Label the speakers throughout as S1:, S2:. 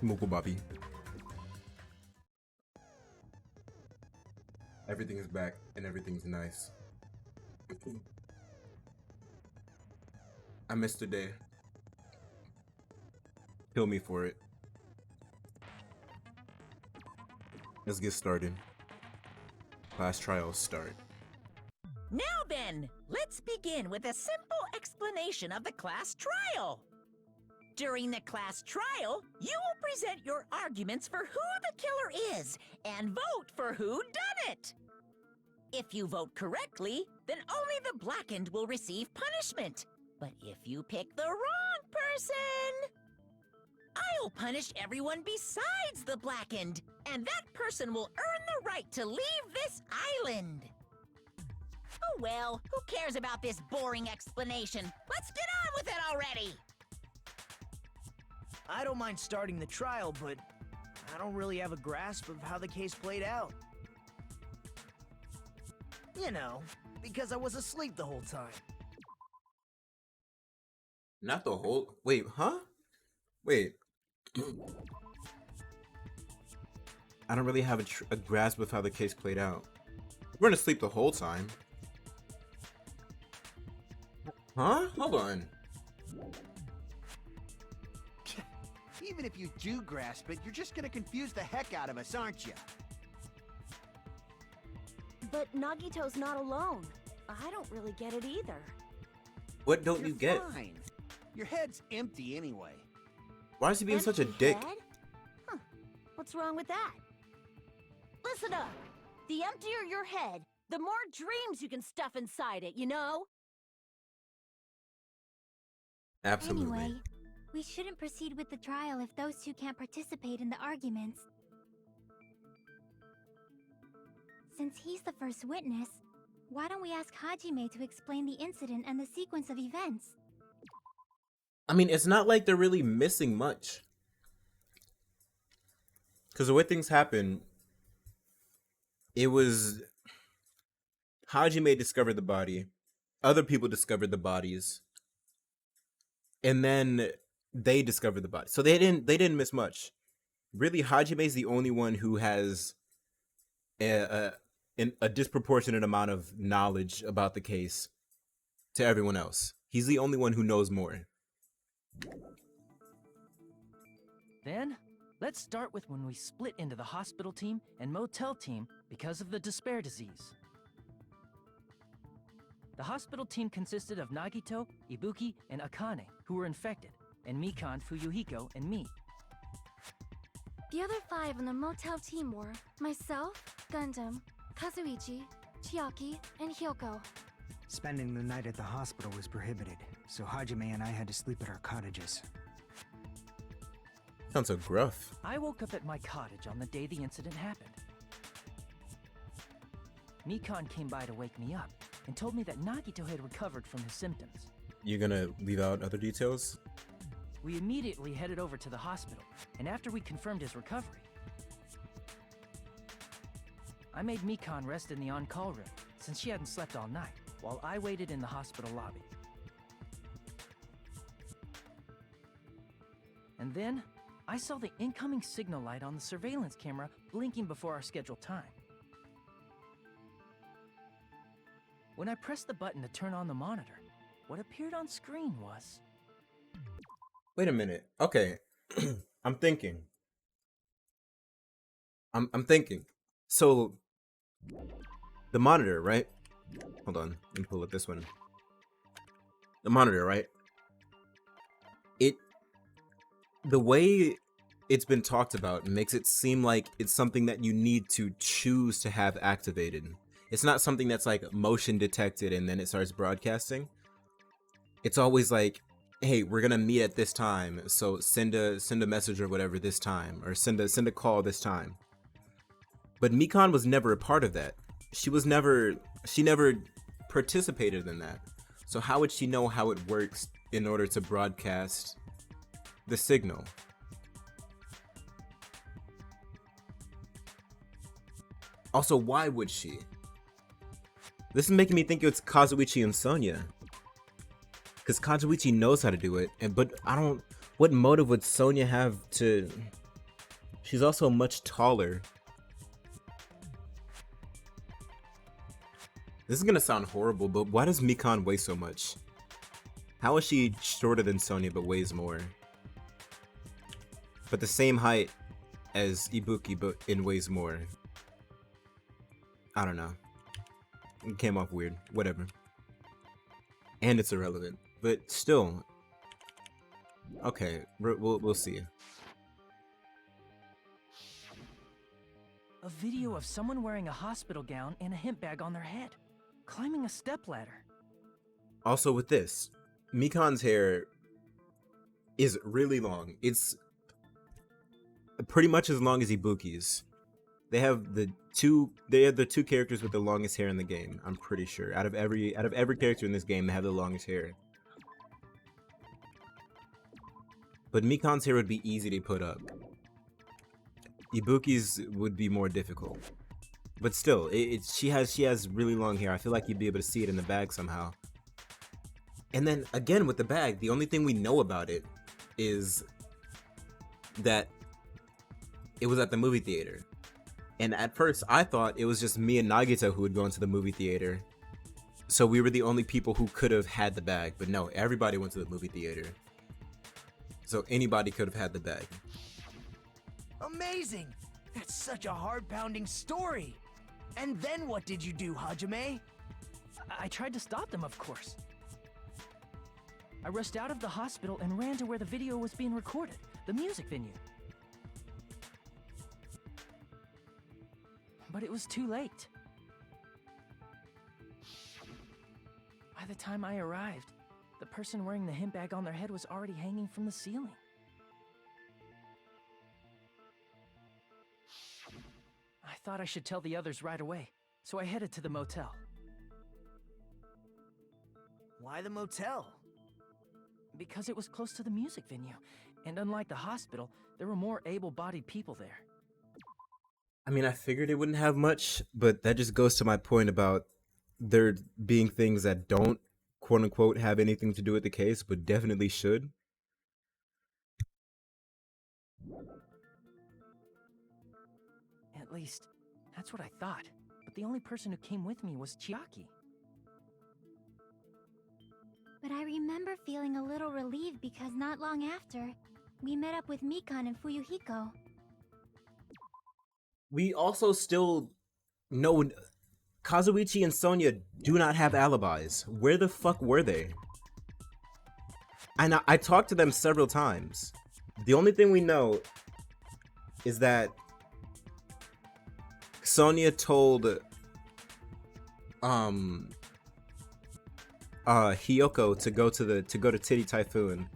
S1: Moko Bobby. Everything is back and everything's nice. I missed a day. Kill me for it. Let's get started. Class trials start.
S2: Now then, let's begin with a simple explanation of the class trial. During the class trial, you will present your arguments for who the killer is and vote for who done it. If you vote correctly, then only the blackened will receive punishment. But if you pick the wrong person, I'll punish everyone besides the blackened, and that person will earn the right to leave this island. Oh well, who cares about this boring explanation? Let's get on with it already!
S3: I don't mind starting the trial, but I don't really have a grasp of how the case played out. You know, because I was asleep the whole time.
S1: Not the whole... Wait, huh? Wait. I don't really have a grasp of how the case played out. We're gonna sleep the whole time. Huh? Hold on.
S4: Even if you do grasp it, you're just gonna confuse the heck out of us, aren't you?
S5: But Nagito's not alone. I don't really get it either.
S1: What don't
S4: You're
S1: you get?
S4: fine. Your head's empty anyway.
S1: Why is he being such a
S5: Empty
S1: dick?
S5: head? Huh. What's wrong with that? Listen up. The emptier your head, the more dreams you can stuff inside it, you know?
S1: Absolutely.
S6: Anyway, we shouldn't proceed with the trial if those two can't participate in the arguments. Since he's the first witness, why don't we ask Hajime to explain the incident and the sequence of events?
S1: I mean, it's not like they're really missing much. Because the way things happen, it was... Hajime discovered the body. Other people discovered the bodies. And then they discovered the body. So they didn't miss much. Really, Hajime's the only one who has a disproportionate amount of knowledge about the case to everyone else. He's the only one who knows more.
S3: Then, let's start with when we split into the hospital team and motel team because of the despair disease. The hospital team consisted of Nagito, Ibuki, and Akane, who were infected, and Mikan, Fuyuhiko, and me.
S6: The other 5 on the motel team were myself, Gundam, Kazuichi, Chiaki, and Hyoko.
S7: Spending the night at the hospital was prohibited, so Hajime and I had to sleep at our cottages.
S1: Sounds so gruff.
S3: I woke up at my cottage on the day the incident happened. Mikan came by to wake me up and told me that Nagito had recovered from his symptoms.
S1: You gonna leave out other details?
S3: We immediately headed over to the hospital, and after we confirmed his recovery, I made Mikan rest in the on-call room, since she hadn't slept all night, while I waited in the hospital lobby. And then, I saw the incoming signal light on the surveillance camera blinking before our scheduled time. When I pressed the button to turn on the monitor, what appeared on screen was...
S1: Wait a minute. Okay. I'm thinking. I'm thinking. So the monitor, right? Hold on. Let me pull up this one. The monitor, right? The way it's been talked about makes it seem like it's something that you need to choose to have activated. It's not something that's like motion detected and then it starts broadcasting. It's always like, hey, we're gonna meet at this time, so send a message or whatever this time, or send a call this time. But Mikan was never a part of that. She never participated in that. So how would she know how it works in order to broadcast the signal? Also, why would she? This is making me think it's Kazuichi and Sonia. Because Kazuichi knows how to do it, but I don't... What motive would Sonia have to She's also much taller. This is gonna sound horrible, but why does Mikan weigh so much? How is she shorter than Sonya but weighs more? But the same height as Ibuki but weighs more. I don't know. It came off weird. Whatever. And it's irrelevant. But still. Okay, we'll see.
S3: A video of someone wearing a hospital gown and a hemp bag on their head, climbing a stepladder.
S1: Also with this, Mikan's hair is really long. It's pretty much as long as Ibuki's. They have the two characters with the longest hair in the game, I'm pretty sure. Out of every character in this game, they have the longest hair. But Mikan's hair would be easy to put up. Ibuki's would be more difficult. But still, she has really long hair. I feel like you'd be able to see it in the bag somehow. And then again with the bag, the only thing we know about it is that it was at the movie theater. And at first I thought it was just me and Nagita who would go into the movie theater. So we were the only people who could have had the bag. But no, everybody went to the movie theater. So anybody could have had the bag.
S4: Amazing! That's such a heart-pounding story! And then what did you do, Hajime?
S3: I tried to stop them, of course. I rushed out of the hospital and ran to where the video was being recorded, the music venue. But it was too late. By the time I arrived, the person wearing the hemp bag on their head was already hanging from the ceiling. I thought I should tell the others right away, so I headed to the motel.
S4: Why the motel?
S3: Because it was close to the music venue, and unlike the hospital, there were more able-bodied people there.
S1: I mean, I figured it wouldn't have much, but that just goes to my point about there being things that don't, quote unquote, have anything to do with the case, but definitely should.
S3: At least, that's what I thought. But the only person who came with me was Chiaki.
S6: But I remember feeling a little relieved because not long after, we met up with Mikan and Fuyuhiko.
S1: We also still know Kazuichi and Sonya do not have alibis. Where the fuck were they? And I talked to them several times. The only thing we know is that Sonya told Hiyoko to go to Titty Typhoon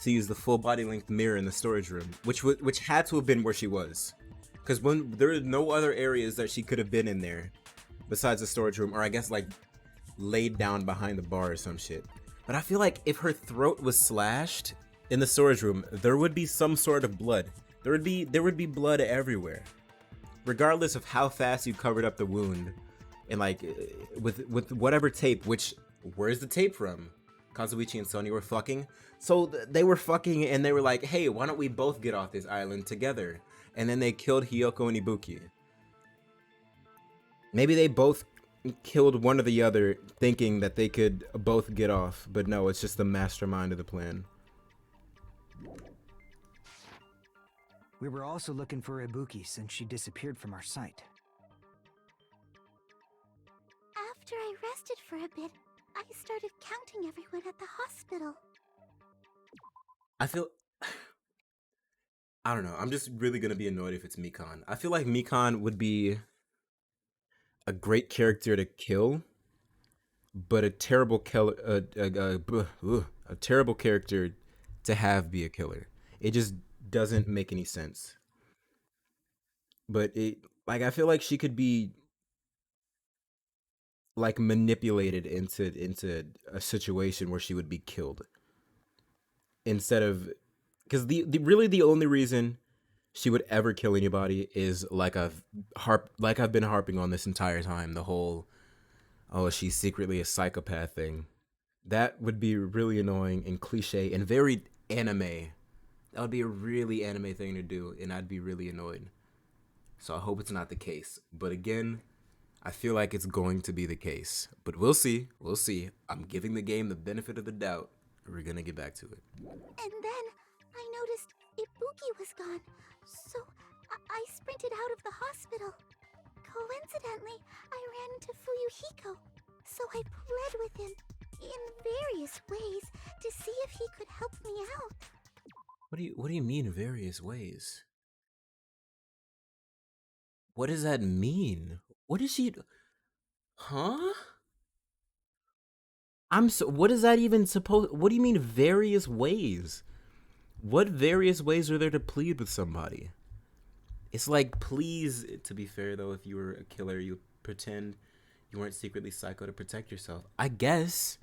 S1: to use the full body length mirror in the storage room, which had to have been where she was, because when there are no other areas that she could have been in there besides the storage room, or I guess like laid down behind the bar or some shit. But I feel like if her throat was slashed in the storage room, there would be some sort of blood. There would be blood everywhere, regardless of how fast you covered up the wound, and like with whatever tape. Which, where's the tape from? Kazuichi and Sonya were fucking, so they were fucking, and they were like, "Hey, why don't we both get off this island together?" And then they killed Hiyoko and Ibuki. Maybe they both killed one or the other, thinking that they could both get off, but no, it's just the mastermind of the plan.
S7: We were also looking for Ibuki since she disappeared from our sight.
S6: After I rested for a bit, I started counting everyone at the hospital.
S1: I feel... I don't know. I'm just really going to be annoyed if it's Mikan. I feel like Mikan would be a great character to kill, but a terrible a terrible character to have be a killer. It just doesn't make any sense. But I feel like she could be like manipulated into a situation where she would be killed, instead of, because the only reason she would ever kill anybody is like I've been harping on this entire time, the whole, oh, she's secretly a psychopath thing. That would be really annoying and cliche and very anime That would be a really anime thing to do, and I'd be really annoyed. So I hope it's not the case. But again, I feel like it's going to be the case. But we'll see. We'll see. I'm giving the game the benefit of the doubt. We're gonna get back to it.
S6: And then I noticed Ibuki was gone, so I sprinted out of the hospital. Coincidentally, I ran into Fuyuhiko, so I pled with him in various ways to see if he could help me out.
S1: What do you mean various ways? What does that mean? What is she? Huh? What is that even supposed? What do you mean various ways? What various ways are there to plead with somebody? It's like, please, to be fair though, if you were a killer, you pretend you weren't secretly psycho to protect yourself. I guess.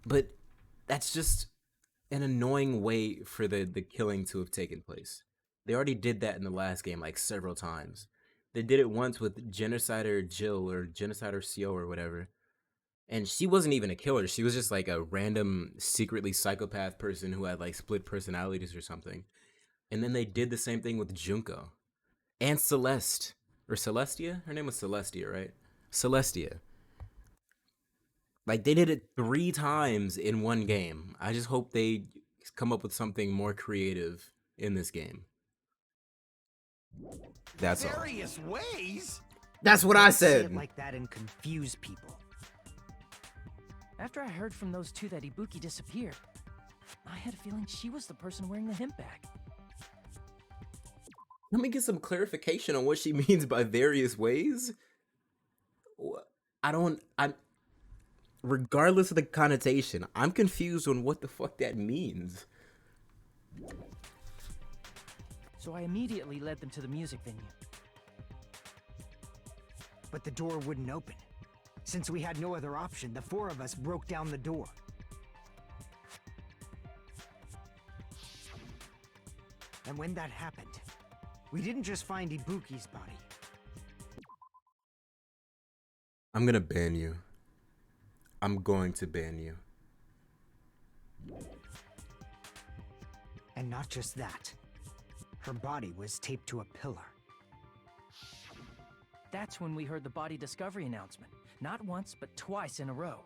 S1: But that's just an annoying way for the killing to have taken place. They already did that in the last game like several times. They did it once with Genocider Jill or Genocider CO or whatever. And she wasn't even a killer. She was just like a random secretly psychopath person who had like split personalities or something. And then they did the same thing with Junko. And Celeste. Or Celestia? Her name was Celestia, right? Celestia. Like, they did it 3 times in one game. I just hope they come up with something more creative in this game. That's all.
S4: Various ways?
S1: That's what I
S7: Don't say it
S1: said.
S7: like that and confuse people.
S3: After I heard from those two that Ibuki disappeared, I had a feeling she was the person wearing the hemp bag.
S1: Let me get some clarification on what she means by various ways. Regardless of the connotation, I'm confused on what the fuck that means.
S3: So I immediately led them to the music venue.
S7: But the door wouldn't open. Since we had no other option, the 4 of us broke down the door. And when that happened, we didn't just find Ibuki's body.
S1: I'm gonna ban you. I'm going to ban you.
S7: And not just that. Her body was taped to a pillar.
S3: That's when we heard the body discovery announcement. Not once, but twice in a row.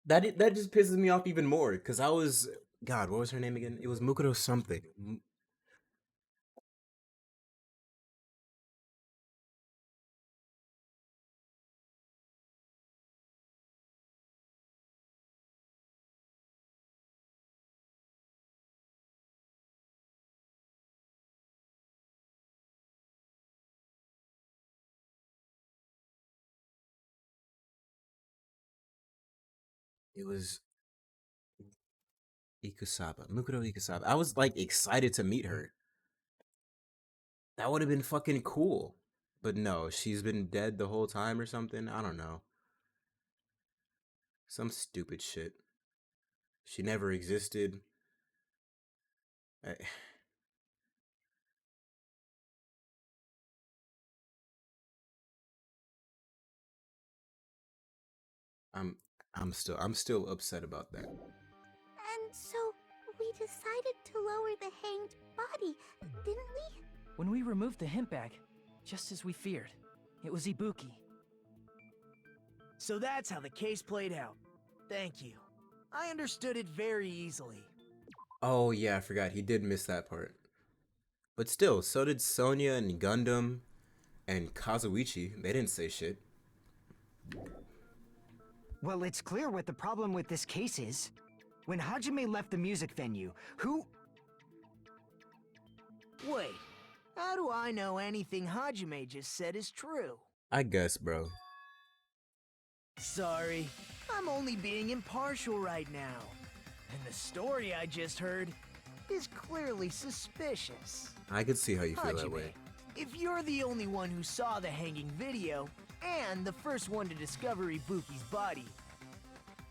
S1: That just pisses me off even more, because I was... God, what was her name again? It was Mukuro something. It was Ikusaba. Mukuro Ikusaba. I was like excited to meet her. That would have been fucking cool. But no, she's been dead the whole time or something. I don't know. Some stupid shit. She never existed. I'm still upset about that.
S6: And so we decided to lower the hanged body, didn't we?
S3: When we removed the hemp bag, just as we feared, it was Ibuki.
S8: So that's how the case played out. Thank you. I understood it very easily.
S1: Oh yeah, I forgot. He did miss that part. But still, so did Sonya and Gundam and Kazuichi. They didn't say shit.
S7: Well, it's clear what the problem with this case is. When Hajime left the music venue, who...
S8: Wait, how do I know anything Hajime just said is true?
S1: I guess, bro.
S8: Sorry, I'm only being impartial right now. And the story I just heard is clearly suspicious.
S1: I could see how you feel that
S8: Hajime,
S1: way.
S8: if you're the only one who saw the hanging video, and the first one to discover Ibuki's body,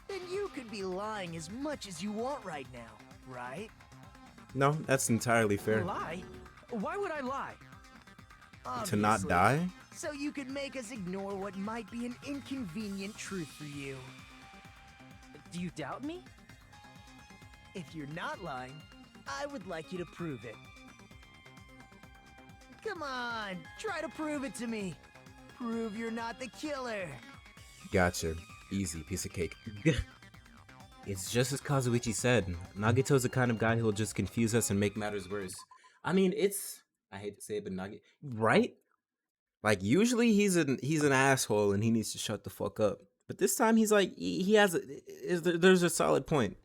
S8: then you could be lying as much as you want right now, right?
S1: No, that's entirely fair.
S3: Lie? Why would I lie?
S1: To not
S8: Obviously.
S1: die?
S8: So you could make us ignore what might be an inconvenient truth for you.
S3: Do you doubt me?
S8: If you're not lying, I would like you to prove it. Come on, try to prove it to me. Prove you're not the killer.
S1: Gotcha. Easy, piece of cake. It's just as Kazuichi said. Nagito's the kind of guy who will just confuse us and make matters worse. I mean, I hate to say it, but right? Like, usually he's an asshole and he needs to shut the fuck up. But this time he's like, there's a solid point.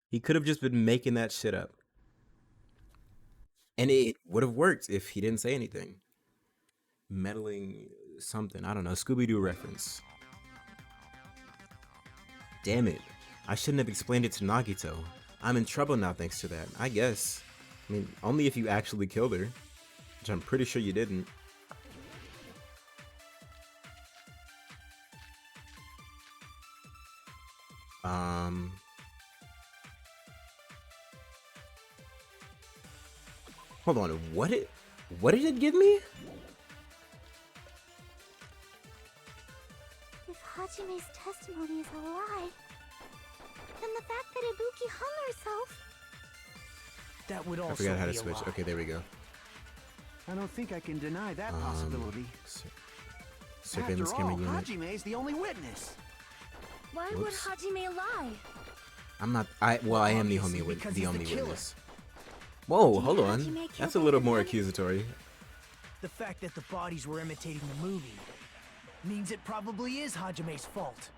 S1: He could have just been making that shit up. And it would have worked if he didn't say anything. Meddling something. I don't know. Scooby-Doo reference. Damn it. I shouldn't have explained it to Nagito. I'm in trouble now thanks to that, I guess. I mean, only if you actually killed her. Which I'm pretty sure you didn't. Hold on, what did it give me?
S6: If Hajime's testimony is a lie, then the fact that Ibuki hung herself...
S8: That would also
S1: I forgot how to
S8: be a
S1: switch.
S8: lie.
S1: Okay, there we go.
S4: I don't think I can deny that possibility.
S1: Surveillance
S4: After
S1: camera
S4: all,
S1: unit.
S4: Hajime's the only witness.
S5: Why would
S1: Whoops.
S5: Hajime lie?
S1: I'm not. I am the
S8: Obviously,
S1: only
S8: because
S1: the
S8: he's
S1: only
S8: the killer.
S1: witness. Whoa,
S5: Did
S1: hold
S5: Hajime
S1: on.
S5: kill
S1: That's a
S5: both
S1: little
S5: of
S1: more
S5: them?
S1: accusatory.
S8: The fact that the bodies were imitating the movie means it probably is Hajime's fault.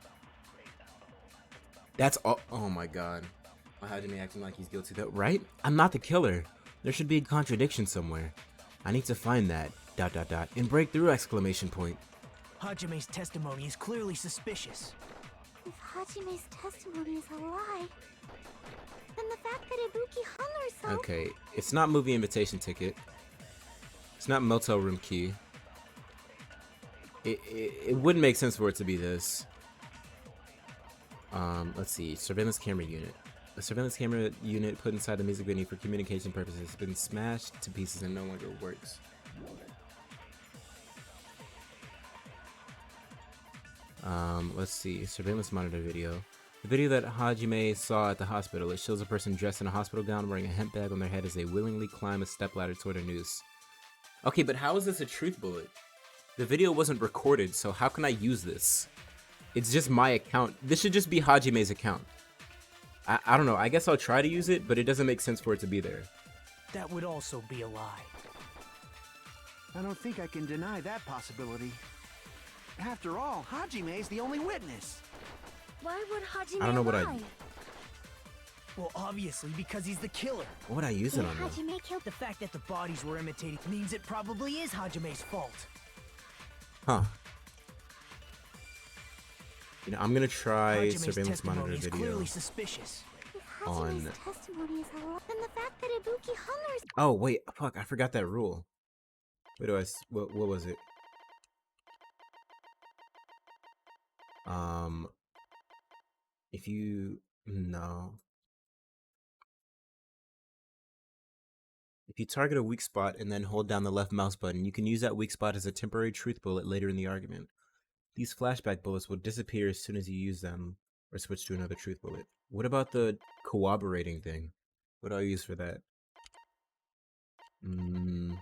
S1: That's all. Oh my god. Why Hajime acting like he's guilty though? Right? I'm not the killer. There should be a contradiction somewhere. I need to find that. ... And break through! Exclamation point.
S8: Hajime's testimony is clearly suspicious.
S6: If Hajime's testimony is a lie, then the fact that Ibuki hung herself...
S1: Okay, it's not movie invitation ticket. It's not motel room key. It wouldn't make sense for it to be this. Let's see. Surveillance camera unit. The surveillance camera unit put inside the music venue for communication purposes has been smashed to pieces and no longer works. Let's see. Surveillance monitor video. The video that Hajime saw at the hospital. It shows a person dressed in a hospital gown wearing a hemp bag on their head as they willingly climb a stepladder toward a noose. Okay, but how is this a truth bullet? The video wasn't recorded, so how can I use this? It's just my account. This should just be Hajime's account. I don't know. I guess I'll try to use it, but it doesn't make sense for it to be there.
S8: That would also be a lie.
S4: I don't think I can deny that possibility. After all, Hajime's the only witness.
S5: Why would Hajime
S1: I don't know what
S5: lie?
S8: Well, obviously, because he's the killer.
S1: What would I use it
S6: Did
S1: on though?
S6: Hajime kill...
S8: The fact that the bodies were imitated means it probably is Hajime's fault.
S1: Huh. You know, I'm gonna try
S8: Hajime's
S1: surveillance monitor
S8: testimony is
S1: video
S8: clearly suspicious.
S6: If
S1: on...
S6: Hajime's testimony is a lie, then the fact that Ibuki hung herself...
S1: Oh, wait. Fuck, I forgot that rule. Wait, what was it? If you... No. If you target a weak spot and then hold down the left mouse button, you can use that weak spot as a temporary truth bullet later in the argument. These flashback bullets will disappear as soon as you use them or switch to another truth bullet. What about the corroborating thing? What do I use for that? When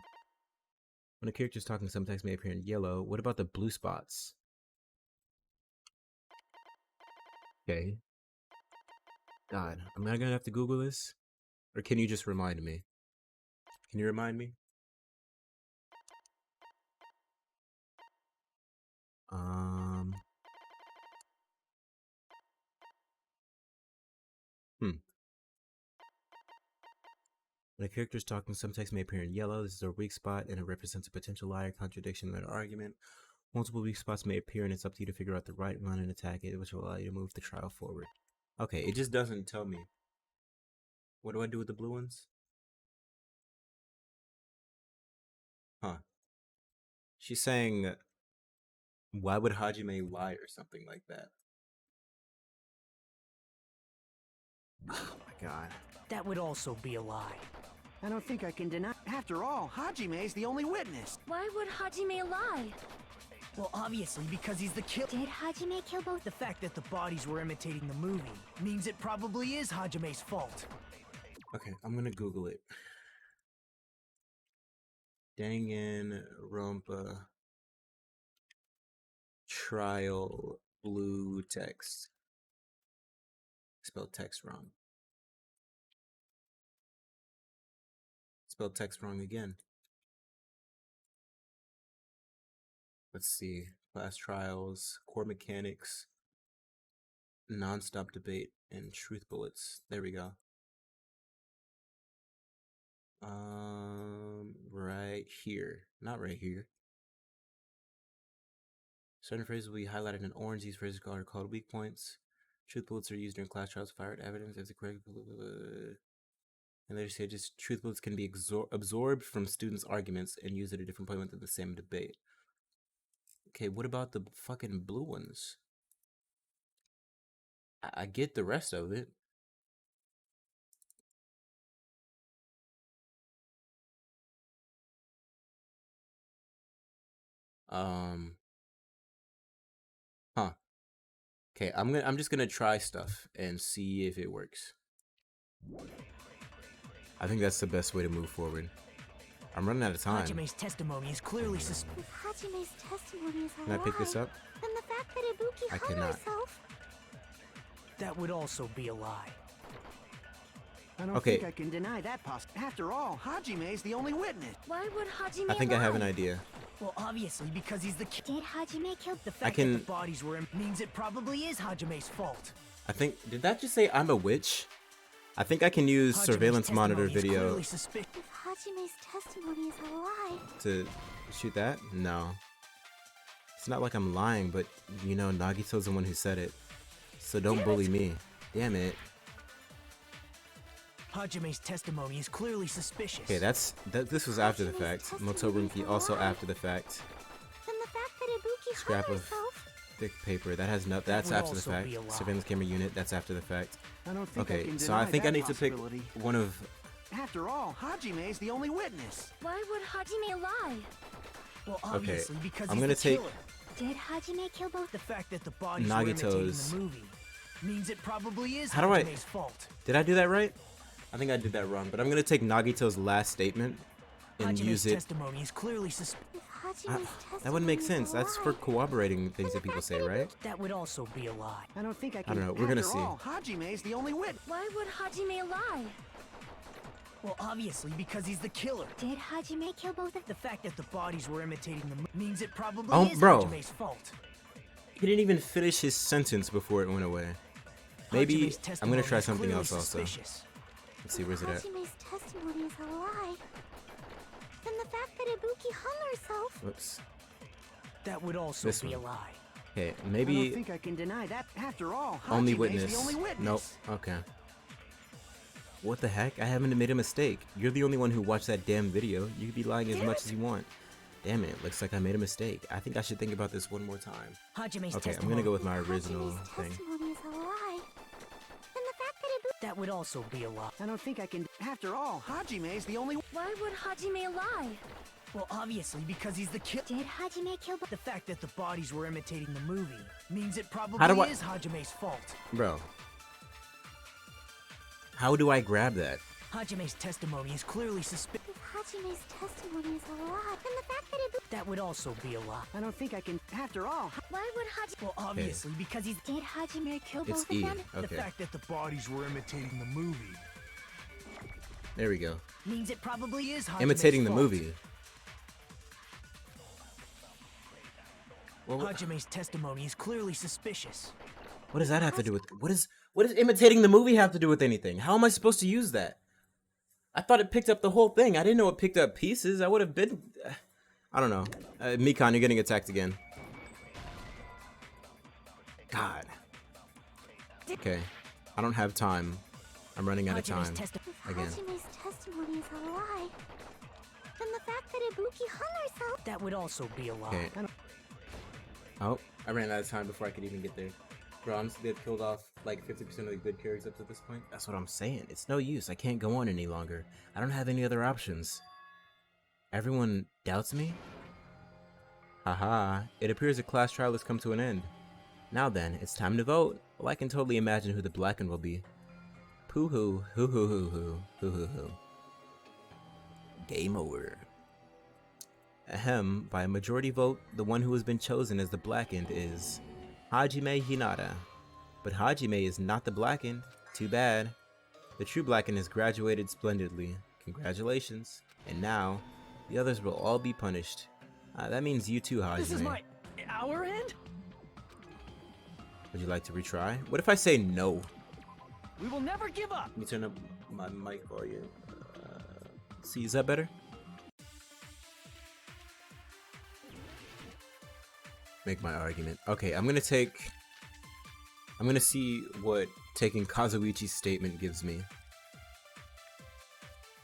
S1: a character is talking, some text may appear in yellow. What about the blue spots? Okay. God, am I gonna have to Google this? Or can you just remind me? Can you remind me? When a character is talking, some text may appear in yellow. This is a weak spot and it represents a potential lie or contradiction in their argument. Multiple weak spots may appear and it's up to you to figure out the right one and attack it, which will allow you to move the trial forward. Okay, it just doesn't tell me. What do I do with the blue ones? Huh. She's saying, why would Hajime lie or something like that? Oh my god.
S8: That would also be a lie.
S4: I don't think I can deny... After all, Hajime's the only witness.
S5: Why would Hajime lie?
S8: Well, obviously, because he's the killer.
S6: Did Hajime kill both?
S8: The fact that the bodies were imitating the movie means it probably is Hajime's fault.
S1: Okay, I'm gonna Google it. Danganronpa trial blue text. Spelled text wrong. Spelled text wrong again. Let's see. Class trials, core mechanics, non-stop debate, and truth bullets. There we go. Right here. Not right here. Certain phrases will be highlighted in orange. These phrases are called weak points. Truth bullets are used during class trials. Fired evidence as the correct. And later stages, truth bullets can be absorbed from students' arguments and used at a different point within the same debate. Okay, what about the fucking blue ones? I get the rest of it. Huh. Okay, I'm just gonna try stuff and see if it works. I think that's the best way to move forward. I'm running out of time.
S8: Hajime's testimony is clearly suspicious.
S6: If Hajime's testimony is a
S1: Can I pick this
S6: lie,
S1: up?
S6: then the fact that Ibuki
S1: I
S6: hung
S1: cannot.
S6: herself.
S8: That would also be a lie.
S4: I don't
S1: Okay.
S4: think I can deny that After all, Hajime's the only witness.
S6: Why would Hajime
S1: I think I have an
S6: lie?
S1: idea.
S8: Well, obviously, because he's the killer.
S6: Did Hajime kill
S8: The fact
S1: can-
S8: that the bodies were means it probably is Hajime's fault.
S1: I think, did that just say I'm a witch? I think I can use
S8: Hajime's
S1: surveillance monitor
S8: testimony is
S1: video
S8: clearly suspicious.
S6: If Hajime's testimony is a lie,
S1: to shoot that? No. It's not like I'm lying, but you know, Nagito's the one who said it. So don't bully me. Damn it.
S8: Hajime's testimony is clearly suspicious.
S1: Okay, this was after the fact. Motobuki also after the fact.
S6: then the fact that Ibuki
S1: Scrap
S6: hung
S1: of
S6: herself.
S1: thick paper. That has no. That's
S8: would
S1: after the
S8: also
S1: fact.
S8: be a lie.
S1: Surveillance camera unit. That's after the fact.
S4: I don't think I
S1: Okay,
S4: can
S1: so I
S4: deny
S1: think I
S4: that
S1: need to pick
S4: possibility.
S1: one of.
S4: After all, Hajime's the only witness.
S6: Why would Hajime lie?
S8: Well, obviously, because
S1: I'm
S8: he's
S1: gonna
S8: the
S1: take-
S8: killer.
S6: Did Hajime kill both?
S8: The fact that the bodies were imitating
S1: Nagito's-
S8: the movie means it probably is
S1: How do I-
S8: Hajime's fault.
S1: Did I do that right? I think I did that wrong, but I'm gonna take Nagito's last statement and
S8: Hajime's
S1: use it.
S8: testimony is clearly suspicious.
S6: If Hajime's testimony
S1: That wouldn't make
S6: is a
S1: sense. That's for
S6: lie,
S1: corroborating things that people say, right?
S8: That would also be a lie.
S4: I don't think I can.
S1: don't know, we're gonna
S4: After
S1: see.
S4: all, Hajime's the only witness.
S6: Why would Hajime lie?
S8: Well, obviously, because he's the killer.
S6: Did Hajime kill both of
S8: The fact that the bodies were imitating the means it probably
S1: Oh,
S8: is
S1: bro.
S8: Hajime's fault.
S1: He didn't even finish his sentence before it went away. Maybe
S8: Hajime's
S1: I'm gonna
S8: testimony
S1: try
S8: is
S1: something
S8: clearly
S1: else also.
S8: suspicious.
S1: Let's see, where's it at?
S6: Hajime's testimony is a lie, then the fact that Ibuki hung herself.
S1: Whoops.
S8: That would also
S1: This
S8: be a
S1: one.
S8: lie.
S1: Okay,
S4: I don't
S1: maybe
S4: think I can deny that. After all,
S1: only
S4: Hajime's
S1: witness.
S4: the only witness.
S1: Nope. Okay. What the heck? I haven't made a mistake. You're the only one who watched that damn video. You could be lying as much as you want. Damn it, looks like I made a mistake. I think I should think about this one more time.
S8: Hajime's
S1: Okay, I'm
S8: testimony.
S1: gonna go with my
S6: If
S1: original
S6: Hajime's
S1: thing.
S6: testimony is a lie, then the fact that Ibuki.
S8: That would also be a lie.
S4: I don't think I can. After all, Hajime's the only.
S6: Why would Hajime lie?
S8: Well, obviously, because he's the killer.
S6: Did Hajime kill both?
S8: The fact that the bodies were imitating the movie means it
S1: How do
S8: probably
S1: I-
S8: is Hajime's fault.
S1: Bro. How do I grab that?
S8: Hajime's testimony is clearly suspicious.
S6: If Hajime's testimony is a lie, then the fact that Ibuki.
S8: That would also be a lie.
S4: I don't think I can. After all,
S6: Why would Hajime?
S8: Well, obviously, because he's
S6: Did Hajime kill
S1: It's
S6: both
S1: E.
S6: of them?
S8: the
S1: Okay,
S8: fact that the bodies were imitating the movie
S1: there we go.
S8: means it probably is Hajime's
S1: Imitating the
S8: fault.
S1: movie. Well,
S8: Hajime's testimony is clearly suspicious.
S1: what does that have to do with what does imitating the movie have to do with anything? How am I supposed to use that? I thought it picked up the whole thing. I didn't know it picked up pieces. I would have been I don't know. Mikan, you're getting attacked again. God. Okay. I don't have time. I'm running out of
S8: Hajime's
S1: time.
S6: If
S1: Again.
S6: Hajime's testimony is a lie, then the fact that Ibuki hung herself.
S8: That would also be a lie.
S1: Okay. Oh, I ran out of time before I could even get there. Bro, I'm just get killed off like 50% of the good characters up to this point. That's what I'm saying. It's no use. I can't go on any longer. I don't have any other options. Everyone doubts me? Haha, it appears the class trial has come to an end. Now then, it's time to vote. Well, I can totally imagine who the blackened will be. Pooh-hoo, hoo-hoo-hoo-hoo, hoo-hoo-hoo. Game over. Ahem, by a majority vote, the one who has been chosen as the blackened is Hajime Hinata. But Hajime is not the blackened. Too bad. The true blackened has graduated splendidly. Congratulations. And now, the others will all be punished. That means you too, Hajime.
S3: This is our end?
S1: Would you like to retry? What if I say no?
S3: We will never give up.
S1: Let me turn up my mic volume. See, is that better? Make my argument. Okay, I'm gonna see what taking Kazuichi's statement gives me.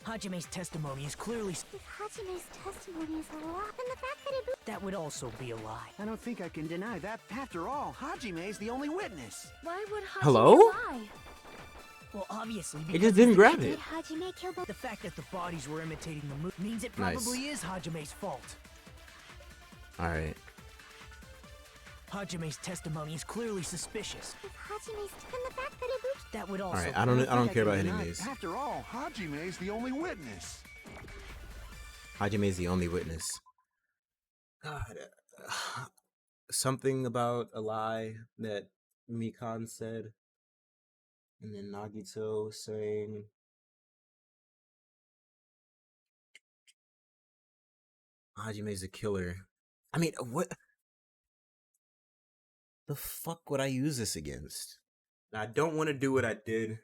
S8: Hajime's testimony is clearly...
S6: If Hajime's testimony is a lie, then the fact that Ibuki...
S8: That would also be a lie.
S4: I don't think I can deny that. After all, Hajime's the only witness.
S5: Why would Hajime
S1: Hello?
S5: lie?
S8: Well, obviously,
S1: It
S8: because
S1: just didn't grab
S6: Did
S1: it.
S6: Hajime kill both?
S8: the fact that the bodies were imitating the move means it
S1: Nice.
S8: probably is Hajime's fault.
S1: Alright.
S8: Hajime's testimony is clearly suspicious.
S6: If Hajime's... Then the fact that Ibuki...
S8: That would also...
S1: Alright, I don't
S4: think
S1: care
S4: can
S1: about hitting
S4: deny-
S1: these.
S4: After all, Hajime's the only witness.
S1: Hajime's the only witness. God. Something about a lie that Mikan said. And then Nagito saying... Hajime's a killer. I mean, what the fuck would I use this against? Now, I don't want to do what I did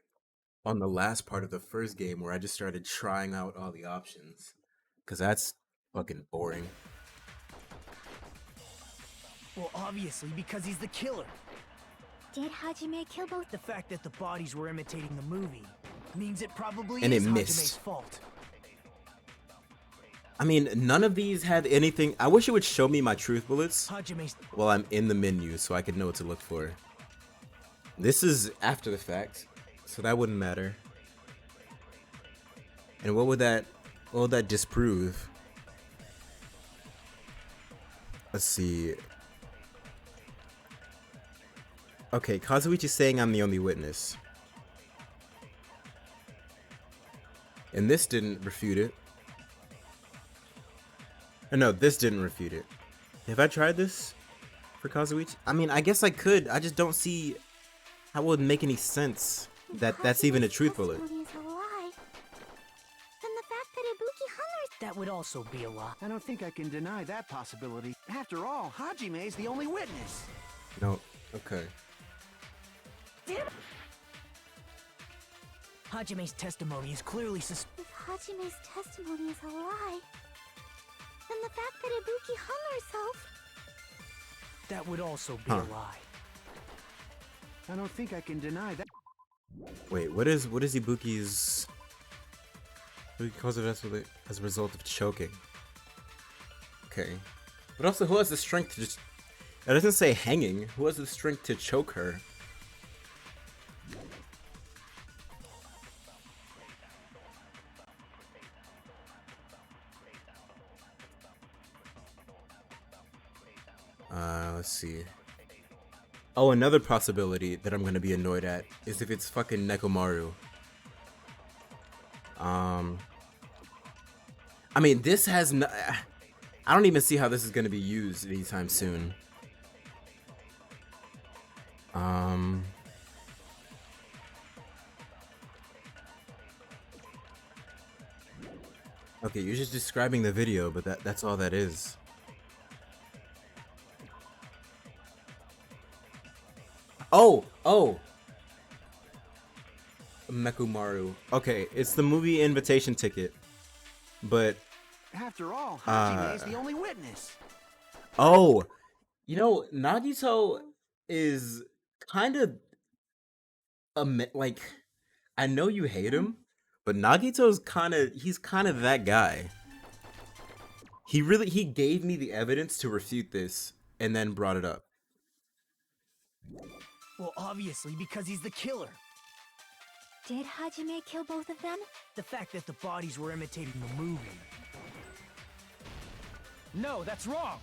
S1: on the last part of the first game where I just started trying out all the options. Because that's fucking boring.
S8: Well, obviously, because he's the killer.
S6: Did Hajime kill both?
S8: The fact that the bodies were imitating the movie means it probably
S1: And
S8: is
S1: it
S8: Hajime's
S1: missed.
S8: fault.
S1: I mean, none of these have anything. I wish it would show me my truth bullets
S8: Hajime's...
S1: while I'm in the menu so I could know what to look for. This is after the fact, so that wouldn't matter. And what would that disprove? Let's see. Okay, Kazuichi's saying I'm the only witness. And this didn't refute it. Or no, this didn't refute it. Have I tried this for Kazuichi? I mean, I guess I could. I just don't see how it would make any sense that that's even a truth bullet.
S6: Testimony is a lie. Then the fact that Ibuki hung herself...
S8: That would also be a lie.
S4: I don't think I can deny that possibility. After all, Hajime's the only witness.
S1: No. Okay.
S8: Hajime's testimony is clearly
S6: If Hajime's testimony is a lie, then the fact that Ibuki hung herself...
S8: That would also be
S1: Huh.
S8: a lie.
S4: I don't think I can deny that.
S1: Wait, what is Ibuki's... Ibuki calls it as a result of choking. Okay. But also, who has the strength to just... It doesn't say hanging. Who has the strength to choke her? Let's see. Oh, another possibility that I'm gonna be annoyed at is if it's fucking Nekomaru. I mean, this has no... I don't even see how this is gonna be used anytime soon. Okay, you're just describing the video, but that's all that is. Oh! Mekumaru. Okay, it's the movie invitation ticket. But,
S4: After all, Hajime's the only witness.
S1: oh! You know, Nagito is kind of... like, I know you hate him, but Nagito's he's kind of that guy. He gave me the evidence to refute this, and then brought it up.
S8: Well, obviously, because he's the killer.
S6: Did Hajime kill both of them?
S8: The fact that the bodies were imitating the movie.
S3: No, that's wrong.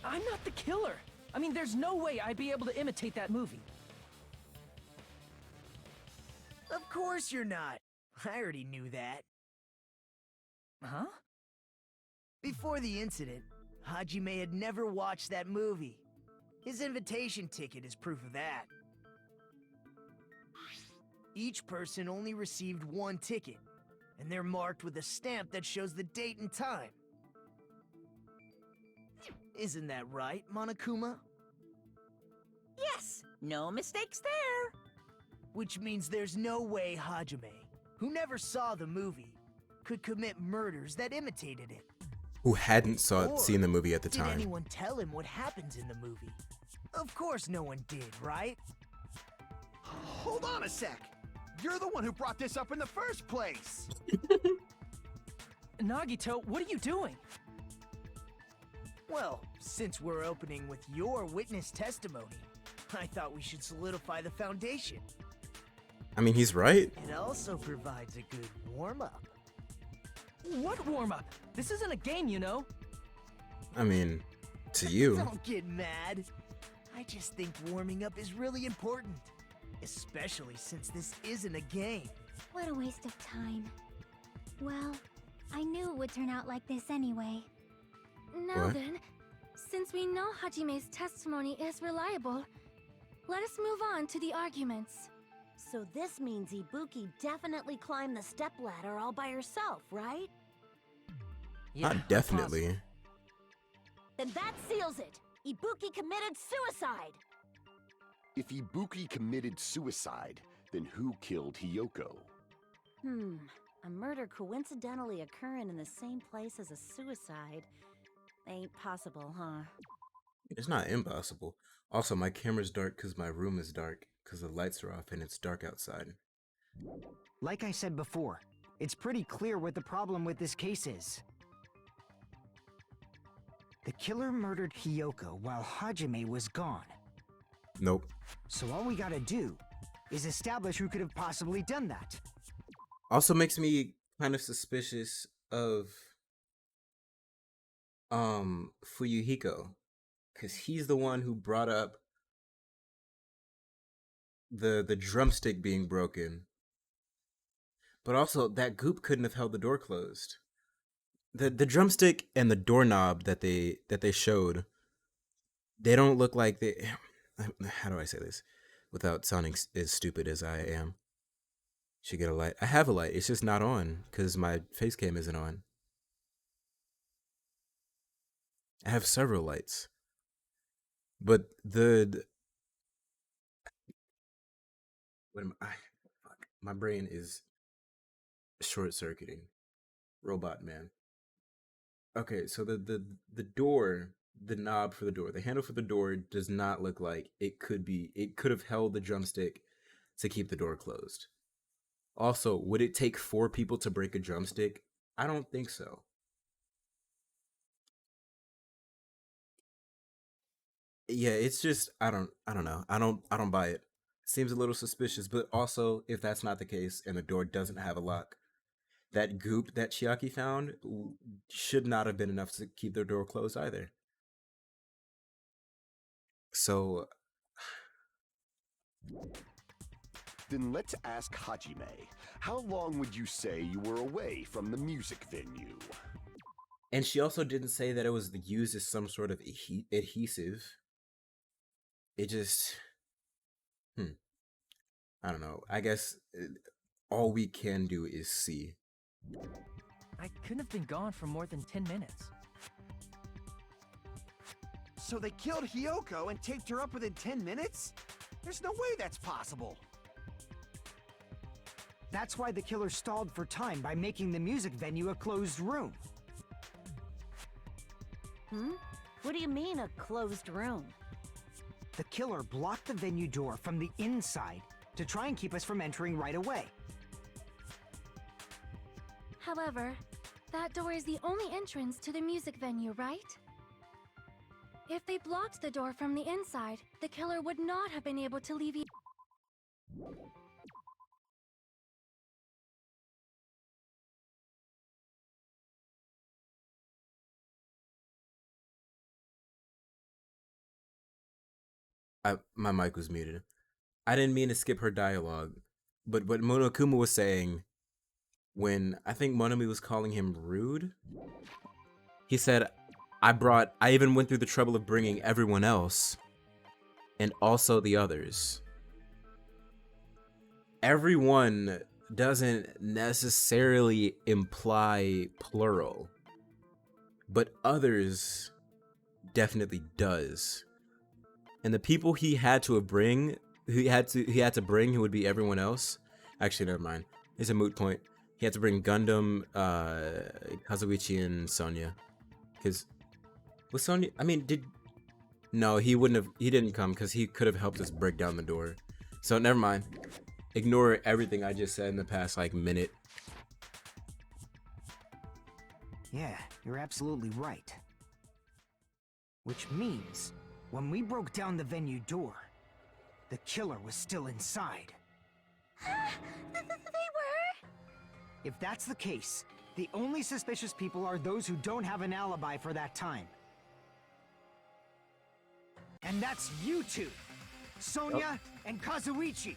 S3: I'm not the killer. I mean, there's no way I'd be able to imitate that movie.
S8: Of course you're not. I already knew that.
S3: Huh?
S8: Before the incident, Hajime had never watched that movie. His invitation ticket is proof of that. Each person only received one ticket, and they're marked with a stamp that shows the date and time. Isn't that right, Monokuma?
S2: Yes, no mistakes there.
S8: Which means there's no way Hajime, who never saw the movie, could commit murders that imitated it.
S1: Who hadn't
S8: Or
S1: seen the movie at the
S8: did
S1: time.
S8: anyone tell him what happens in the movie? Of course no one did, right?
S4: Hold on a sec. You're the one who brought this up in the first place.
S3: Nagito, what are you doing?
S8: Well, since we're opening with your witness testimony, I thought we should solidify the foundation.
S1: I mean, he's right.
S8: It also provides a good warm-up.
S3: What warm-up? This isn't a game, you know.
S1: I mean, to you.
S8: Don't get mad. I just think warming up is really important. Especially since this isn't a game.
S6: What a waste of time. Well, I knew it would turn out like this anyway. Now
S1: What?
S6: then, since we know Hajime's testimony is reliable, let us move on to the arguments.
S5: So this means Ibuki definitely climbed the stepladder all by herself, right?
S1: Not definitely.
S5: Then that seals it. Ibuki committed suicide.
S9: If Ibuki committed suicide, then who killed Hiyoko?
S5: A murder coincidentally occurring in the same place as a suicide. Ain't possible, huh?
S1: It's not impossible. Also, my camera's dark because my room is dark because the lights are off and it's dark outside.
S7: Like I said before, it's pretty clear what the problem with this case is. The killer murdered Hiyoko while Hajime was gone.
S1: Nope.
S7: So all we gotta do is establish who could have possibly done that.
S1: Also makes me kind of suspicious of Fuyuhiko, because he's the one who brought up the drumstick being broken. But also that goop couldn't have held the door closed. The drumstick and the doorknob that they showed, they don't look like they. How do I say this without sounding as stupid as I am? Should get a light. I have a light. It's just not on because my face cam isn't on. I have several lights, but what am I? Fuck. My brain is short circuiting. Robot man. Okay, so the door, the knob for the door, the handle for the door does not look like it could have held the drumstick to keep the door closed. Also, would it take 4 people to break a drumstick? I don't think so. Yeah, it's just I don't know. I don't buy it. Seems a little suspicious, but also if that's not the case and the door doesn't have a lock, that goop that Chiaki found should not have been enough to keep their door closed either. So
S9: Then let's ask Hajime. How long would you say you were away from the music venue?
S1: and she also didn't say that it was used as some sort of adhesive. It just I don't know. I guess all we can do is see.
S3: I couldn't have been gone for more than 10 minutes.
S4: So they killed Hiyoko and taped her up within 10 minutes? There's no way that's possible.
S7: That's why the killer stalled for time by making the music venue a closed room.
S5: What do you mean, a closed room?
S7: The killer blocked the venue door from the inside to try and keep us from entering right away.
S6: However, that door is the only entrance to the music venue, right? If they blocked the door from the inside, the killer would not have been able to leave.
S1: My mic was muted. I didn't mean to skip her dialogue, but what Monokuma was saying when I think Monami was calling him rude, he said, I even went through the trouble of bringing everyone else and also the others. Everyone doesn't necessarily imply plural, but others definitely does. And the people he had to bring, who would be everyone else. Actually, never mind. It's a moot point. He had to bring Gundam, Kazuichi, and Sonya. Because was Sonya? I mean, no, he wouldn't have. He didn't come because he could have helped us break down the door. So never mind. Ignore everything I just said in the past minute.
S7: Yeah, you're absolutely right. Which means, when we broke down the venue door, the killer was still inside.
S6: They were?
S7: If that's the case, the only suspicious people are those who don't have an alibi for that time. And that's you two, Sonya and Kazuichi.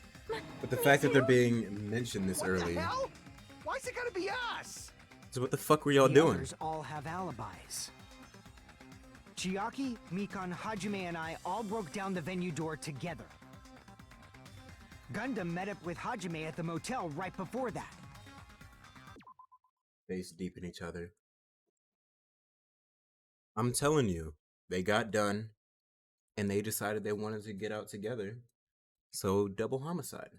S1: But the fact that they're being mentioned this early.
S4: What the hell? Why's it gotta be us?
S1: So what the fuck were y'all
S7: The
S1: doing?
S7: others all have alibis. Chiaki, Mikan, Hajime, and I all broke down the venue door together. Gundam met up with Hajime at the motel right before that.
S1: Face deep in each other. I'm telling you, they got done, and they decided they wanted to get out together. So double homicide.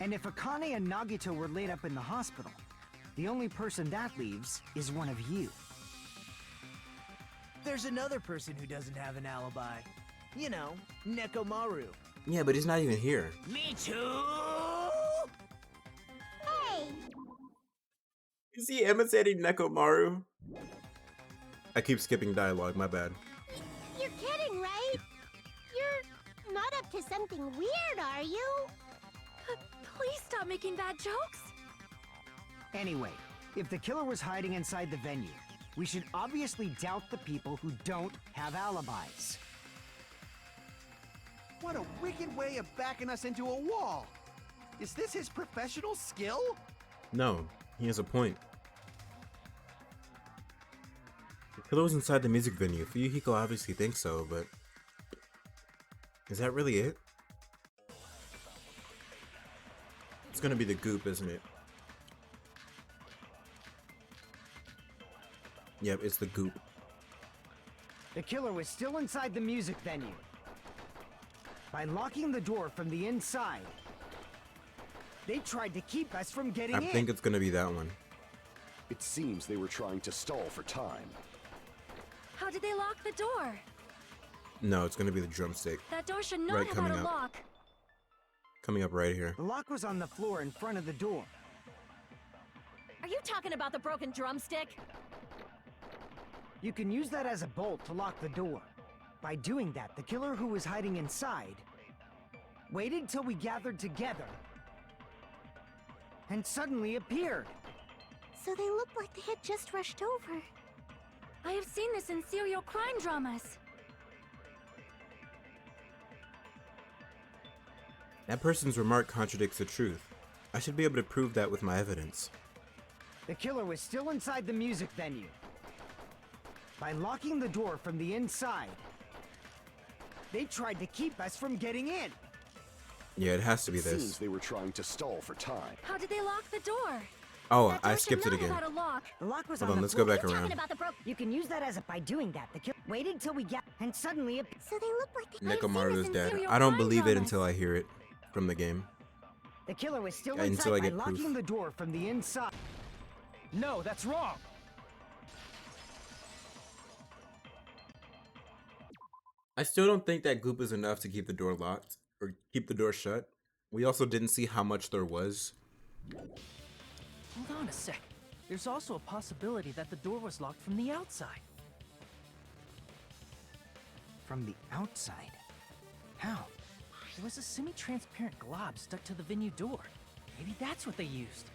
S7: And if Akane and Nagito were laid up in the hospital, the only person that leaves is one of you.
S8: There's another person who doesn't have an alibi. You know, Nekomaru.
S1: Yeah, but he's not even here.
S8: Me too!
S6: Hey!
S1: Is he imitating Nekomaru? I keep skipping dialogue, my bad.
S6: You're kidding, right? You're not up to something weird, are you?
S5: Please stop making bad jokes.
S7: Anyway, if the killer was hiding inside the venue, we should obviously doubt the people who don't have alibis.
S4: What a wicked way of backing us into a wall. Is this his professional skill?
S1: No, he has a point. The killer was inside the music venue. Fuyuhiko obviously thinks so, but is that really it? It's gonna be the goop, isn't it? Yep, it's the goop.
S7: The killer was still inside the music venue. By locking the door from the inside, they tried to keep us from getting in.
S1: I think it's gonna be that one.
S9: It seems they were trying to stall for time.
S5: How did they lock the door?
S1: No, it's gonna be the drumstick.
S5: That door should not
S1: Right,
S5: have
S1: coming
S5: had a
S1: up.
S5: lock.
S1: Coming up right here.
S7: The lock was on the floor in front of the door.
S5: Are you talking about the broken drumstick?
S7: You can use that as a bolt to lock the door. By doing that, the killer who was hiding inside waited till we gathered together and suddenly appeared.
S6: So they looked like they had just rushed over.
S5: I have seen this in serial crime dramas.
S1: That person's remark contradicts the truth. I should be able to prove that with my evidence.
S7: The killer was still inside the music venue. By locking the door from the inside, they tried to keep us from getting in.
S1: Yeah, it has to be
S9: It seems
S1: this.
S9: they were trying to stall for time.
S5: How did they lock the door?
S1: Oh,
S5: That door
S1: I
S5: should
S1: skipped it
S5: not have
S1: again.
S5: had a lock.
S7: The lock was
S1: Hold
S7: on
S1: on,
S7: the
S1: let's go
S7: floor.
S1: back around.
S7: You can use that as a. By doing that, the killer waited till we get and suddenly
S6: So they looked like they
S1: Nekomaru is
S5: in
S1: dead.
S5: serial
S1: I don't
S5: crime
S1: believe it
S5: dramas.
S1: until I hear it from the game.
S7: the killer was still
S1: Yeah,
S7: inside
S1: until I
S7: by
S1: get
S7: locking
S1: proof.
S7: the door from the inside.
S3: No, that's wrong.
S1: I still don't think that goop is enough to keep the door locked or keep the door shut. We also didn't see how much there was.
S3: Hold on a sec. There's also a possibility that the door was locked from the outside.
S7: From the outside? How?
S3: There was a semi-transparent glob stuck to the venue door. Maybe that's what they used.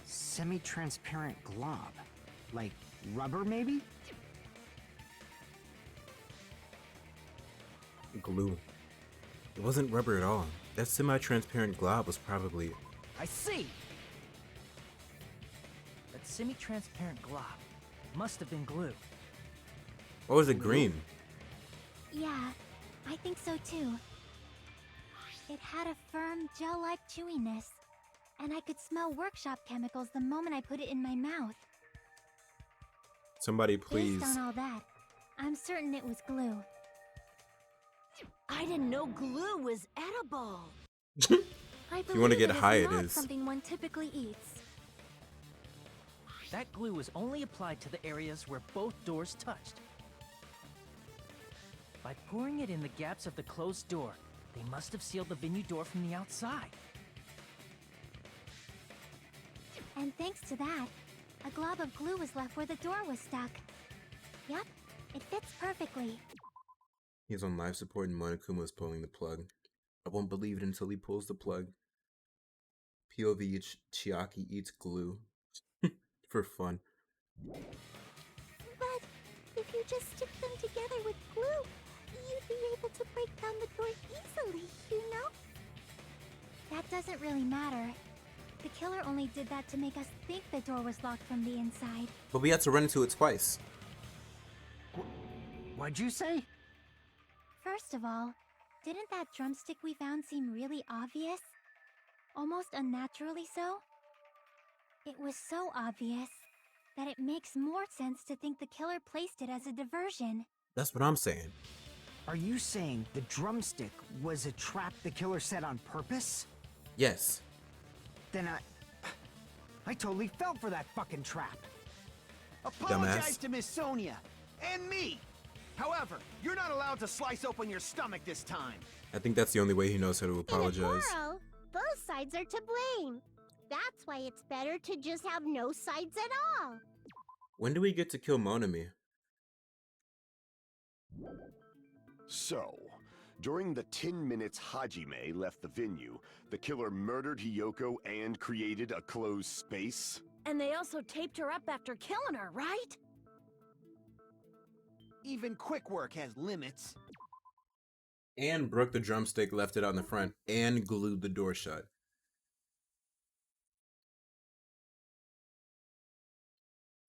S7: Semi-transparent glob? Like rubber, maybe?
S1: glue. It wasn't rubber at all. That semi-transparent glob was probably...
S3: I see! That semi-transparent glob must have been glue.
S1: Or was it green?
S6: Yeah, I think so too. It had a firm, gel-like chewiness, and I could smell workshop chemicals the moment I put it in my mouth.
S1: Somebody please.
S6: Based on all that, I'm certain it was glue.
S5: I didn't know glue was edible.
S6: I
S1: you want to
S6: believe
S1: get high, it
S6: not
S1: is.
S6: something one typically eats.
S3: That glue was only applied to the areas where both doors touched. By pouring it in the gaps of the closed door, they must have sealed the venue door from the outside.
S6: And thanks to that, a glob of glue was left where the door was stuck. Yep, it fits perfectly.
S1: He's on life support and Monokuma is pulling the plug. I won't believe it until he pulls the plug. POV Chiaki eats glue. For fun.
S6: But if you just stick them together with glue, you'd be able to break down the door easily, you know? That doesn't really matter. The killer only did that to make us think the door was locked from the inside.
S1: But we had to run into it twice.
S7: What'd you say?
S6: First of all, didn't that drumstick we found seem really obvious? Almost unnaturally so? It was so obvious that it makes more sense to think the killer placed it as a diversion.
S1: That's what I'm saying.
S7: Are you saying the drumstick was a trap the killer set on purpose?
S1: Yes.
S7: Then I totally fell for that fucking trap.
S4: Apologize
S1: Dumbass.
S4: to Miss Sonia and me. However, you're not allowed to slice open your stomach this time.
S1: I think that's the only way he knows how to apologize.
S6: In a quarrel, both sides are to blame. That's why it's better to just have no sides at all.
S1: When do we get to kill Monami?
S9: So, during the 10 minutes Hajime left the venue, the killer murdered Hiyoko and created a closed space?
S5: And they also taped her up after killing her, right?
S4: Even quick work has limits.
S1: And broke the drumstick, left it out in the front, and glued the door shut.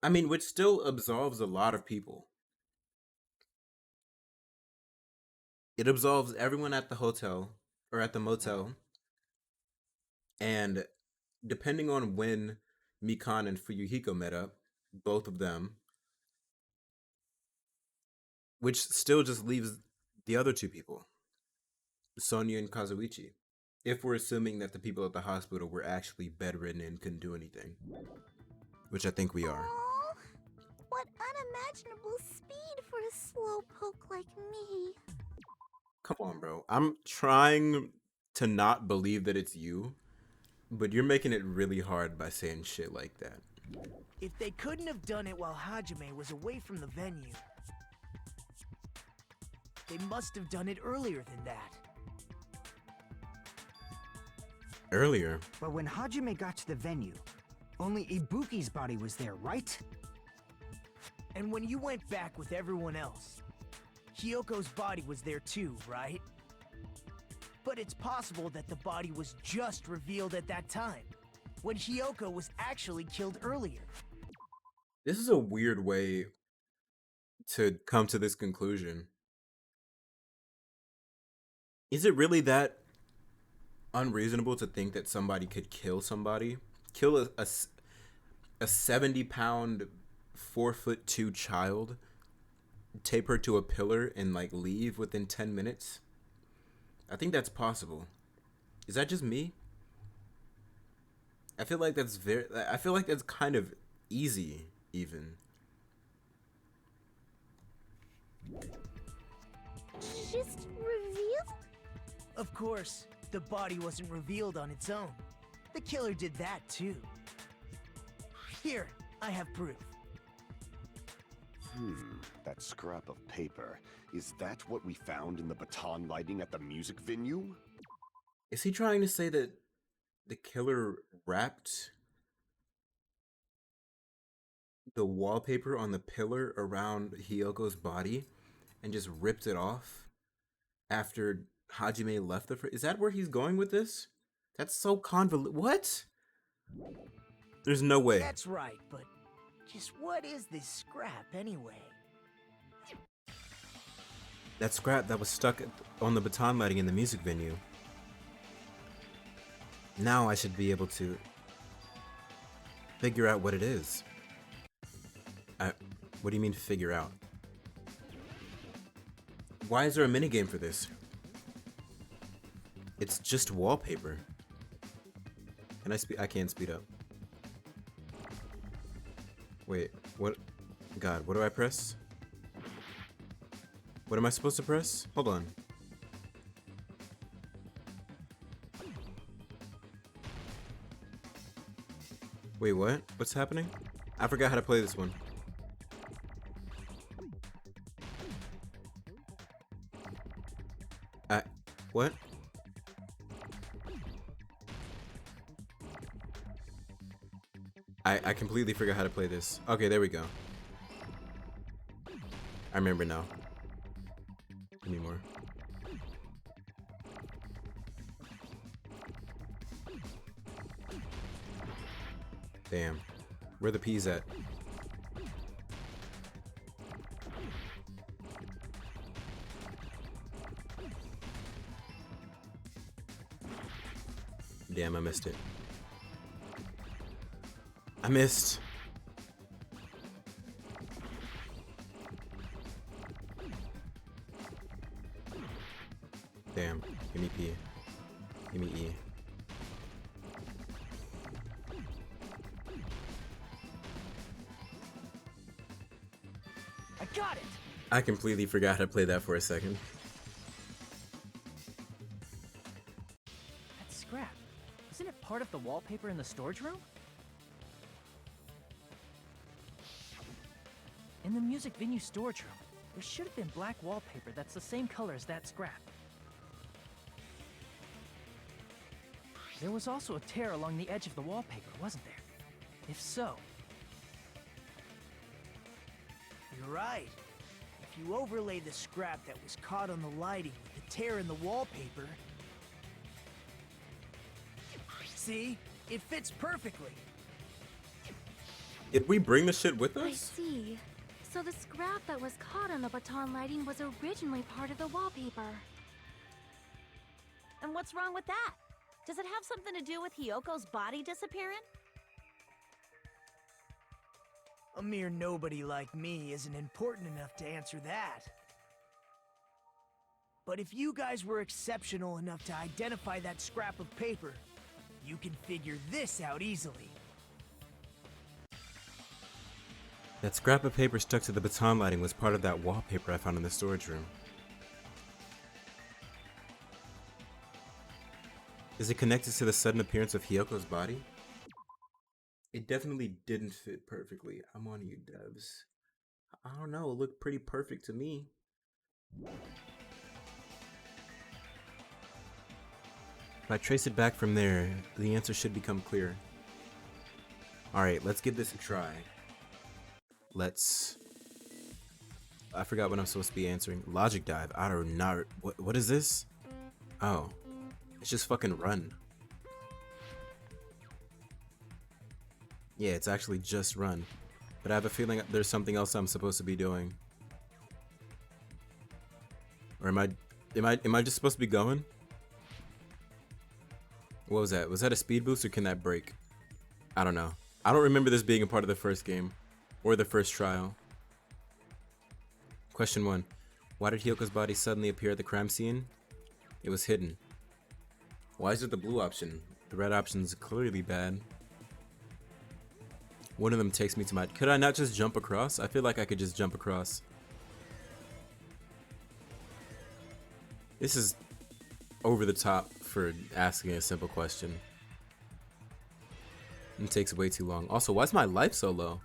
S1: I mean, which still absolves a lot of people. It absolves everyone at the hotel, or at the motel. And depending on when Mikan and Fuyuhiko met up, both of them, which still just leaves the other two people, Sonia and Kazuichi, if we're assuming that the people at the hospital were actually bedridden and couldn't do anything, which I think we are.
S6: Aw, what unimaginable speed for a slowpoke like me.
S1: Come on, bro. I'm trying to not believe that it's you, but you're making it really hard by saying shit like that.
S8: If they couldn't have done it while Hajime was away from the venue, they must have done it earlier than that.
S1: Earlier,
S7: But when Hajime got to the venue, only Ibuki's body was there, right?
S8: And when you went back with everyone else, Hiyoko's body was there too, right? But it's possible that the body was just revealed at that time, when Hiyoko was actually killed earlier.
S1: this is a weird way to come to this conclusion. Is it really that unreasonable to think that somebody could kill somebody? Kill a 70-pound, 4'2" child, tape her to a and like leave within 10 minutes? I think that's possible. Is that just me? I feel like that's kind of easy, even.
S6: Just revealed?
S8: Of course, the body wasn't revealed on its own. The killer did that too. Here, I have proof.
S9: That scrap of paper. Is that what we found in the baton lighting at the music venue?
S1: Is he trying to say that the killer wrapped the wallpaper on the pillar around Hiyoko's body and just ripped it off after Hajime left the is that where he's going with this? That's so convoluted. What? There's no way.
S8: That's right, but just what is this scrap anyway?
S1: That scrap that was stuck on the baton lighting in the music venue. Now I should be able to figure out what it is. What do you mean figure out? Why is there a minigame for this? It's just wallpaper. Can I can't speed up. Wait, what? God, what do I press? What am I supposed to press? Hold on. Wait, what? What's happening? I forgot how to play this one. What? I completely forgot how to play this. Okay, there we go. I remember now. Give me more. Damn. Where the P's at? Damn, I missed it. I missed. Damn. Give me P. Give me E.
S3: I got it!
S1: I completely forgot how to play that for a second.
S3: That scrap. Isn't it part of the wallpaper in the storage room? In the music venue storage room, there should have been black wallpaper that's the same color as that scrap. There was also a tear along the edge of the wallpaper, wasn't there? If so...
S8: You're right. If you overlay the scrap that was caught on the lighting with the tear in the wallpaper... See? It fits perfectly.
S1: Did we bring the shit with
S6: I
S1: us?
S6: see. So the scrap that was caught on the baton lighting was originally part of the wallpaper.
S5: And what's wrong with that? Does it have something to do with Hyoko's body disappearing?
S8: A mere nobody like me isn't important enough to answer that. But if you guys were exceptional enough to identify that scrap of paper, you can figure this out easily.
S1: That scrap of paper stuck to the baton lighting was part of that wallpaper I found in the storage room. Is it connected to the sudden appearance of Hyoko's body? It definitely didn't fit perfectly. I'm on you, devs. I don't know, it looked pretty perfect to me. If I trace it back from there, the answer should become clear. Alright, let's give this a try. I forgot what I'm supposed to be answering. Logic dive. I don't know. What is this? Oh. It's just fucking run. Yeah, it's actually just run. But I have a feeling there's something else I'm supposed to be doing. Or am I just supposed to be going? What was that? Was that a speed boost or can that break? I don't know. I don't remember this being a part of the first game. Or the first trial. Question 1. Why did Hyoko's body suddenly appear at the crime scene? It was hidden. Why is it the blue option? The red option is clearly bad. One of them takes me to my... Could I not just jump across? I feel like I could just jump across. This is over the top for asking a simple question. It takes way too long. Also, why is my life so low?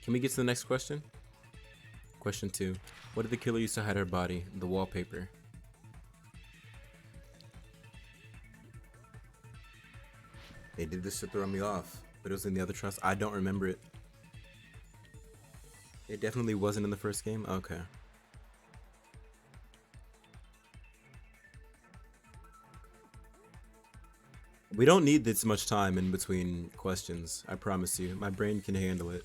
S1: Can we get to the next question? Question 2. What did the killer use to hide her body? The wallpaper. They did this to throw me off, but it was in the other trust. I don't remember it. It definitely wasn't in the first game? Okay. We don't need this much time in between questions. I promise you. My brain can handle it.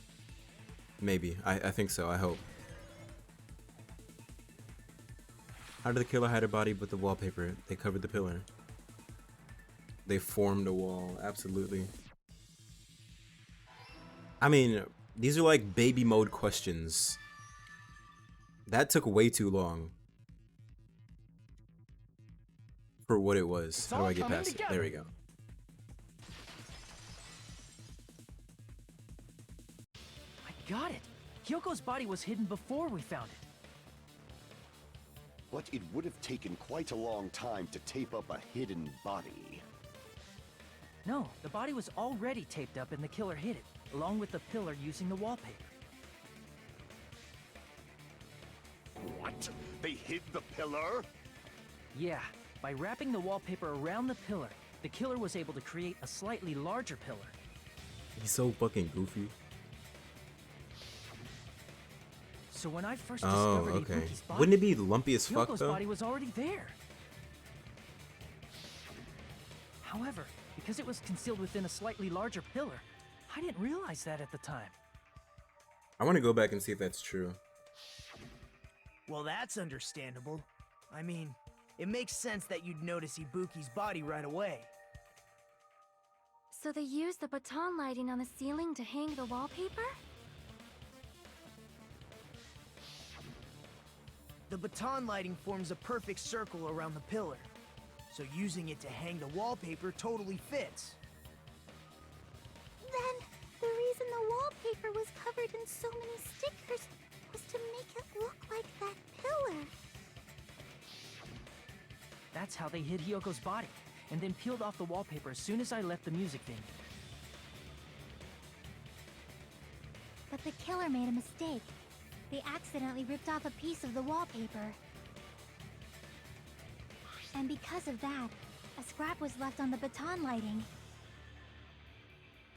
S1: Maybe. I think so. I hope. How did the killer hide her body with the wallpaper? They covered the pillar. They formed a wall. Absolutely. I mean, these are like baby mode questions. That took way too long. For what it was. How do I get past it? There we go.
S3: I got it. Hyoko's body was hidden before we found it.
S9: But it would have taken quite a long time to tape up a hidden body.
S3: No, the body was already taped up and the killer hid it, along with the pillar using the wallpaper.
S9: What? They hid the pillar?
S3: Yeah, by wrapping the wallpaper around the pillar, the killer was able to create a slightly larger pillar.
S1: He's so fucking goofy.
S3: So when I first
S1: Oh,
S3: discovered
S1: okay.
S3: Ibuki's body,
S1: Wouldn't it be lumpy as fuck
S3: Hyoko's
S1: though?
S3: body was already there. However, because it was concealed within a slightly larger pillar, I didn't realize that at the time.
S1: I want to go back and see if that's true.
S8: Well, that's understandable. I mean, it makes sense that you'd notice Ibuki's body right away.
S6: So they used the baton lighting on the ceiling to hang the wallpaper?
S8: The baton lighting forms a perfect circle around the pillar, so using it to hang the wallpaper totally fits.
S6: Then, the reason the wallpaper was covered in so many stickers was to make it look like that pillar.
S3: That's how they hid Hyoko's body, and then peeled off the wallpaper as soon as I left the music venue.
S6: But the killer made a mistake. They accidentally ripped off a piece of the wallpaper. And because of that, a scrap was left on the baton lighting.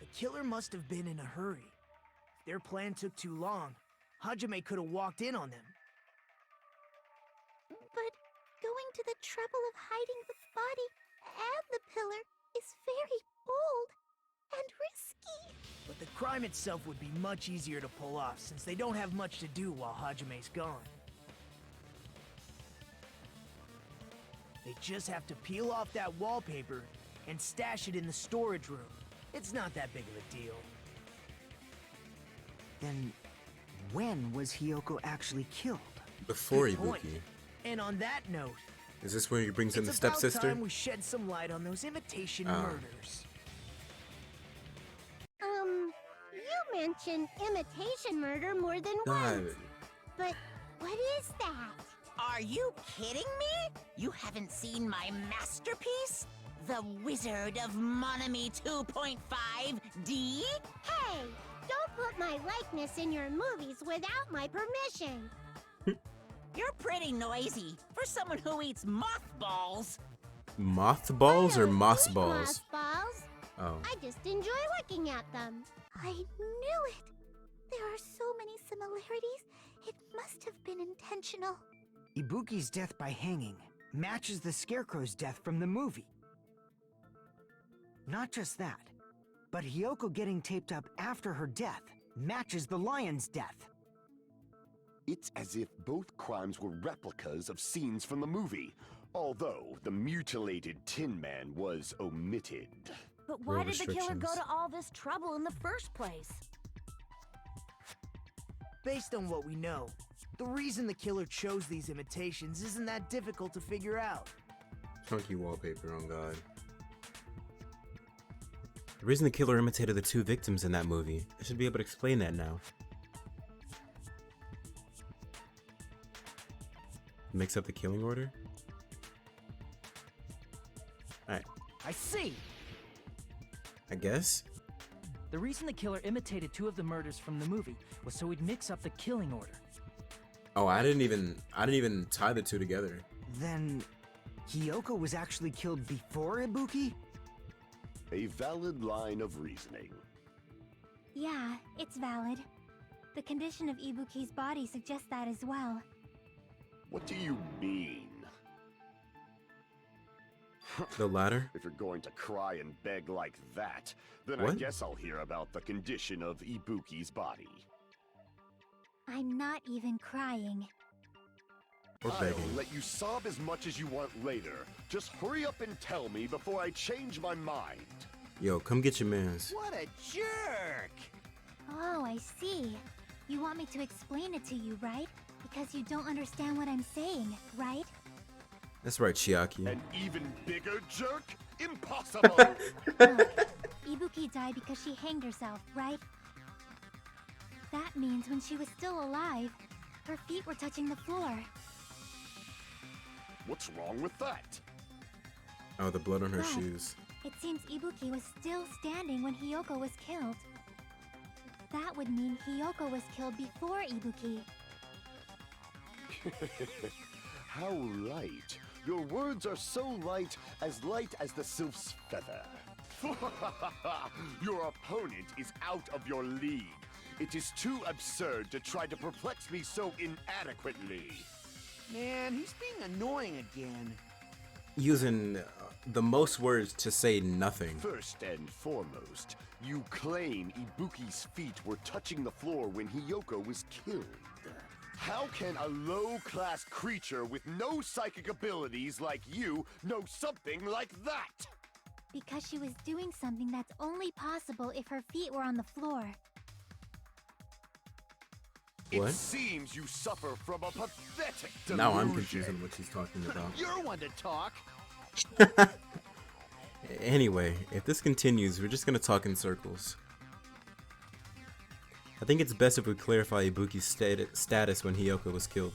S8: The killer must have been in a hurry. If their plan took too long, Hajime could have walked in on them.
S6: But going to the trouble of hiding the body and the pillar is very bold and risky.
S8: But the crime itself would be much easier to pull off since they don't have much to do while Hajime's gone. They just have to peel off that wallpaper and stash it in the storage room. It's not that big of a deal.
S7: Then, when was Hyoko actually killed?
S1: Before
S8: Good point.
S1: Ibuki.
S8: And on that note,
S1: Is this where he brings in the
S8: it's about
S1: stepsister?
S8: time we shed some light on those imitation
S1: Oh.
S8: murders.
S6: You mentioned imitation murder more than
S1: God.
S6: once. But what is that?
S2: Are you kidding me? You haven't seen my masterpiece? The Wizard of Monami 2.5D?
S6: Hey, don't put my likeness in your movies without my permission.
S2: You're pretty noisy for someone who eats mothballs.
S1: Mothballs or
S6: I don't
S1: moss
S6: eat
S1: balls?
S6: mothballs.
S1: Oh.
S6: I just enjoy looking at them. I knew it. There are so many similarities. It must have been intentional.
S7: Ibuki's death by hanging matches the Scarecrow's death from the movie. Not just that, but Hyoko getting taped up after her death matches the lion's death.
S9: It's as if both crimes were replicas of scenes from the movie, although the mutilated Tin Man was omitted.
S5: But why
S1: Rule
S5: did the killer go
S1: restrictions.
S5: to all this trouble in the first place?
S8: Based on what we know, the reason the killer chose these imitations isn't that difficult to figure out.
S1: Chunky wallpaper, oh god. The reason the killer imitated the two victims in that movie. I should be able to explain that now. Mix up the killing order? Alright,
S3: I see!
S1: I guess?
S3: The reason the killer imitated two of the murders from the movie was so he'd mix up the killing order.
S1: Oh, I didn't even tie the two together.
S7: Then, Hyoko was actually killed before Ibuki?
S9: A valid line of reasoning.
S6: Yeah, it's valid. The condition of Ibuki's body suggests that as well.
S9: What do you mean?
S1: The latter?
S9: If you're going to cry and beg like that, then I
S1: What?
S9: guess I'll hear about the condition of Ibuki's body.
S6: I'm not even crying.
S1: Or
S9: I'll
S1: begging.
S9: let you sob as much as you want later. Just hurry up and tell me before I change my mind.
S1: Yo, come get your mans.
S4: What a jerk!
S6: Oh, I see. You want me to explain it to you, right? Because you don't understand what I'm saying, right?
S1: That's right, Chiaki.
S9: An even bigger jerk? Impossible!
S6: Look, Ibuki died because she hanged herself, right? That means when she was still alive, her feet were touching the floor.
S9: What's wrong with that?
S1: Oh, the blood on her
S6: But
S1: shoes.
S6: It seems Ibuki was still standing when Hiyoko was killed. That would mean Hiyoko was killed before Ibuki.
S9: How light. Your words are so light as the sylph's feather. Your opponent is out of your league. It is too absurd to try to perplex me so inadequately.
S4: Man, he's being annoying again.
S1: Using the most words to say nothing.
S9: First and foremost, you claim Ibuki's feet were touching the floor when Hiyoko was killed. How can a low-class creature with no psychic abilities like you know something like that?
S6: Because she was doing something that's only possible if her feet were on the floor.
S1: What?
S9: It seems you suffer from a pathetic delusion.
S1: Now I'm confused on what she's talking about.
S4: You're one to talk.
S1: Anyway, if this continues, we're just gonna talk in circles. I think it's best if we clarify Ibuki's status when Hiyoko was killed.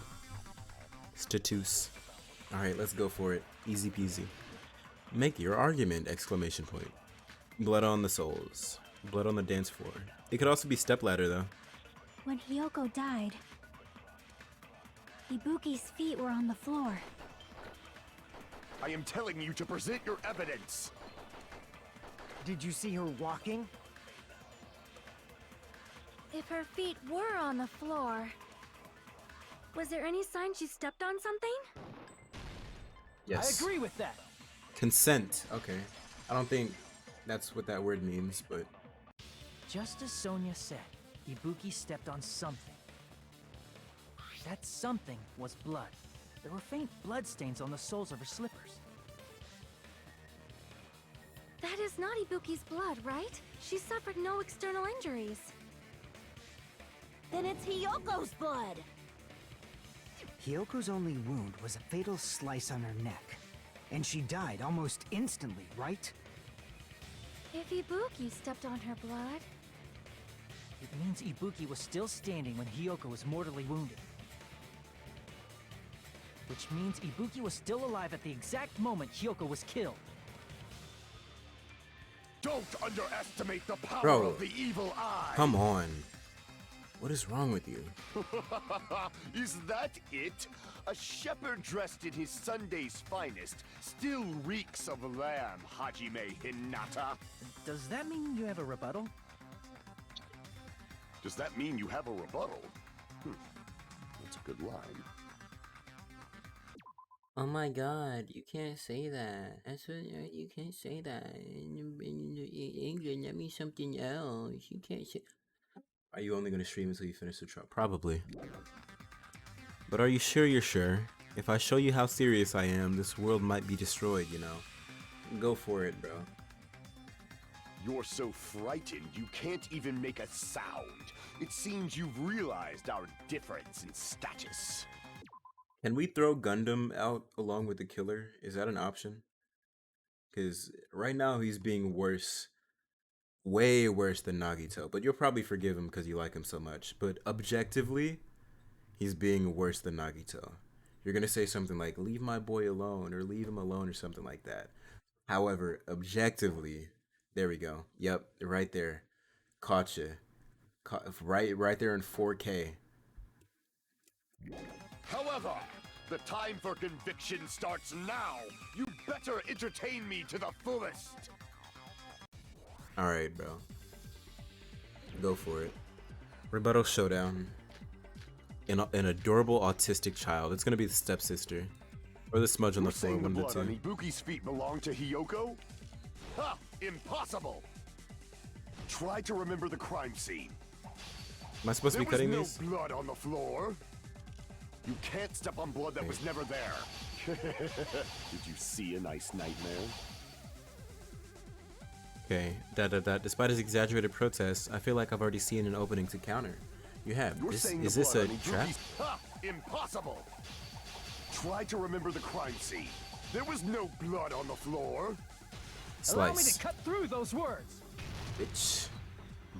S1: Status. Alright, let's go for it. Easy peasy. Make your argument! Exclamation point. Blood on the souls. Blood on the dance floor. It could also be stepladder though.
S6: When Hiyoko died, Ibuki's feet were on the floor.
S9: I am telling you to present your evidence.
S7: Did you see her walking?
S10: If her feet were on the floor, was there any sign she stepped on something?
S1: Yes.
S3: I agree with that.
S1: Consent. Okay. I don't think that's what that word means, but
S3: Just as Sonia said, Ibuki stepped on something. That something was blood. There were faint blood stains on the soles of her slippers.
S10: That is not Ibuki's blood, right? She suffered no external injuries.
S5: Then it's Hiyoko's blood.
S7: Hiyoko's only wound was a fatal slice on her neck. And she died almost instantly, right?
S10: If Ibuki stepped on her blood,
S3: It means Ibuki was still standing when Hiyoko was mortally wounded. Which means Ibuki was still alive at the exact moment Hiyoko was killed.
S9: Don't underestimate the power
S1: Bro,
S9: of the evil eye.
S1: come on. What is wrong with you?
S9: Is that it? A shepherd dressed in his Sunday's finest still reeks of lamb, Hajime Hinata.
S3: Does that mean you have a rebuttal?
S9: Does that mean you have a rebuttal? That's a good line.
S11: Oh my god, you can't say that. That's what you can't say that. In England, that means something else. You can't say.
S1: Are you only going to stream until you finish the trial? Probably. But are you sure you're sure? If I show you how serious I am, this world might be destroyed, you know? Go for it, bro.
S9: You're so frightened you can't even make a sound. It seems you've realized our difference in status.
S1: Can we throw Gundam out along with the killer? Is that an option? Because right now he's being worse. Way worse than Nagito. But you'll probably forgive him because you like him so much. But objectively, he's being worse than Nagito. You're going to say something like, leave my boy alone, or leave him alone, or something like that. However, objectively, there we go. Yep, right there. Caught you. Right there in 4K.
S9: However, the time for conviction starts now. You better entertain me to the fullest.
S1: Alright, bro. Go for it. Rebuttal showdown. An adorable autistic child. It's gonna be the stepsister. Or the smudge on
S9: You're
S1: the floor,
S9: saying the
S1: one of
S9: blood
S1: the
S9: on
S1: two.
S9: Ibuki's feet belonged to Hiyoko? Ha! Impossible! Try to remember the crime scene.
S1: Am I supposed to be cutting
S9: There
S1: these?
S9: was no blood on the floor. You can't step on blood that was never there. Did you see a nice nightmare?
S1: Okay. Despite his exaggerated protests, I feel like I've already seen an opening to counter. You have.
S9: You're
S1: Is
S9: saying
S1: this
S9: the
S1: a
S9: blood on
S1: trap?
S9: Ibuki's... Ha! Impossible! Try to remember the crime scene. There was no blood on the floor.
S3: Allow me
S1: Slice.
S3: to cut through those words.
S1: Bitch.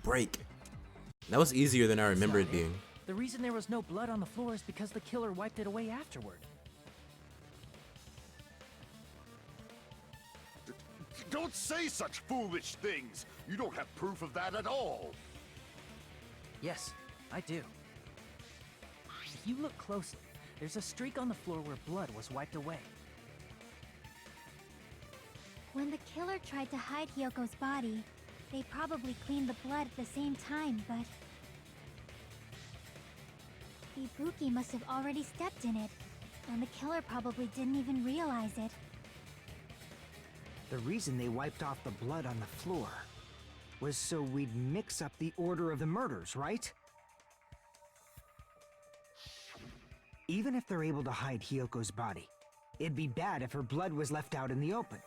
S1: Break. That was easier than I remember it being.
S3: The reason there was no blood on the floor is because the killer wiped it away afterward.
S9: Don't say such foolish things. You don't have proof of that at all.
S3: Yes, I do. If you look closely, there's a streak on the floor where blood was wiped away.
S6: When the killer tried to hide Hyoko's body, they probably cleaned the blood at the same time, but... Ibuki must have already stepped in it, and the killer probably didn't even realize it.
S7: The reason they wiped off the blood on the floor was so we'd mix up the order of the murders, right? Even if they're able to hide Hyoko's body, it'd be bad if her blood was left out in the open.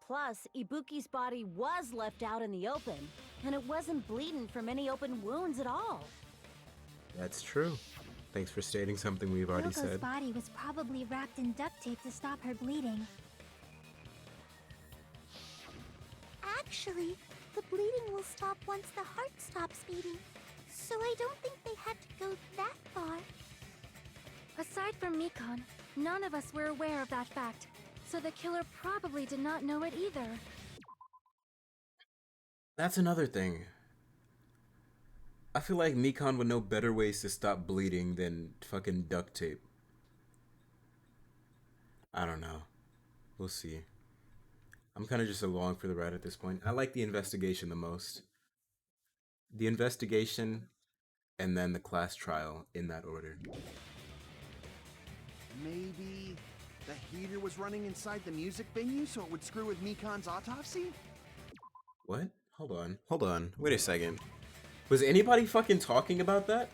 S5: Plus, Ibuki's body was left out in the open, and it wasn't bleeding from any open wounds at all.
S1: That's true. Thanks for stating something we've already
S6: Hyoko's
S1: said.
S6: body was probably wrapped in duct tape to stop her bleeding. Actually, the bleeding will stop once the heart stops beating. So I don't think they had to go that far.
S10: Aside from Mikon, none of us were aware of that fact, so the killer probably did not know it either.
S1: That's another thing. I feel like Mikon would know better ways to stop bleeding than fucking duct tape. I don't know. We'll see. I'm kind of just along for the ride at this point. I like the investigation the most. The investigation and then the class trial in that order.
S4: Maybe the heater was running inside the music venue so it would screw with Mikon's autopsy?
S1: What? Hold on. Hold on. Wait a second. Was anybody fucking talking about that?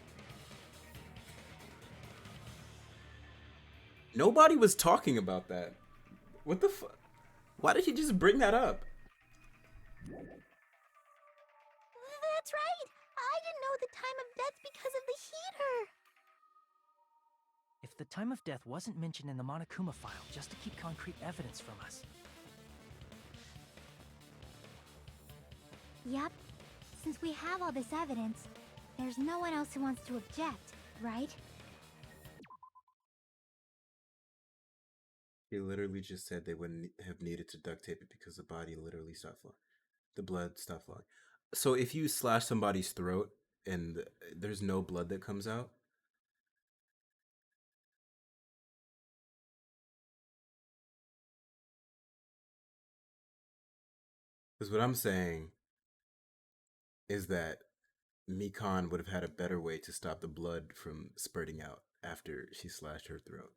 S1: Nobody was talking about that. What the fuck? Why did he just bring that up?
S6: That's right! I didn't know the time of death because of the heater!
S3: If the time of death wasn't mentioned in the Monokuma file just to keep concrete evidence from us.
S6: Yep. Since we have all this evidence, there's no one else who wants to object, right?
S1: He literally just said they wouldn't have needed to duct tape it because the body literally stopped flowing. The blood stopped flowing. So if you slash somebody's throat and there's no blood that comes out, because what I'm saying is that Mikon would have had a better way to stop the blood from spurting out after she slashed her throat.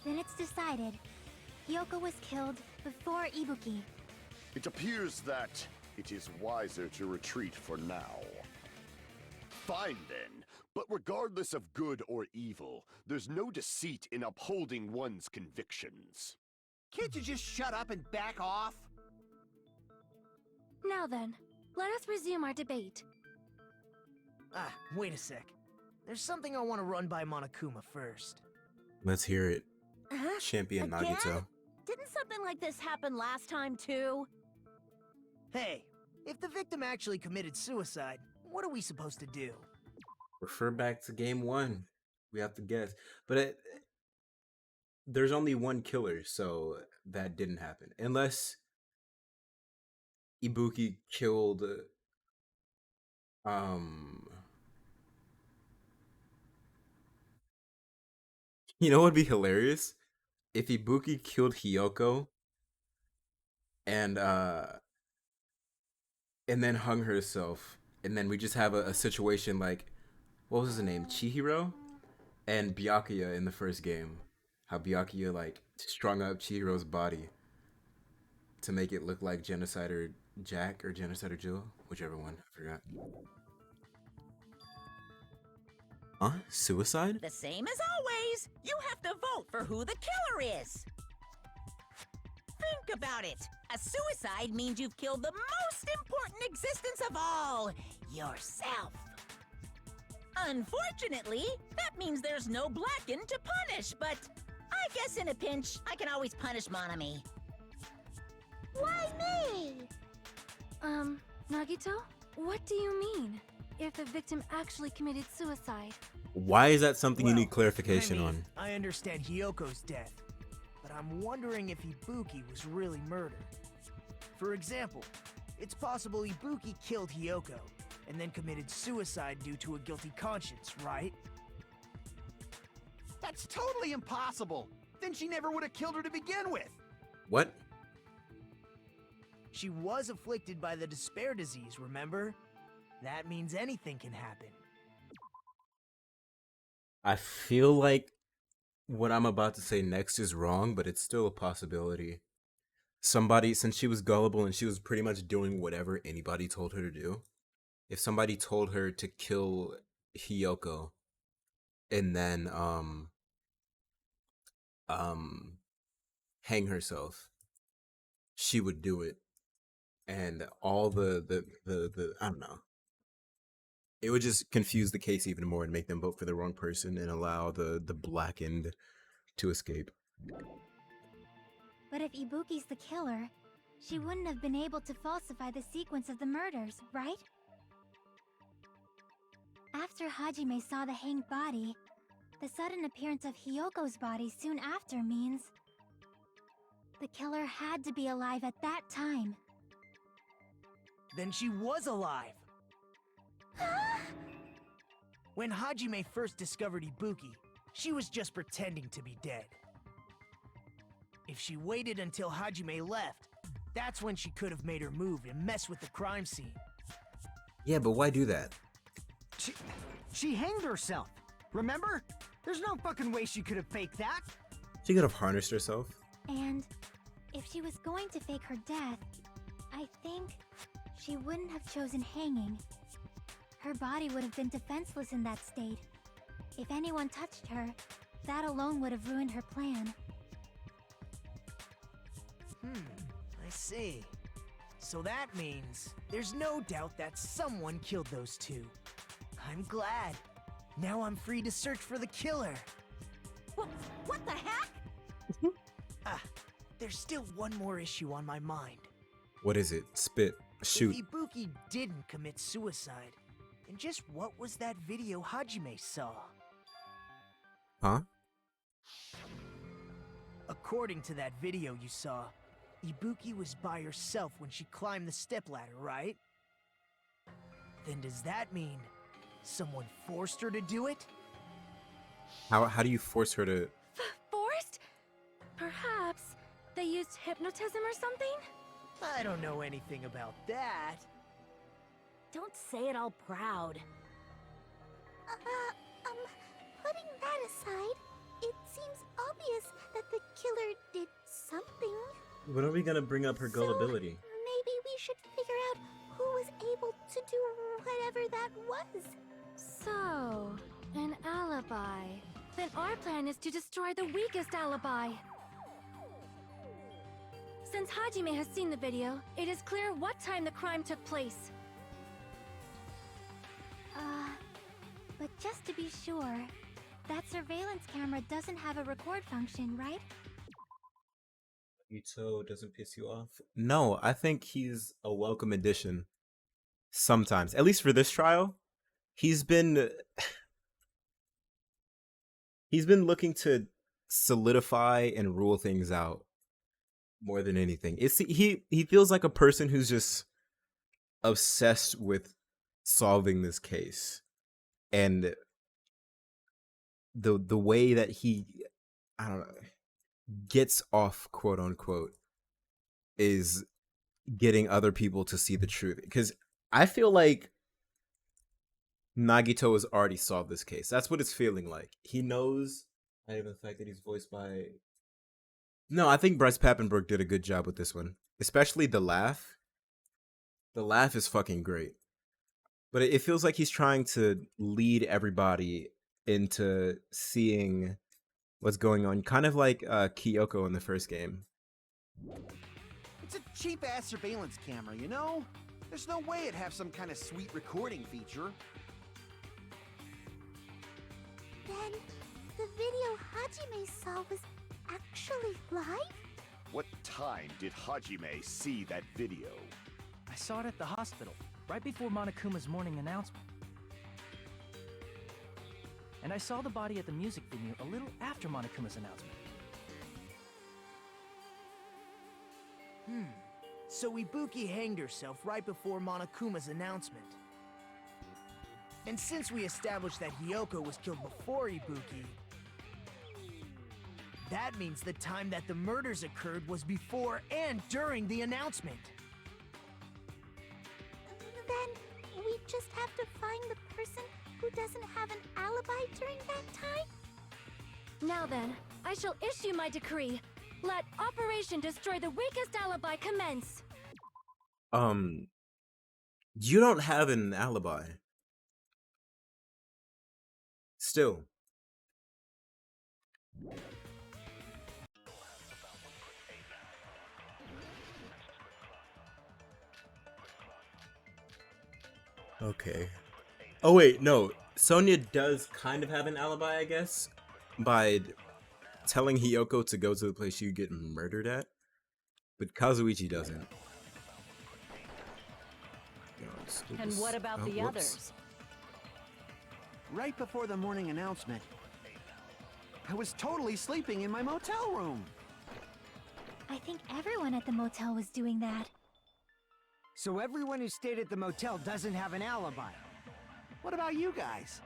S6: Then it's decided. Hyoko was killed before Ibuki.
S9: It appears that it is wiser to retreat for now. Fine then, but regardless of good or evil, there's no deceit in upholding one's convictions.
S4: Can't you just shut up and back off?
S10: Now then, let us resume our debate.
S8: Ah, wait a sec. There's something I want to run by Monokuma first.
S1: Let's hear it.
S5: Huh?
S1: Champion
S5: Again?
S1: Nagito.
S5: Didn't something like this happen last time, too?
S8: Hey, if the victim actually committed suicide, what are we supposed to do?
S1: Refer back to game 1. We have to guess. But there's only one killer, so that didn't happen. Unless Ibuki killed you know what would be hilarious? If Ibuki killed Hiyoko and then hung herself And then we just have a situation like, what was his name? Chihiro and Byakuya in the first game. How Byakuya like strung up Chihiro's body to make it look like Genocider Jack or Genocider Jill, whichever one, I forgot. Huh? Suicide?
S2: The same as always. You have to vote for who the killer is. Think about it. A suicide means you've killed the most important existence of all, yourself. Unfortunately, that means there's no Blacken to punish, but I guess in a pinch, I can always punish Monami.
S6: Why me?
S10: Nagito? What do you mean? If the victim actually committed suicide?
S1: Why is that something you
S8: Well,
S1: need clarification
S8: I mean,
S1: on?
S8: I understand Hyoko's death, but I'm wondering if Ibuki was really murdered. For example, it's possible Ibuki killed Hyoko and then committed suicide due to a guilty conscience, right?
S4: That's totally impossible. Then she never would have killed her to begin with.
S1: What?
S8: She was afflicted by the despair disease, remember? That means anything can happen.
S1: I feel like what I'm about to say next is wrong, but it's still a possibility. Somebody, since she was gullible and she was pretty much doing whatever anybody told her to do, if somebody told her to kill Hyoko and then hang herself, she would do it. And all the I don't know. It would just confuse the case even more and make them vote for the wrong person and allow the Blackened to escape.
S6: But if Ibuki's the killer, she wouldn't have been able to falsify the sequence of the murders, right? After Hajime saw the hanged body, the sudden appearance of Hyoko's body soon after means the killer had to be alive at that time.
S8: Then she was alive! When Hajime first discovered Ibuki, she was just pretending to be dead. If she waited until Hajime left, that's when she could have made her move and mess with the crime scene.
S1: Yeah, but why do that?
S7: She hanged herself. Remember? There's no fucking way she could have faked that.
S1: She could have harnessed herself.
S6: And if she was going to fake her death, I think she wouldn't have chosen hanging. Her body would have been defenseless in that state. If anyone touched her, that alone would have ruined her plan.
S8: I see. So that means there's no doubt that someone killed those two. I'm glad. Now I'm free to search for the killer.
S2: What the heck?
S8: There's still one more issue on my mind.
S1: What is it? Spit. Shoot.
S8: If Ibuki didn't commit suicide, then just what was that video Hajime saw?
S1: Huh?
S8: According to that video you saw, Ibuki was by herself when she climbed the stepladder, right? Then does that mean someone forced her to do it?
S1: How do you force her to...
S10: Forced? Perhaps they used hypnotism or something?
S8: I don't know anything about that.
S5: Don't say it all proud.
S6: Putting that aside, it seems obvious that the killer did something.
S1: When are we gonna bring up her gullibility?
S6: Maybe we should figure out who was able to do whatever that was.
S10: So, an alibi. Then our plan is to destroy the weakest alibi. Since Hajime has seen the video, it is clear what time the crime took place.
S6: But just to be sure, that surveillance camera doesn't have a record function, right?
S1: Yuto doesn't piss you off? No, I think he's a welcome addition. Sometimes. At least for this trial. He's been looking to solidify and rule things out more than anything. He feels like a person who's just obsessed with solving this case. And the way that he, I don't know, gets off, quote unquote, is getting other people to see the truth. Because I feel like Nagito has already solved this case. That's what it's feeling like. He knows, not even the fact that he's voiced by... No, I think Bryce Papenbrook did a good job with this one. Especially the laugh. The laugh is fucking great. But it feels like he's trying to lead everybody into seeing what's going on. Kind of like Kyoko in the first game.
S4: It's a cheap-ass surveillance camera, you know? There's no way it'd have some kind of sweet recording feature.
S6: Then, the video Hajime saw was actually live?
S9: What time did Hajime see that video?
S3: I saw it at the hospital, right before Monokuma's morning announcement. And I saw the body at the music venue a little after Monokuma's announcement.
S8: So Ibuki hanged herself right before Monokuma's announcement. And since we established that Hiyoko was killed before Ibuki, that means the time that the murders occurred was before and during the announcement.
S6: Then, we just have to find the person who doesn't have an alibi during that time?
S10: Now then, I shall issue my decree. Let Operation Destroy the Weakest Alibi commence.
S1: You don't have an alibi. Still. Okay. Oh wait, no. Sonya does kind of have an alibi, I guess, by telling Hiyoko to go to the place you get murdered at, but Kazuichi doesn't.
S5: And what about the
S1: whoops.
S5: others?
S4: Right before the morning announcement, I was totally sleeping in my motel room.
S6: I think everyone at the motel was doing that.
S7: So everyone who stayed at the motel doesn't have an alibi.
S4: What about you guys?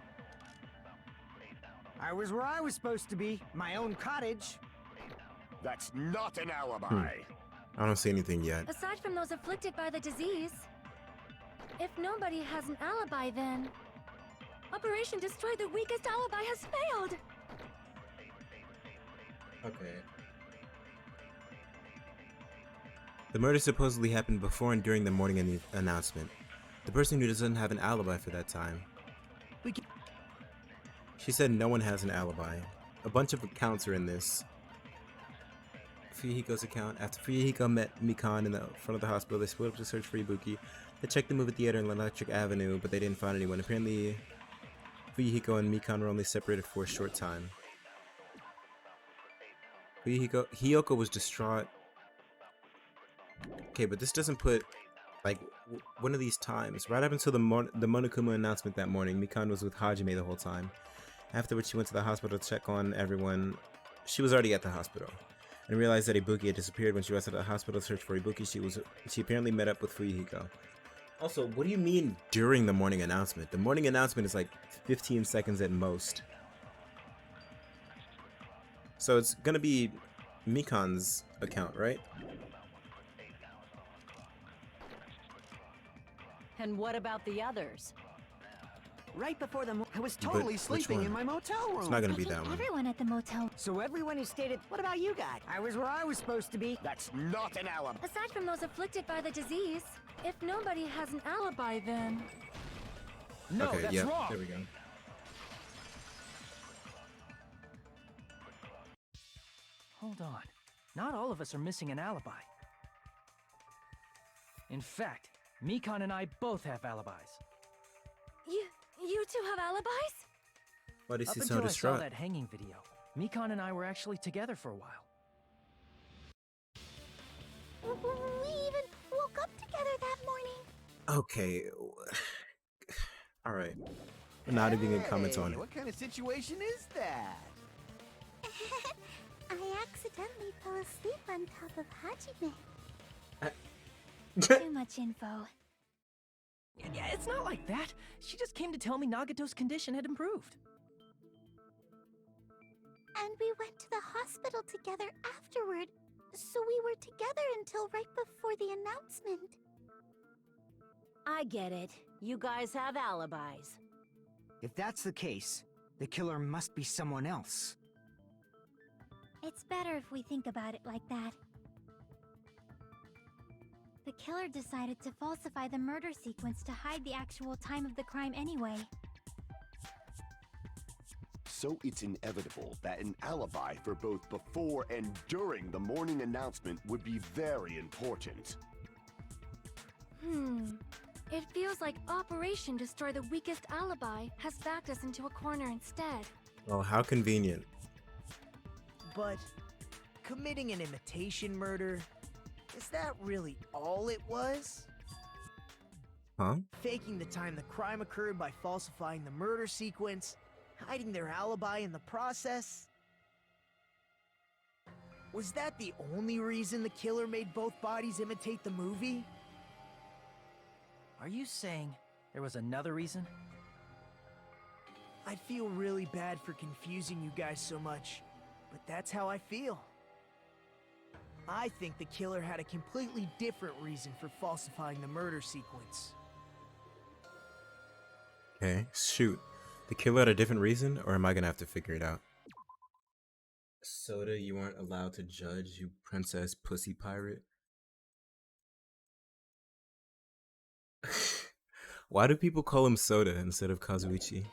S7: I was where I was supposed to be, my own cottage.
S9: That's not an alibi.
S1: I don't see anything yet.
S10: Aside from those afflicted by the disease, if nobody has an alibi, then Operation Destroy the Weakest Alibi has failed.
S1: Okay. The murder supposedly happened before and during the morning announcement. The person who doesn't have an alibi for that time. She said no one has an alibi. A bunch of accounts are in this. Fuyuhiko's account. After Fuyuhiko met Mikan in the front of the hospital, they split up to search for Ibuki. They checked the movie theater in Electric Avenue, but they didn't find anyone. Apparently, Fuyuhiko and Mikan were only separated for a short time. Hiyoko was distraught. Okay, but this doesn't put, like, one of these times. Right up until the Monokuma announcement that morning, Mikan was with Hajime the whole time. Afterwards, she went to the hospital to check on everyone. She was already at the hospital and realized that Ibuki had disappeared. When she was at the hospital to search for Ibuki, she apparently met up with Fuyuhiko. Also, what do you mean during the morning announcement? The morning announcement is like 15 seconds at most. So it's gonna be Mikan's account, right?
S5: And what about the others?
S4: Right before I was totally sleeping in my motel room.
S1: It's not gonna
S6: I
S1: be
S6: think
S1: that one.
S6: everyone at the motel.
S7: So everyone who stayed at...
S4: What about you guys?
S7: I was where I was supposed to be.
S9: That's not an alibi.
S10: Aside from those afflicted by the disease, if nobody has an alibi, then...
S8: No,
S1: Okay,
S8: that's
S1: yeah,
S8: wrong.
S1: there we go.
S3: Hold on. Not all of us are missing an alibi. In fact, Mikan and I both have alibis.
S10: You two have alibis?
S1: Why is
S3: Up
S1: he
S3: until
S1: so
S3: I saw
S1: distraught?
S3: that hanging video, Mikan and I were actually together for a while.
S6: We even woke up together that morning.
S1: Okay. Alright. We're not even gonna comment on it.
S4: What kind of situation is that?
S6: I accidentally fell asleep on top of Hajime. Too much info.
S3: Yeah, it's not like that. She just came to tell me Nagato's condition had improved.
S6: And we went to the hospital together afterward, so we were together until right before the announcement.
S5: I get it. You guys have alibis.
S7: If that's the case, the killer must be someone else.
S6: It's better if we think about it like that. The killer decided to falsify the murder sequence to hide the actual time of the crime anyway.
S9: So it's inevitable that an alibi for both before and during the morning announcement would be very important.
S10: It feels like Operation Destroy the Weakest Alibi has backed us into a corner instead.
S1: Oh, how convenient.
S8: But committing an imitation murder, is that really all it was?
S1: Huh?
S8: Faking the time the crime occurred by falsifying the murder sequence, hiding their alibi in the process? Was that the only reason the killer made both bodies imitate the movie?
S3: Are you saying there was another reason?
S8: I feel really bad for confusing you guys so much, but that's how I feel. I think the killer had a completely different reason for falsifying the murder sequence.
S1: Okay, shoot. The killer had a different reason, or am I gonna have to figure it out? Soda, you aren't allowed to judge, you princess pussy pirate. Why do people call him Soda instead of Kazuichi?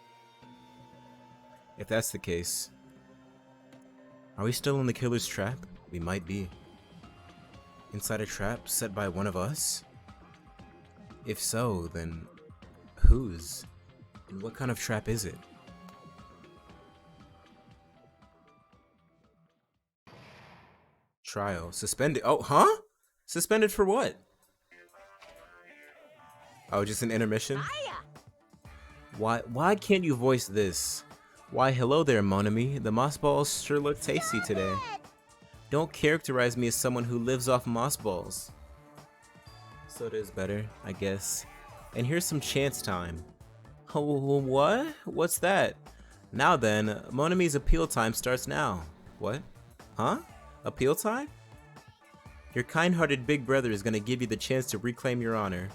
S1: If that's the case, are we still in the killer's trap? We might be. Inside a trap set by one of us? If so, then whose? And what kind of trap is it? Trial. Suspended. Oh, huh? Suspended for what? Oh, just an intermission? Why can't you voice this? Why, hello there, mon ami. The moss balls sure look tasty today. Don't characterize me as someone who lives off moss balls. Soda is better, I guess. And here's some chance time. Oh, what? What's that? Now then, mon ami's appeal time starts now. What? Huh? Appeal time? Your kind-hearted big brother is gonna give you the chance to reclaim your honor.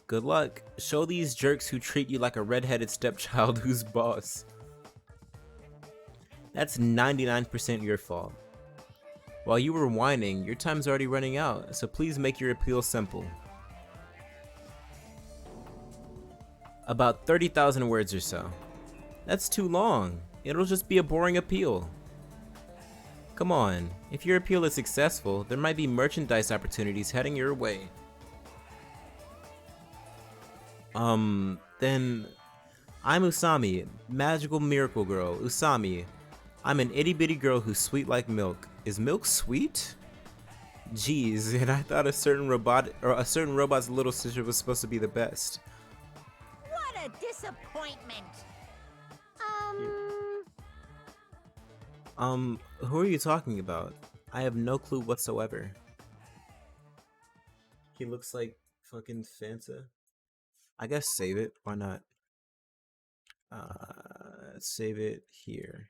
S1: Good luck. Show these jerks who treat you like a red-headed stepchild who's boss. That's 99% your fault. While you were whining, your time's already running out, so please make your appeal simple. About 30,000 words or so. That's too long. It'll just be a boring appeal. Come on, if your appeal is successful, there might be merchandise opportunities heading your way. Then I'm Usami, magical miracle girl, Usami. I'm an itty bitty girl who's sweet like milk. Is milk sweet? Jeez, and I thought a certain robot's little sister was supposed to be the best.
S2: What a disappointment!
S1: Who are you talking about? I have no clue whatsoever. He looks like fucking Fanta. I guess save it. Why not? Save it here.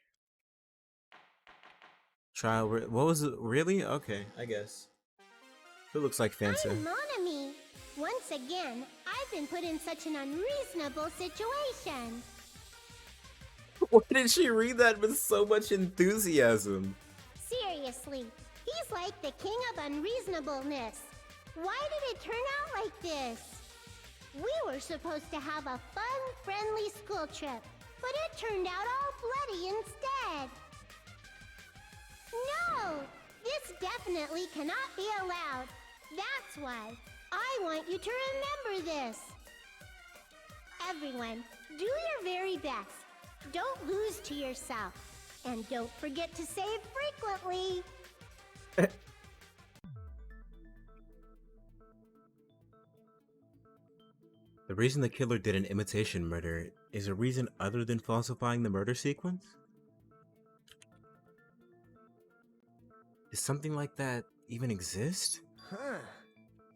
S1: Trial. What was it? Really? Okay, I guess. Who looks like Fanta?
S6: I'm Monami. Once again, I've been put in such an unreasonable situation.
S1: Why did she read that with so much enthusiasm?
S6: Seriously, he's like the king of unreasonableness. Why did it turn out like this? We were supposed to have a fun, friendly school trip, but it turned out all bloody instead. No! This definitely cannot be allowed. That's why I want you to remember this. Everyone, do your very best. Don't lose to yourself. And don't forget to save frequently.
S1: The reason the killer did an imitation murder is a reason other than falsifying the murder sequence? Does something like that even exist?
S8: Huh.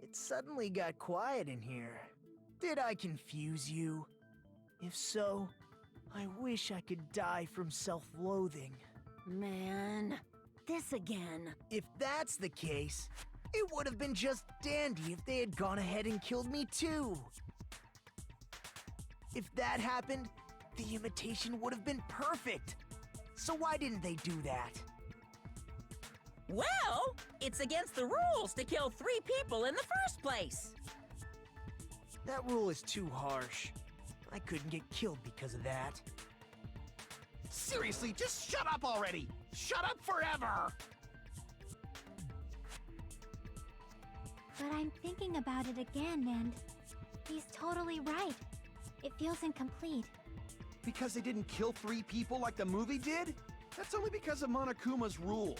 S8: It suddenly got quiet in here. Did I confuse you? If so, I wish I could die from self-loathing.
S5: Man, this again.
S8: If that's the case, it would have been just dandy if they had gone ahead and killed me too. If that happened, the imitation would have been perfect. So why didn't they do that?
S2: Well, it's against the rules to kill 3 people in the first place.
S8: That rule is too harsh. I couldn't get killed because of that.
S4: Seriously, just shut up already! Shut up forever!
S6: But I'm thinking about it again, and he's totally right. It feels incomplete.
S4: Because they didn't kill 3 people like the movie did? That's only because of Monokuma's rule.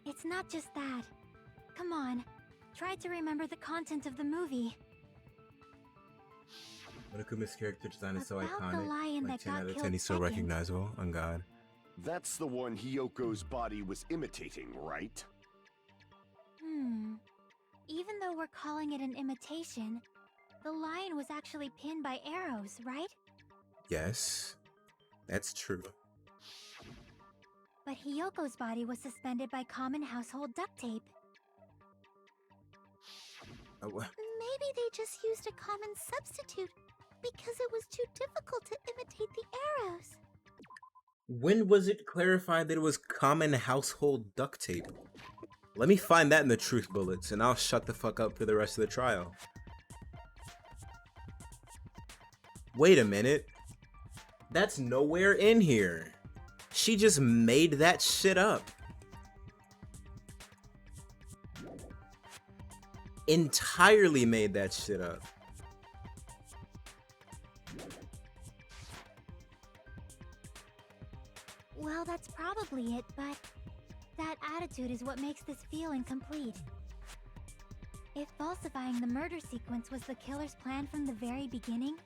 S6: It's not just that. Come on, try to remember the content of the movie.
S1: Monokuma's character design is so
S6: About the
S1: iconic.
S6: lion
S1: Like
S6: that
S1: 10
S6: got
S1: out of
S6: killed
S1: 10, he's so
S6: second.
S1: recognizable. On God.
S9: That's the one Hyoko's body was imitating, right?
S6: Even though we're calling it an imitation, the lion was actually pinned by arrows, right?
S1: Yes, that's true.
S6: But Hyoko's body was suspended by common household duct tape. Maybe they just used a common substitute because it was too difficult to imitate the arrows.
S1: When was it clarified that it was common household duct tape? Let me find that in the truth bullets, and I'll shut the fuck up for the rest of the trial. Wait a minute. That's nowhere in here. She just made that shit up. Entirely made that shit up.
S6: Well, that's probably it, but that attitude is what makes this feel incomplete. If falsifying the murder sequence was the killer's plan from the very beginning,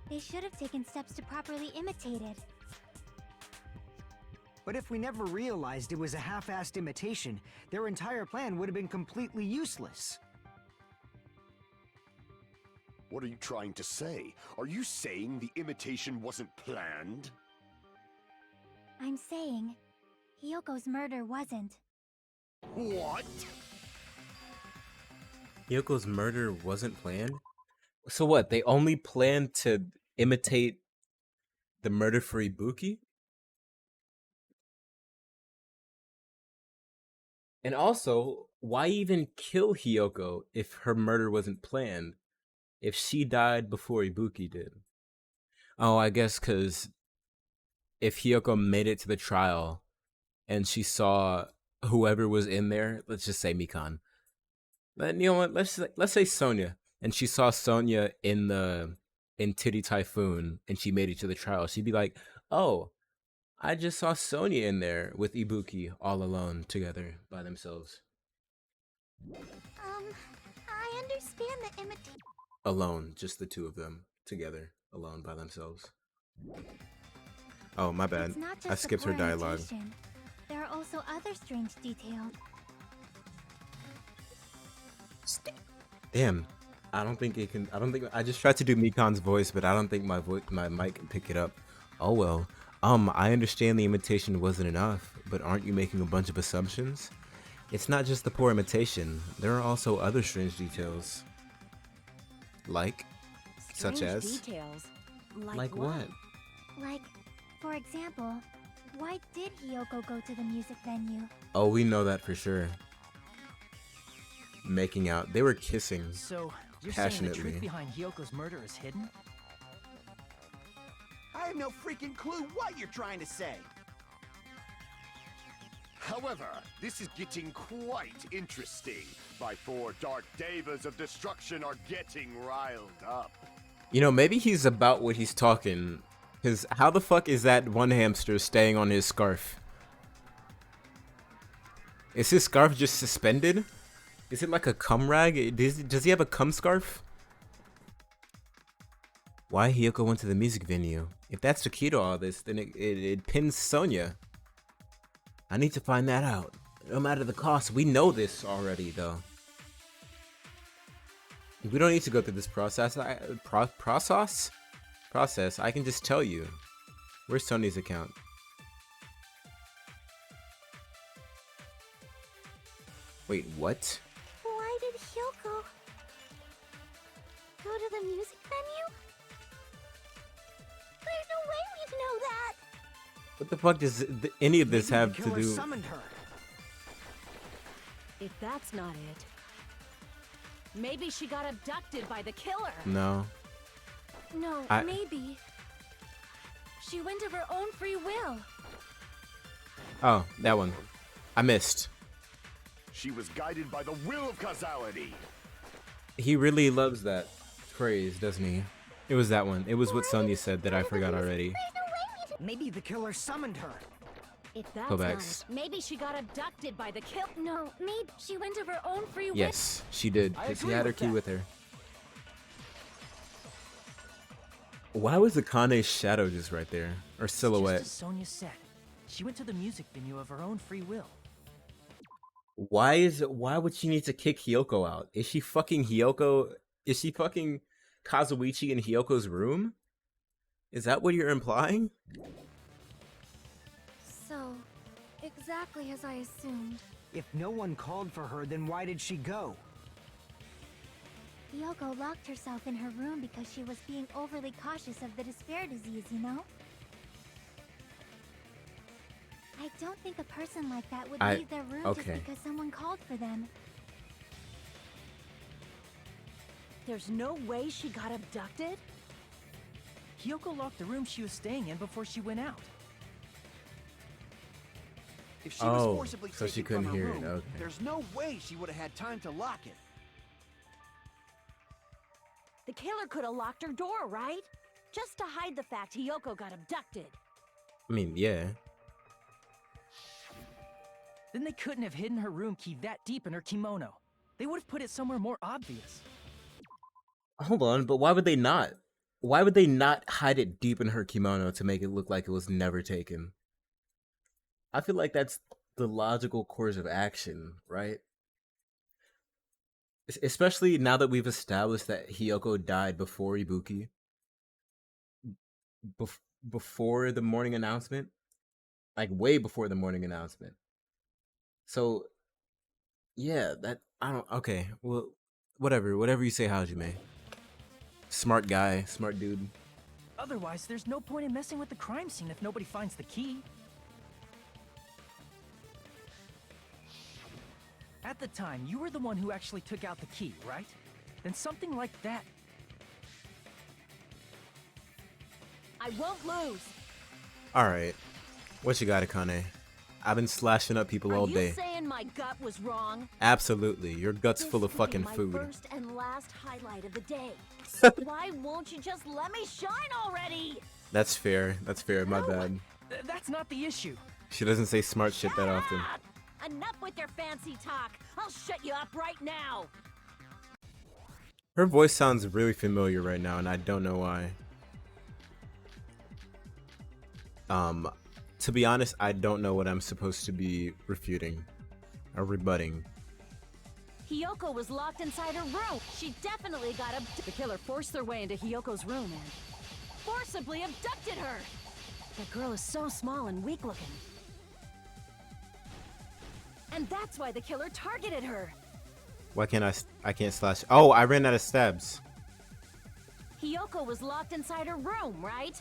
S6: they should have taken steps to properly imitate it.
S7: But if we never realized it was a half-assed imitation, their entire plan would have been completely useless.
S9: What are you trying to say? Are you saying the imitation wasn't planned?
S6: I'm saying, Hyoko's murder wasn't.
S9: What?
S1: Hyoko's murder wasn't planned? So what, they only planned to imitate the murder for Ibuki? And also, why even kill Hyoko if her murder wasn't planned? If she died before Ibuki did? Oh, I guess because if Hyoko made it to the trial and she saw whoever was in there, let's just say Mikan. But you know what? Let's say Sonia, and she saw Sonia in Titty Typhoon, and she made it to the trial. She'd be like, "Oh, I just saw Sonia in there with Ibuki all alone together by themselves."
S6: I understand the imitation.
S1: Alone, just the two of them together, alone by themselves. Oh, my bad.
S6: It's not just
S1: I
S6: the
S1: skipped her
S6: poor
S1: dialogue.
S6: imitation. There are also other strange details.
S1: Damn. I don't think I just tried to do Mikan's voice, but I don't think my mic can pick it up. Oh well. I understand the imitation wasn't enough, but aren't you making a bunch of assumptions? It's not just the poor imitation. There are also other strange details. Like? Such
S2: Strange
S1: as?
S2: details.
S1: Like what?
S6: Like, for example, why did Hyoko go to the music venue?
S1: Oh, we know that for sure. Making out. They were kissing.
S3: So, you're saying the
S1: passionately.
S3: truth behind Hyoko's murder is hidden?
S4: I have no freaking clue what you're trying to say.
S9: However, this is getting quite interesting. My 4 dark devas of destruction are getting riled up.
S1: You know, maybe he's about what he's talking. Because how the fuck is that one hamster staying on his scarf? Is his scarf just suspended? Is it like a cum rag? Does he have a cum scarf? Why Hyoko went to the music venue? If that's the key to all this, then it pins Sonia. I need to find that out. No matter the cost, we know this already, though. We don't need to go through this process. Process. I can just tell you. Where's Sony's account? Wait, what?
S6: Why did Hyoko? the music venue? There's no way we'd know that!
S1: What the fuck does any of this
S7: Maybe
S1: have
S7: the
S1: to
S7: killer
S1: do?
S7: summoned her.
S5: If that's not it, maybe she got abducted by the killer.
S1: No.
S10: No,
S1: I-
S10: maybe. She went of her own free will.
S1: Oh, that one. I missed.
S9: She was guided by the will of causality.
S1: He really loves that phrase, doesn't he? It was that one. It was what Sonya said that I forgot already.
S6: There's no way we'd...
S7: Maybe the killer summoned her.
S5: If that's
S1: Go
S5: not
S1: back.
S5: it, maybe she got abducted by the killer.
S10: No, maybe she went of her own free will.
S1: Yes, she did.
S8: I
S1: 'Cause she
S8: agree
S1: had her
S8: with
S1: key
S8: that.
S1: with her. Why was Akane's shadow just right there? Or silhouette?
S3: Just as Sonya said, she went to the music venue of her own free will.
S1: Why would she need to kick Hiyoko out? Is she fucking Hiyoko? Is she fucking Kazuichi in Hiyoko's room? Is that what you're implying?
S10: So, exactly as I assumed.
S7: If no one called for her, then why did she go?
S6: Yoko locked herself in her room because she was being overly cautious of the despair disease, you know? I don't think a person like that would leave their room
S1: okay.
S6: just because someone called for them.
S5: There's no way she got abducted?
S3: Hiyoko locked the room she was staying in before she went out.
S4: If she was
S1: Oh,
S4: forcibly
S1: so she
S4: taken from
S1: couldn't
S4: her
S1: hear it,
S4: room,
S1: okay.
S4: there's no way she would have had time to lock it.
S5: The killer could have locked her door, right? Just to hide the fact Hiyoko got abducted.
S1: I mean, yeah.
S3: Then they couldn't have hidden her room key that deep in her kimono. They would have put it somewhere more obvious.
S1: Hold on, but why would they not? Why would they not hide it deep in her kimono to make it look like it was never taken? I feel like that's the logical course of action, right? Especially now that we've established that Hiyoko died before Ibuki. Before the morning announcement. Like, way before the morning announcement. So, yeah, okay, well, whatever you say, Hajime. Smart guy, smart dude.
S3: Otherwise, there's no point in messing with the crime scene if nobody finds the key. At the time, you were the one who actually took out the key, right? Then something like that.
S5: I won't lose.
S1: Alright, what you got, Akane? I've been slashing up people all
S5: Are you
S1: day.
S5: saying my gut was wrong?
S1: Absolutely, your gut's
S5: This
S1: full of
S5: could be
S1: fucking
S5: my
S1: food.
S5: first and last highlight of the day. Why won't you just let me shine already?
S1: That's fair, my bad.
S3: That's not the issue.
S1: She doesn't say smart shit that often.
S5: Up! Enough with your fancy talk. I'll shut you up right now.
S1: Her voice sounds really familiar right now, and I don't know why. To be honest, I don't know what I'm supposed to be refuting or rebutting.
S5: Hiyoko was locked inside her room. She definitely got abducted. The killer forced their way into Hiyoko's room and forcibly abducted her. That girl is so small and weak looking. And that's why the killer targeted her.
S1: Why can't I can't slash? Oh, I ran out of stabs.
S5: Hiyoko was locked inside her room, right?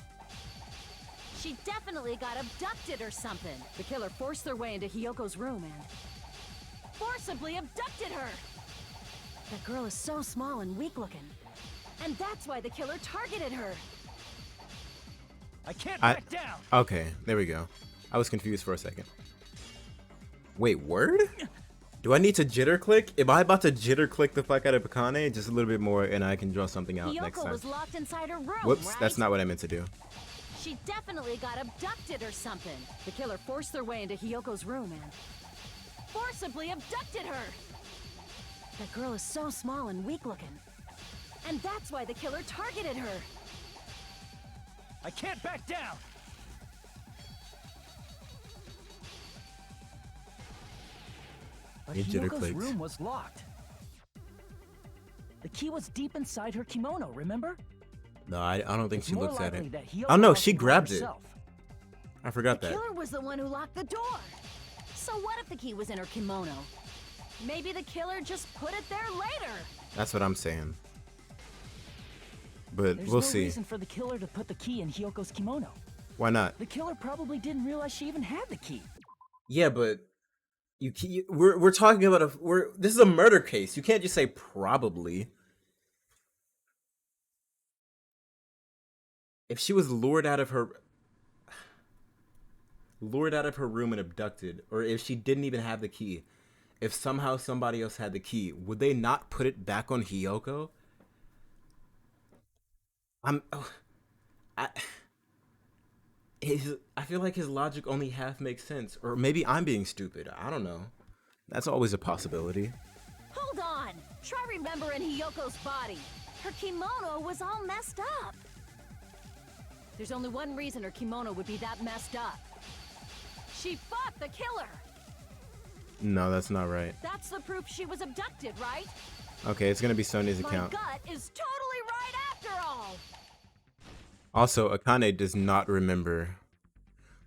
S5: She definitely got abducted or something. The killer forced their way into Hiyoko's room and forcibly abducted her. That girl is so small and weak looking. And that's why the killer targeted her.
S8: I can't back down.
S1: Okay, there we go. I was confused for a second. Wait, word? Do I need to jitter click? Am I about to jitter click the fuck out of Akane? Just a little bit more and I can draw something out next
S5: Hiyoko
S1: time.
S5: was locked inside her room,
S1: Whoops,
S5: right?
S1: that's not what I meant to do.
S5: She definitely got abducted or something. The killer forced their way into Hiyoko's room and forcibly abducted her. That girl is so small and weak looking. And that's why the killer targeted her.
S8: I can't back down.
S3: But
S1: You jitter
S3: Hiyoko's
S1: clicks.
S3: room was locked. The key was deep inside her kimono, remember?
S1: No, I don't think
S3: It's
S1: she
S3: more
S1: looks at
S3: likely
S1: it.
S3: that Hiyoko
S1: Oh no,
S3: locked
S1: she
S3: the door
S1: grabbed it.
S3: herself.
S1: I forgot
S5: The
S1: that.
S5: killer was the one who locked the door. So what if the key was in her kimono? Maybe the killer just put it there later.
S1: That's what I'm saying. but
S3: There's
S1: we'll
S3: no
S1: see.
S3: reason for the killer to put the key in Hyoko's kimono.
S1: Why not?
S3: The killer probably didn't realize she even had the key.
S1: Yeah, but we're talking about this is a murder case. You can't just say probably. If she was lured out of her room and abducted, or if she didn't even have the key, if somehow somebody else had the key, would they not put it back on Hyoko? I feel like his logic only half makes sense, or maybe I'm being stupid. I don't know. That's always a possibility.
S5: Hold on! Try remembering Hyoko's body. Her kimono was all messed up. There's only one reason her kimono would be that messed up. She fought the killer!
S1: No, that's not right.
S5: That's the proof she was abducted, right?
S1: Okay, it's gonna be Sonya's
S5: My
S1: account.
S5: gut is totally right after all!
S1: Also, Akane does not remember.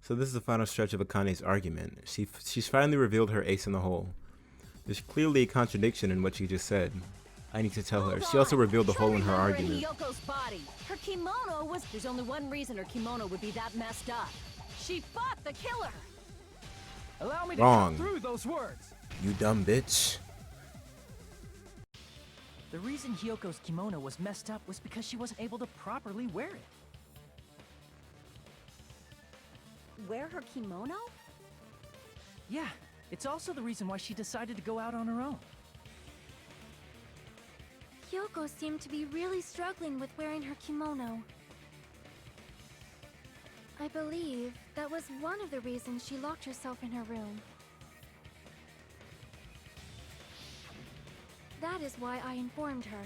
S1: So this is the final stretch of Akane's argument. She's finally revealed her ace in the hole. There's clearly a contradiction in what she just said. I need to tell her. She also revealed the hole in her argument.
S5: Hyoko's body. Her kimono was... There's only one reason her kimono would be that messed up. She fought the killer!
S3: Allow me to
S1: Wrong.
S3: cut through those words.
S1: You dumb bitch.
S3: The reason Hyoko's kimono was messed up was because she wasn't able to properly wear it.
S5: Wear her kimono?
S3: Yeah, it's also the reason why she decided to go out on her own.
S10: Hyoko seemed to be really struggling with wearing her kimono. I believe that was one of the reasons she locked herself in her room. That is why I informed her.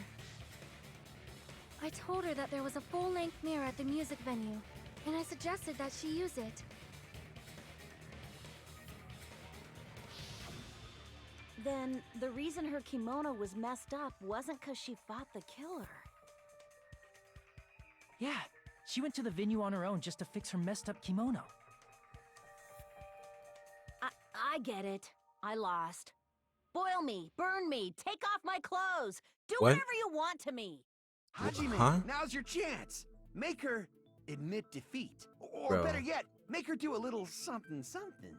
S10: I told her that there was a full-length mirror at the music venue, and I suggested that she use it.
S5: Then, the reason her kimono was messed up wasn't because she fought the killer.
S3: Yeah, she went to the venue on her own just to fix her messed up kimono.
S5: I get it. I lost. Boil me, burn me, take off my clothes, do
S1: What?
S5: whatever you want to me.
S4: Hajime,
S1: Huh?
S4: now's your chance. Make her admit defeat. Or
S1: Bro.
S4: better yet, make her do a little something something.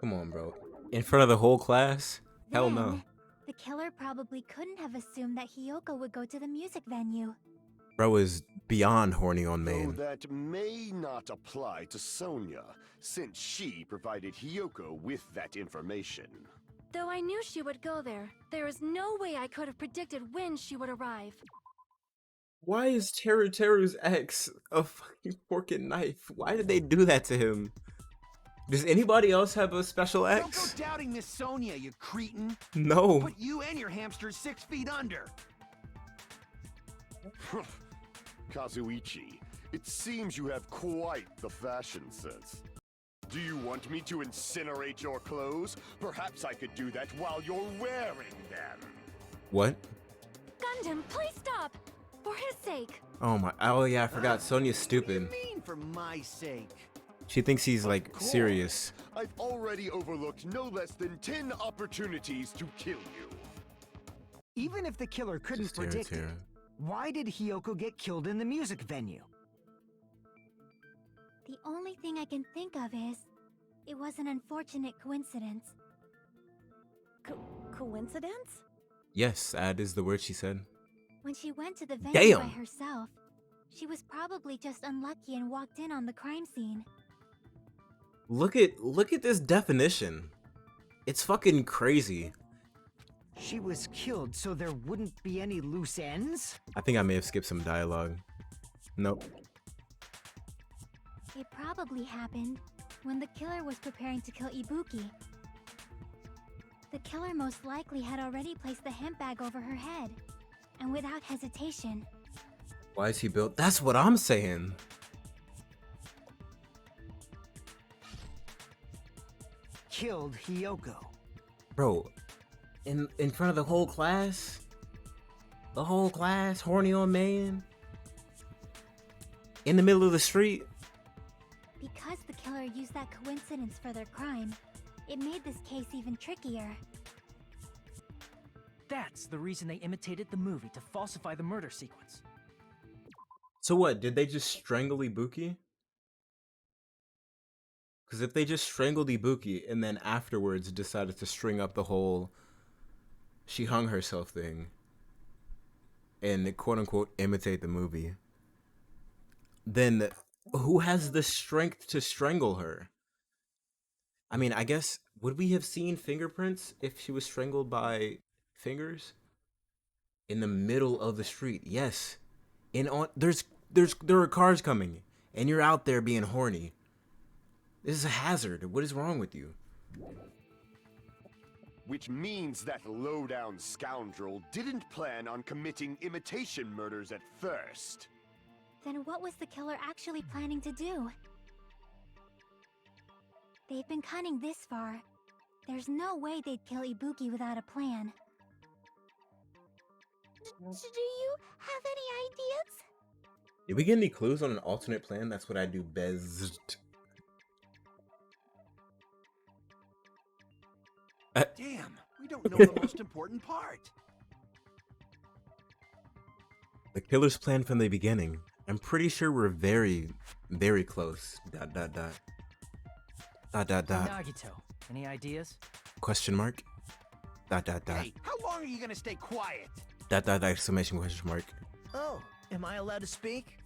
S1: Come on, bro. In front of the whole class? Hell no.
S6: Then, the killer probably couldn't have assumed that Hyoko would go to the music venue.
S1: Bro is beyond horny on
S9: Though
S1: main.
S9: that may not apply to Sonya, since she provided Hyoko with that information.
S10: Though I knew she would go there, there is no way I could have predicted when she would arrive.
S1: Why is Teru's ex a fucking fork and knife? Why did they do that to him? Does anybody else have a special
S4: Don't go
S1: ex?
S4: doubting Miss Sonya, you cretin.
S1: No.
S4: Put you and your hamster 6 feet under.
S9: Kazuichi, it seems you have quite the fashion sense. Do you want me to incinerate your clothes? Perhaps I could do that while you're wearing them.
S1: What?
S10: Gundam, please stop! For his sake.
S1: Oh my. Oh yeah, I forgot. Sonya's
S4: What do you
S1: stupid.
S4: mean, for my sake?
S1: She thinks he's like
S9: Course.
S1: serious.
S9: I've already overlooked no less than 10 opportunities to kill you.
S7: Even if the killer couldn't
S1: Just Teru,
S7: predict it,
S1: Teru.
S7: why did Hyoko get killed in the music venue?
S6: The only thing I can think of is, it was an unfortunate coincidence.
S5: Coincidence?
S1: Yes, that is the word she said.
S6: When she went to the venue by
S1: Damn.
S6: herself, she was probably just unlucky and walked in on the crime scene.
S1: Look at this definition. It's fucking crazy.
S7: She was killed so there wouldn't be any loose ends?
S1: I think I may have skipped some dialogue. Nope.
S6: It probably happened when the killer was preparing to kill Ibuki. The killer most likely had already placed the hemp bag over her head, and without hesitation.
S1: Why is he built? That's what I'm saying.
S7: Killed Hyoko.
S1: Bro, in front of the whole class? The whole class, horny on man? In the middle of the street?
S6: Because the killer used that coincidence for their crime, it made this case even trickier.
S3: That's the reason they imitated the movie to falsify the murder sequence.
S1: So what? Did they just strangle Ibuki? Because if they just strangled Ibuki and then afterwards decided to string up the whole she hung herself thing and quote unquote imitate the movie, then who has the strength to strangle her? I mean, I guess, would we have seen fingerprints if she was strangled by fingers? In the middle of the street, yes. There are cars coming, and you're out there being horny. This is a hazard. What is wrong with you?
S9: Which means that low-down scoundrel didn't plan on committing imitation murders at first.
S6: Then what was the killer actually planning to do? They've been cunning this far. There's no way they'd kill Ibuki without a plan. Do you have any ideas?
S1: Did we get any clues on an alternate plan? That's what I do best.
S4: Damn, we don't know the most important part.
S1: The killer's plan from the beginning. I'm pretty sure we're very, very close. ...
S3: Nagito, any ideas?
S1: Question mark. ...
S4: Hey, how long are you gonna stay quiet? ...
S1: Exclamation question mark.
S8: Oh, am I allowed to speak?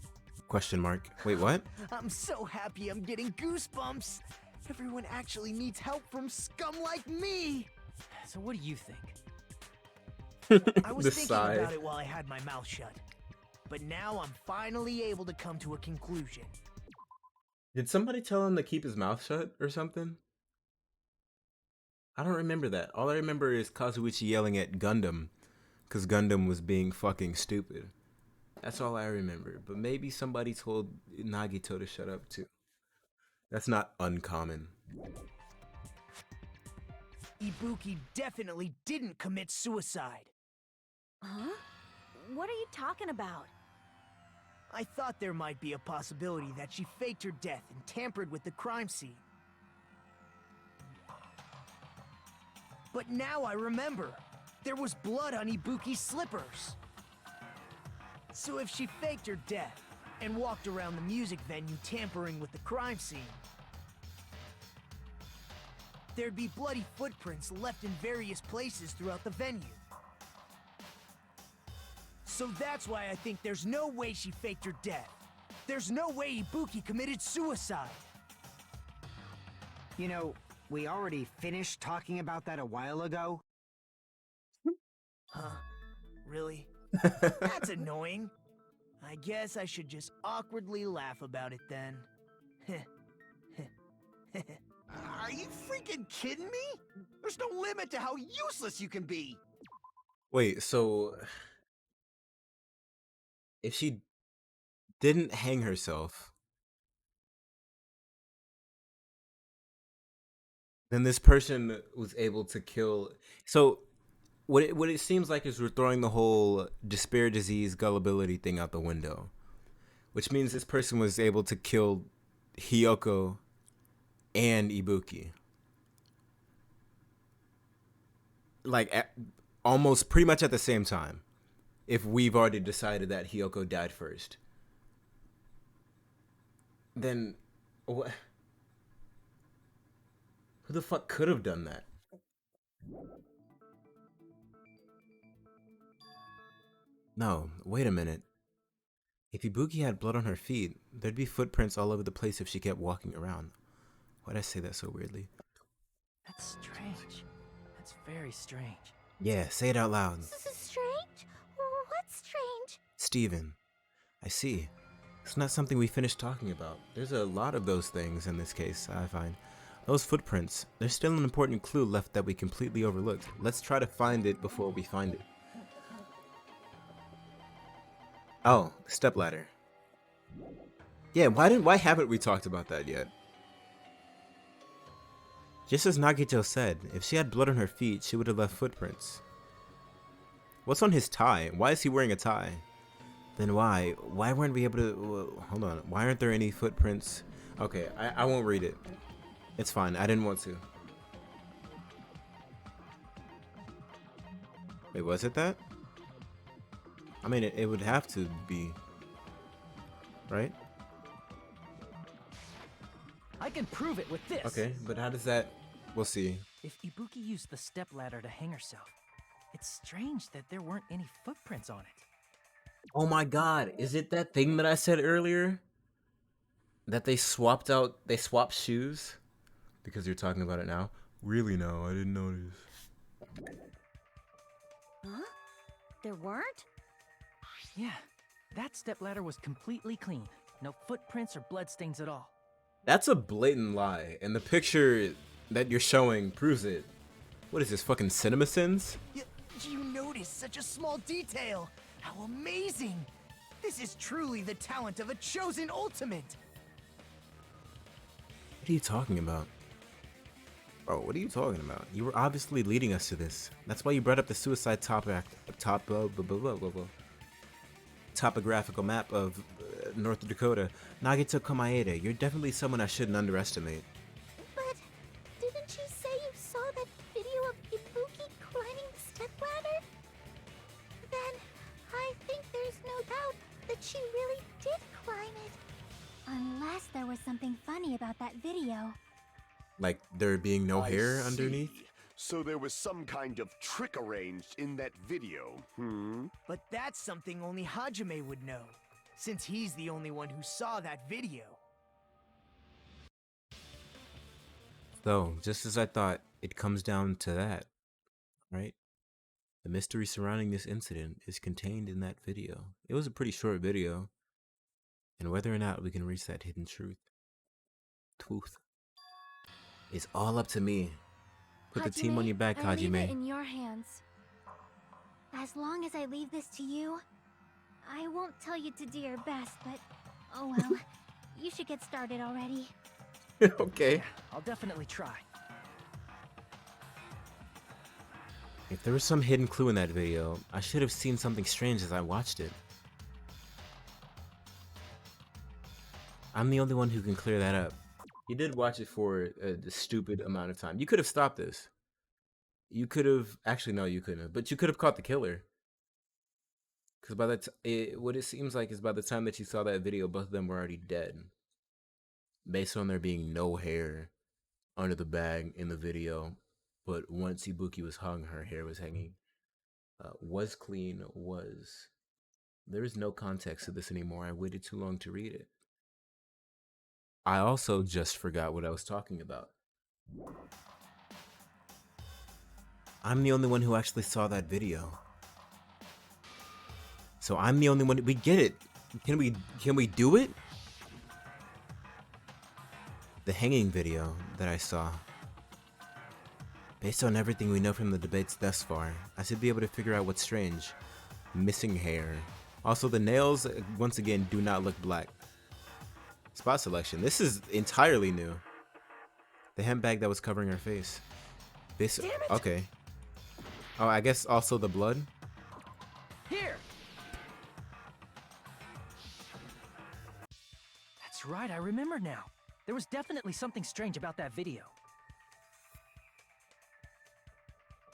S1: Question mark. Wait, what?
S8: I'm so happy I'm getting goosebumps. Everyone actually needs help from scum like me.
S3: So what do you think?
S8: I was
S1: The
S8: thinking
S1: sigh.
S8: about it while I had my mouth shut. But now I'm finally able to come to a conclusion.
S1: Did somebody tell him to keep his mouth shut or something? I don't remember that. All I remember is Kazuichi yelling at Gundam because Gundam was being fucking stupid. That's all I remember. But maybe somebody told Nagito to shut up too. That's not uncommon.
S8: Ibuki definitely didn't commit suicide.
S5: Huh? What are you talking about?
S8: I thought there might be a possibility that she faked her death and tampered with the crime scene. But now I remember. There was blood on Ibuki's slippers. So if she faked her death and walked around the music venue tampering with the crime scene, there'd be bloody footprints left in various places throughout the venue. So that's why I think there's no way she faked her death. There's no way Ibuki committed suicide.
S7: You know, we already finished talking about that a while ago.
S8: Huh? Really? That's annoying. I guess I should just awkwardly laugh about it then.
S4: Are you freaking kidding me? There's no limit to how useless you can be.
S1: Wait, so if she didn't hang herself, then this person was able to kill. So what it seems like is we're throwing the whole despair, disease, gullibility thing out the window, which means this person was able to kill Hiyoko and Ibuki, like almost pretty much at the same time, if we've already decided that Hiyoko died first. Then what? Who the fuck could have done that? No, wait a minute. If Ibuki had blood on her feet, there'd be footprints all over the place if she kept walking around. Why'd I say that so weirdly?
S3: That's strange. That's very strange.
S1: Yeah, say it out loud.
S6: This is strange? What's strange?
S1: Steven, I see. It's not something we finished talking about. There's a lot of those things in this case, I find. Those footprints, there's still an important clue left that we completely overlooked. Let's try to find it before we find it. Oh, stepladder. Yeah, why haven't we talked about that yet? Just as Nagito said, if she had blood on her feet, she would have left footprints. What's on his tie? Why is he wearing a tie? Then why weren't we able to, hold on, why aren't there any footprints? Okay, I won't read it. It's fine, I didn't want to. Wait, was it that? I mean, it would have to be. right?
S3: I can prove it with this.
S1: Okay, but how does that... We'll see.
S3: If Ibuki used the stepladder to hang herself, it's strange that there weren't any footprints on it.
S1: Oh my god, is it that thing that I said earlier? That they swapped shoes? Because you're talking about it now? Really, no, I didn't notice.
S5: Huh? There weren't?
S3: Yeah, that stepladder was completely clean. No footprints or bloodstains at all.
S1: That's a blatant lie, and the picture that you're showing proves it. What is this, fucking CinemaSins?
S8: You noticed such a small detail! How amazing! This is truly the talent of a chosen ultimate!
S1: What are you talking about? Bro, what are you talking about? You were obviously leading us to this. That's why you brought up the suicide topographical map of North Dakota. Nagito Komaeda, you're definitely someone I shouldn't underestimate.
S6: But didn't you say you saw that video of Ibuki climbing the stepladder? Then I think there's no doubt that she really did climb it. Unless there was something funny about that video.
S1: Like there being no
S9: I
S1: hair
S9: see.
S1: underneath?
S9: So there was some kind of trick arranged in that video,
S8: But that's something only Hajime would know, since he's the only one who saw that video.
S1: So, just as I thought, it comes down to that, right? The mystery surrounding this incident is contained in that video. It was a pretty short video, and whether or not we can reach that hidden truth, is all up to me. Put the team on your back,
S6: I leave it
S1: Hajime.
S6: in your hands. As long as I leave this to you, I won't tell you to do your best, but oh well. You should get started already.
S1: Okay.
S3: I'll definitely try.
S1: If there was some hidden clue in that video, I should have seen something strange as I watched it. I'm the only one who can clear that up. You did watch it for a stupid amount of time. You could have stopped this. You could have... Actually, no, you couldn't have. But you could have caught the killer. Because by what it seems like is by the time that you saw that video, both of them were already dead. Based on there being no hair under the bag in the video. But once Ibuki was hung, her hair was hanging. Was clean, was... There is no context to this anymore. I waited too long to read it. I also just forgot what I was talking about. I'm the only one who actually saw that video. So I'm the only one... We get it. Can we do it? The hanging video that I saw. Based on everything we know from the debates thus far, I should be able to figure out what's strange. Missing hair. Also, the nails, once again, do not look black. Spot selection. This is entirely new. The handbag that was covering her face. This... Okay. Oh, I guess also the blood?
S3: Here! That's right, I remember now. There was definitely something strange about that video.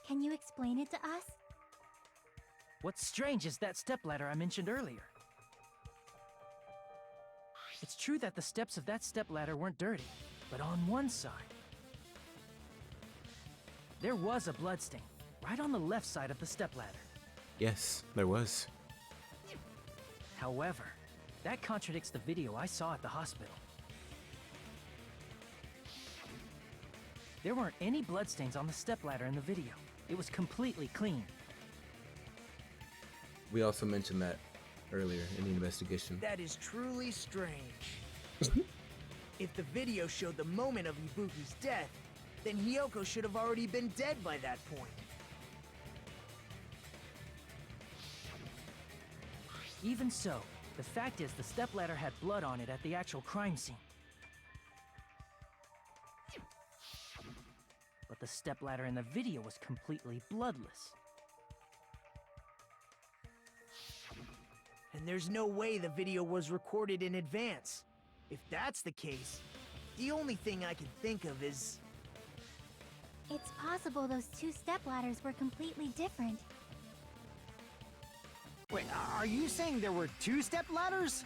S6: Can you explain it to us?
S3: What's strange is that stepladder I mentioned earlier. It's true that the steps of that stepladder weren't dirty, but on one side, there was a bloodstain, right on the left side of the stepladder.
S1: Yes, there was.
S3: However, that contradicts the video I saw at the hospital. There weren't any bloodstains on the stepladder in the video. It was completely clean.
S1: We also mentioned that earlier in the investigation.
S8: That is truly strange. If the video showed the moment of Ibuki's death, then Hiyoko should have already been dead by that point.
S3: Even so, the fact is the stepladder had blood on it at the actual crime scene. But the stepladder in the video was completely bloodless.
S8: And there's no way the video was recorded in advance. If that's the case, the only thing I can think of is...
S6: It's possible those two stepladders were completely different.
S7: Wait, are you saying there were two stepladders?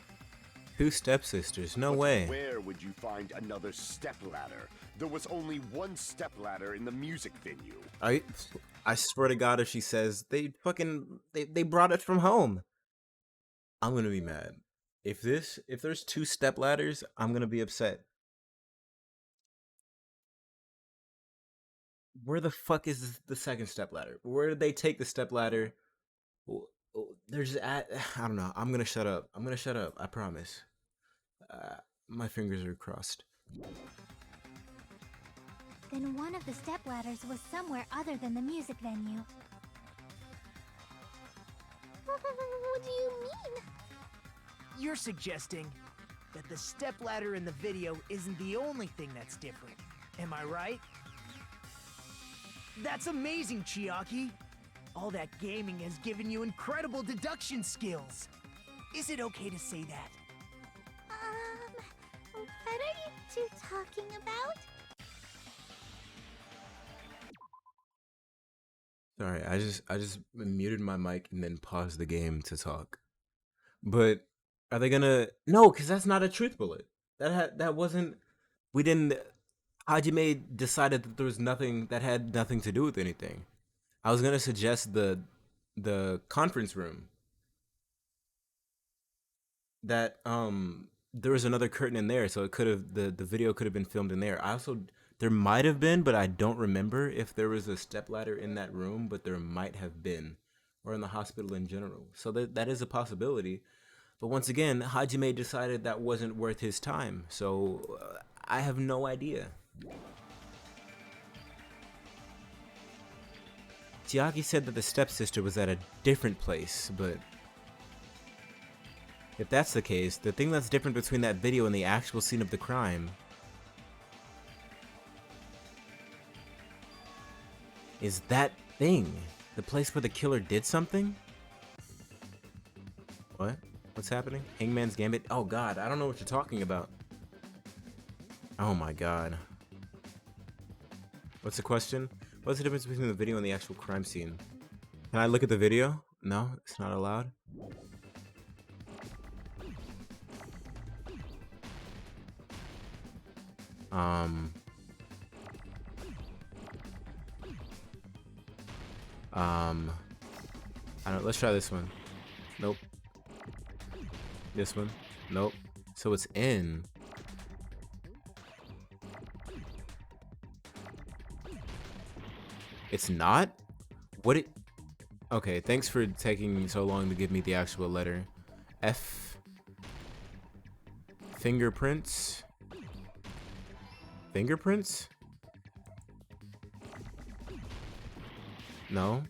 S1: 2 stepsisters. No
S9: But
S1: way.
S9: Where would you find another stepladder? There was only one stepladder in the music venue.
S1: I swear to God, if she says they brought it from home, I'm gonna be mad. If there's 2 stepladders, I'm gonna be upset. Where the fuck is the second stepladder? Where did they take the stepladder? There's I don't know. I'm gonna shut up. I promise. My fingers are crossed.
S6: Then one of the stepladders was somewhere other than the music venue. What do you mean?
S8: You're suggesting that the stepladder in the video isn't the only thing that's different. Am I right? That's amazing, Chiaki! All that gaming has given you incredible deduction skills. Is it okay to say that?
S6: What are you two talking about?
S1: Sorry, I just muted my mic and then paused the game to talk. But are they gonna? No, because that's not a truth bullet. That wasn't. We didn't. Hajime decided that there was nothing that had nothing to do with anything. I was gonna suggest the conference room. That there was another curtain in there, so it could have the video could have been filmed in there. There might have been, but I don't remember if there was a stepladder in that room, but there might have been, or in the hospital in general. So that is a possibility. But once again, Hajime decided that wasn't worth his time, so I have no idea. Chiaki said that the stepsister was at a different place, but if that's the case, the thing that's different between that video and the actual scene of the crime is that thing. The place where the killer did something? What? What's happening? Hangman's Gambit? Oh god, I don't know what you're talking about. Oh my god. What's the question? What's the difference between the video and the actual crime scene? Can I look at the video? No, it's not allowed. I don't. Let's try this one. Nope. This one. Nope. So it's in. It's not? What it... Okay, thanks for taking so long to give me the actual letter. F. Fingerprints. Fingerprints? No.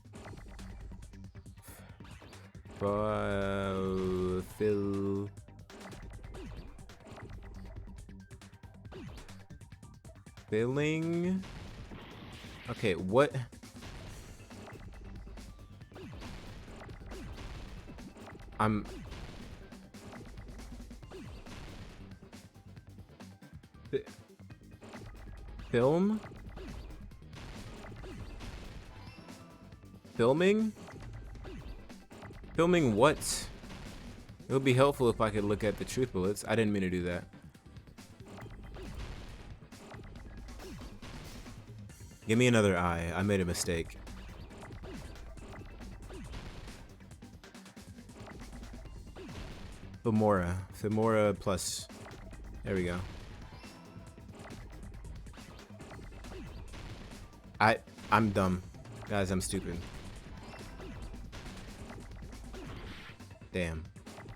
S1: Phil. Filling. Okay, what? Film? Filming? Filming what? It would be helpful if I could look at the truth bullets. I didn't mean to do that. Give me another eye. I made a mistake. Femora. Femora plus. There we go. I'm dumb. Guys, I'm stupid. Damn.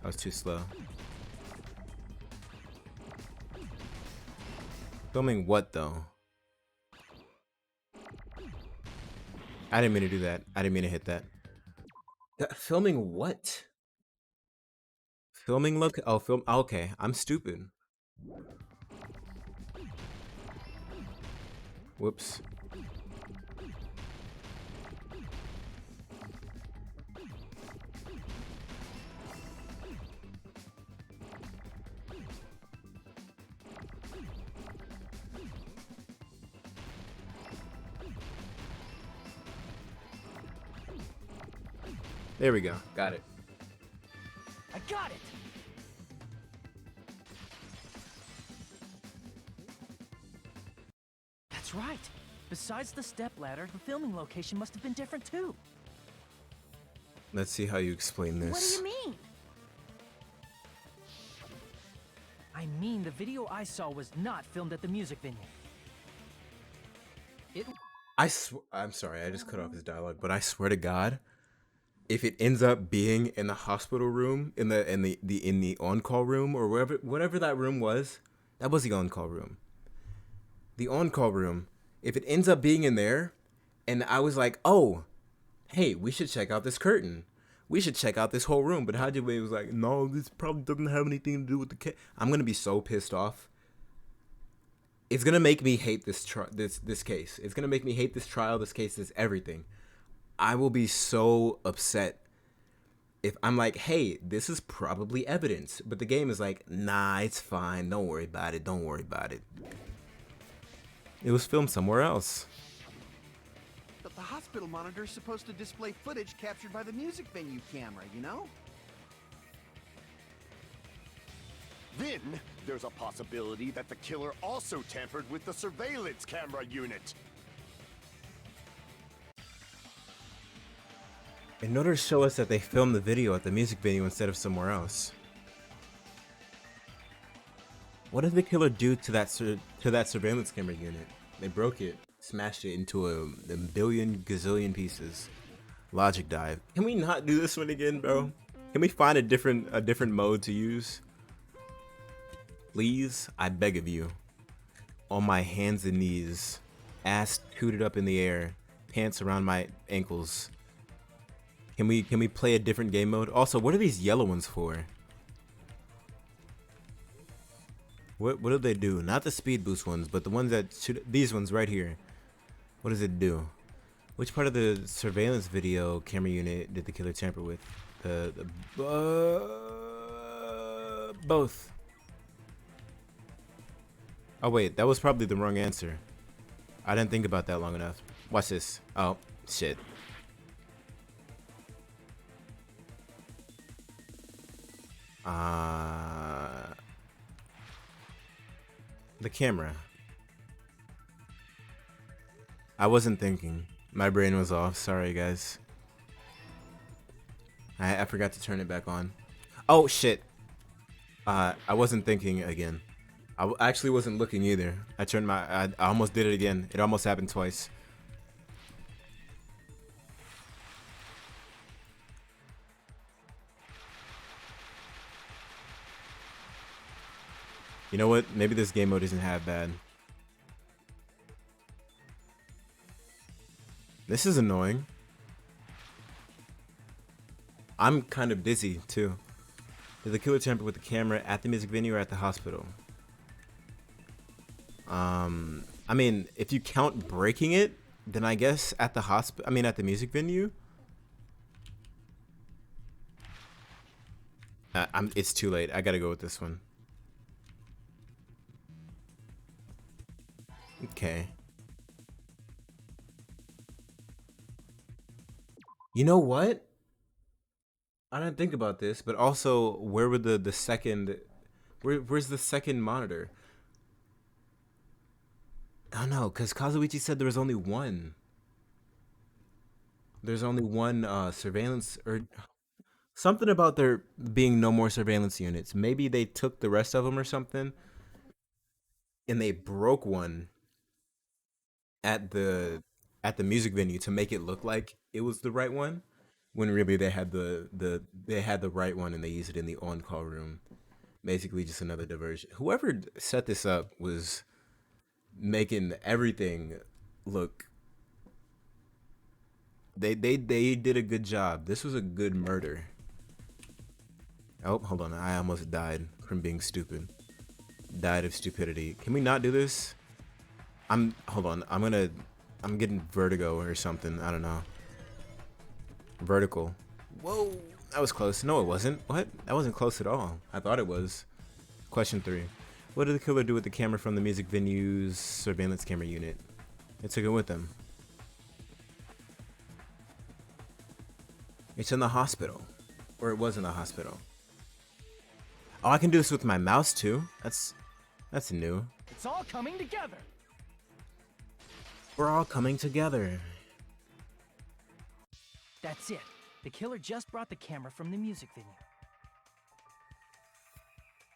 S1: I was too slow. Filming what, though? I didn't mean to do that. I didn't mean to hit that. Filming what? Filming look? Oh, film. Okay, I'm stupid. Whoops. There we go. Got it.
S8: I got it!
S3: right. Besides the stepladder, the filming location must have been different too.
S1: Let's see how you explain this.
S5: What do you mean?
S3: I mean, the video I saw was not filmed at the music venue.
S1: I'm sorry, I just cut off his dialogue, but I swear to God, if it ends up being in the hospital room, in the on-call room, or whatever that room was, that was the on-call room. The on-call room, if it ends up being in there, and I was like, oh, hey, we should check out this curtain. We should check out this whole room. But Hajime was like, no, this probably doesn't have anything to do with the case. I'm gonna be so pissed off. It's gonna make me hate this case. It's gonna make me hate this trial, this case, this everything. I will be so upset if I'm like, hey, this is probably evidence. But the game is like, nah, it's fine. Don't worry about it. Don't worry about it. It was filmed somewhere else.
S4: But the hospital monitor is supposed to display footage captured by the music venue camera, you know?
S9: Then, there's a possibility that the killer also tampered with the surveillance camera unit.
S1: In order to show us that they filmed the video at the music venue instead of somewhere else. What did the killer do to that surveillance camera unit? They broke it, smashed it into a billion gazillion pieces. Logic dive. Can we not do this one again, bro? Can we find a different mode to use? Please, I beg of you. On my hands and knees, ass tooted up in the air, pants around my ankles. Can we play a different game mode? Also, what are these yellow ones for? What do they do? Not the speed boost ones, but the ones that shoot. These ones right here. What does it do? Which part of the surveillance video camera unit did the killer tamper with? Both. Oh wait, that was probably the wrong answer. I didn't think about that long enough. Watch this. Oh shit. The camera. I wasn't thinking. My brain was off. Sorry, guys. I forgot to turn it back on. Oh, shit. I wasn't thinking again. I actually wasn't looking either. I almost did it again. It almost happened twice. You know what? Maybe this game mode isn't half bad. This is annoying. I'm kind of dizzy too. Did the killer tamper with the camera at the music venue or at the hospital? I mean, if you count breaking it, then I guess at the hospital. I mean, at the music venue. It's too late. I gotta go with this one. Okay. You know what? I didn't think about this, but also, where would the second... Where's the second monitor? I don't know, because Kazuichi said there was only one. There's only one surveillance... or something about there being no more surveillance units. Maybe they took the rest of them or something, and they broke one at the music venue to make it look like it was the right one, when really they had the right one and they used it in the on-call room. Basically just another diversion. Whoever set this up was making everything look... They did a good job. This was a good murder. Oh, hold on. I almost died from being stupid. Died of stupidity. Can we not do this? Hold on. I'm getting vertigo or something. I don't know. Vertical. Whoa. That was close. No, it wasn't. What? That wasn't close at all. I thought it was. Question 3. What did the killer do with the camera from the music venue's surveillance camera unit? They took it with them. It's in the hospital. Or it was in the hospital. Oh, I can do this with my mouse too. That's new.
S3: It's all coming together.
S1: We're all coming together.
S3: That's it. The killer just brought the camera from the music venue.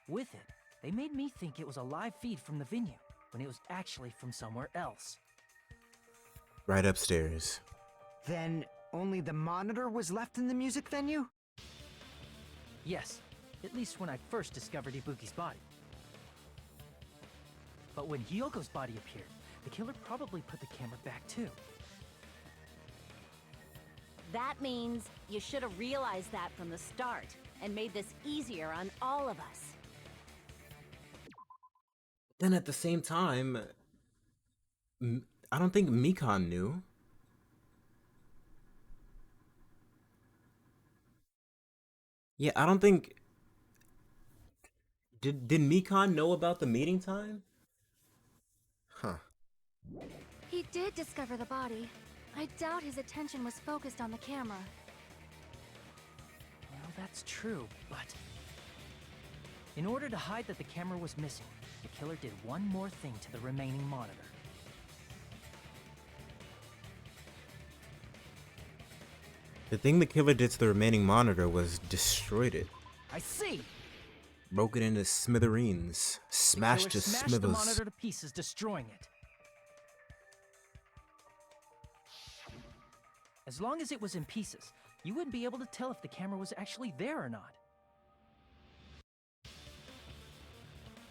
S3: With it, they made me think it was a live feed from the venue, when it was actually from somewhere else.
S1: Right upstairs.
S7: Then only the monitor was left in the music venue?
S3: Yes, at least when I first discovered Ibuki's body. But when Hyoko's body appeared, the killer probably put the camera back too.
S5: That means you should have realized that from the start and made this easier on all of us.
S1: Then at the same time, I don't think Mikan knew. Yeah, I don't think... Did Mikan know about the meeting time? Huh.
S10: He did discover the body. I doubt his attention was focused on the camera.
S3: Well, that's true, but... In order to hide that the camera was missing, the killer did one more thing to the remaining monitor.
S1: The thing the killer did to the remaining monitor was destroyed it.
S3: I see!
S1: Broke it into smithereens. Smashed to
S3: Smashed the
S1: smithers.
S3: monitor to pieces, destroying it. As long as it was in pieces, you wouldn't be able to tell if the camera was actually there or not.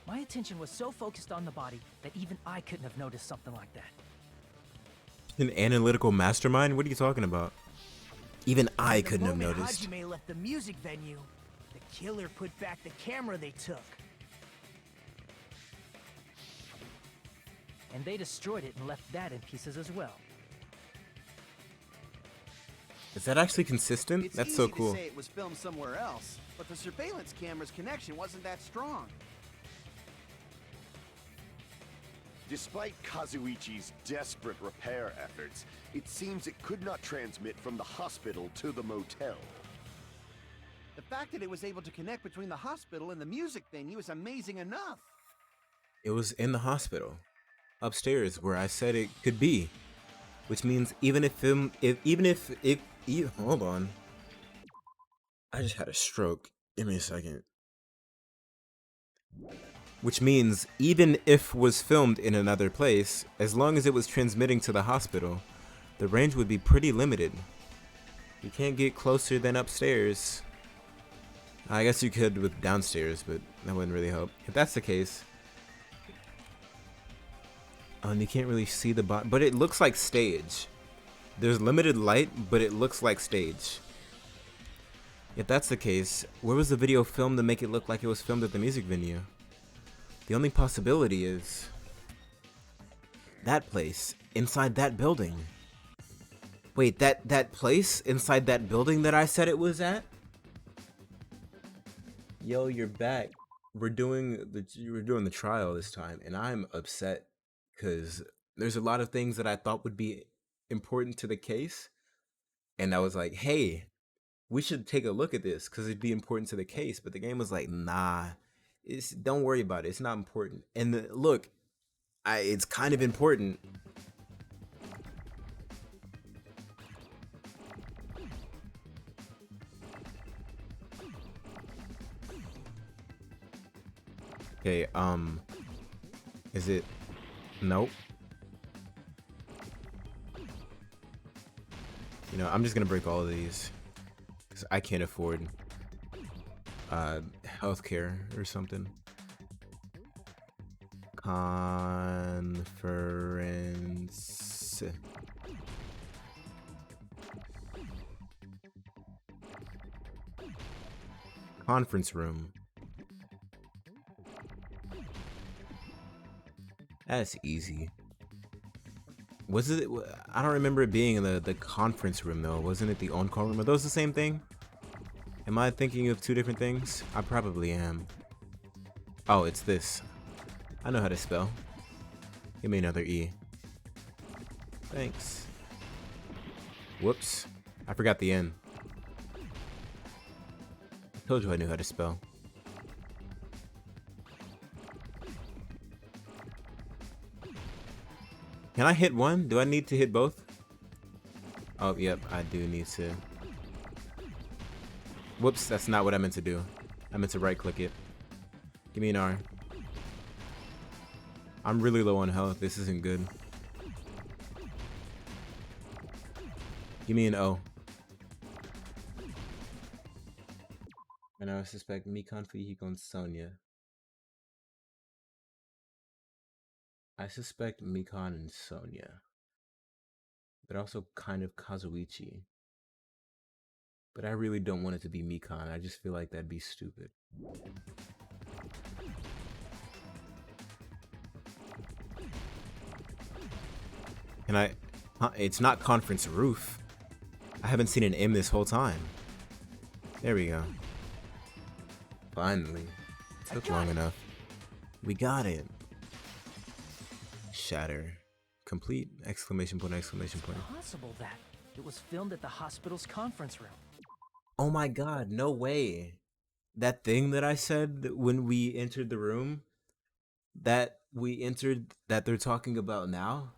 S3: My attention was so focused on the body that even I couldn't have noticed something like that.
S1: An analytical mastermind? What are you talking about? Even I couldn't have
S8: The moment
S1: noticed.
S8: Hajime left the music venue, the killer put back the camera they took.
S3: And they destroyed it and left that in pieces as well.
S1: Is that actually consistent?
S4: It's
S1: That's
S4: easy
S1: so cool.
S4: to say it was filmed somewhere else, but the surveillance camera's connection wasn't that strong.
S9: Despite Kazuichi's desperate repair efforts, it seems it could not transmit from the hospital to the motel.
S4: The fact that it was able to connect between the hospital and the music venue is amazing enough.
S1: It was in the hospital, upstairs, where I said it could be, which means even if hold on, I just had a stroke. Give me a second. Which means even if was filmed in another place, as long as it was transmitting to the hospital, the range would be pretty limited. You can't get closer than upstairs. I guess you could with downstairs, but that wouldn't really help. If that's the case, you can't really see the bot, but it looks like stage. There's limited light, but it looks like stage. If that's the case, where was the video filmed to make it look like it was filmed at the music venue? The only possibility is that place inside that building. Wait, that place inside that building that I said it was at? Yo, you're back. We're doing the trial this time, and I'm upset because there's a lot of things that I thought would be important to the case, and I was like, hey, we should take a look at this because it'd be important to the case. But the game was like, nah. Don't worry about it. It's not important. And look, it's kind of important. Okay, is it? Nope. You know, I'm just gonna break all of these because I can't afford healthcare or something. Conference. Conference room. That's easy. Was it? I don't remember it being in the conference room though. Wasn't it the on-call room? Are those the same thing? Am I thinking of two different things? I probably am. Oh, it's this. I know how to spell. Give me another E. Thanks. Whoops. I forgot the N. I told you I knew how to spell. Can I hit one? Do I need to hit both? Oh, yep, I do need to. Whoops, that's not what I meant to do. I meant to right click it. Give me an R. I'm really low on health. This isn't good. Give me an O. And I suspect Mikan, Fuyuhiko, and Sonia. I suspect Mikan and Sonia. But also kind of Kazuichi. But I really don't want it to be Mikan. I just feel like that'd be stupid. Can I... Huh, it's not Conference Roof. I haven't seen an M this whole time. There we go. Finally. Took long enough. We got it. Shatter. Complete! Exclamation point, exclamation point.
S3: Possible that it was filmed at the hospital's conference room.
S1: Oh my god, no way. That thing that I said when we entered the room, that they're talking about now,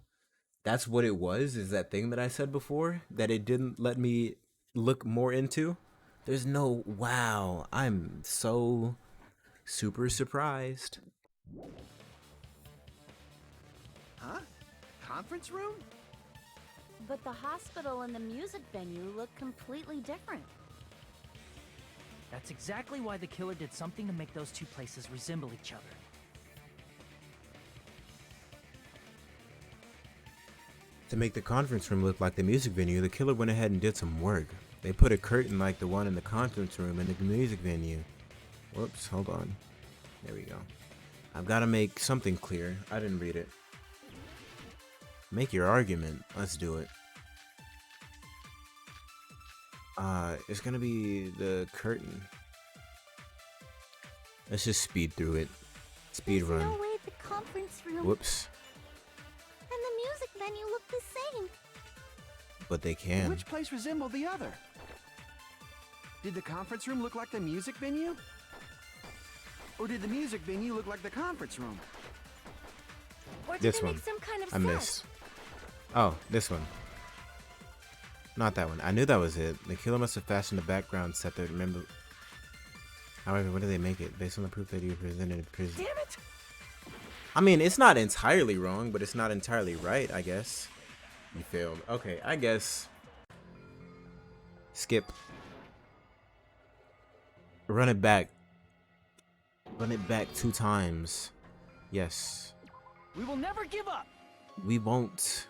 S1: that's what it was, is that thing that I said before that it didn't let me look more into? There's no... Wow, I'm so super surprised.
S4: Huh? Conference room?
S5: But the hospital and the music venue look completely different.
S3: That's exactly why the killer did something to make those two places resemble each other.
S1: To make the conference room look like the music venue, the killer went ahead and did some work. They put a curtain like the one in the conference room in the music venue. Whoops, hold on. There we go. I've got to make something clear. I didn't read it. Make your argument. Let's do it. It's gonna be the curtain. Let's just speed through it. Speed run.
S6: No way the conference room
S1: Whoops.
S6: and the music venue look the same.
S1: But they can.
S4: Which place resembled the other? Did the conference room look like the music venue? Or did the music venue look like the conference room?
S10: Or did
S1: This
S10: they
S1: one.
S10: make some kind of
S1: I
S10: set?
S1: missed. Oh, this one. Not that one. I knew that was it. The killer must have fashioned a background set that remember. However, what do they make it? Based on the proof that you presented in prison.
S8: Damn it!
S1: I mean, it's not entirely wrong, but it's not entirely right, I guess. You failed. Okay, I guess. Skip. Run it back. Run it back 2 times. Yes.
S3: We will never give up!
S1: We won't.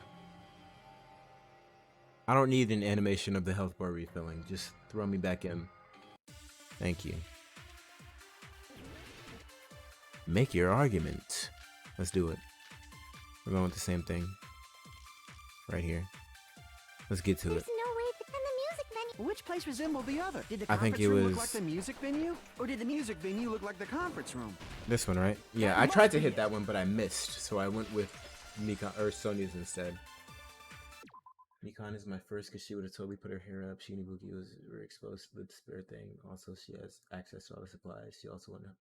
S1: I don't need an animation of the health bar refilling. Just throw me back in. Thank you. Make your argument. Let's do it. We're going with the same thing. Right here. Let's get to
S6: There's
S1: it.
S6: no way and the music venue.
S4: Which place resembled the other? Did the
S1: I think
S4: conference
S1: it
S4: room
S1: was-
S4: look like the music venue? Or did the music venue look like the conference room?
S1: This one, right? Yeah, I tried to hit that one, but I missed. So I went with Mikan or Sonya's instead. Mikan is my first because she would have totally put her hair up. She and Ibuki were exposed to the spirit thing. Also, she has access to all the supplies. She also went up.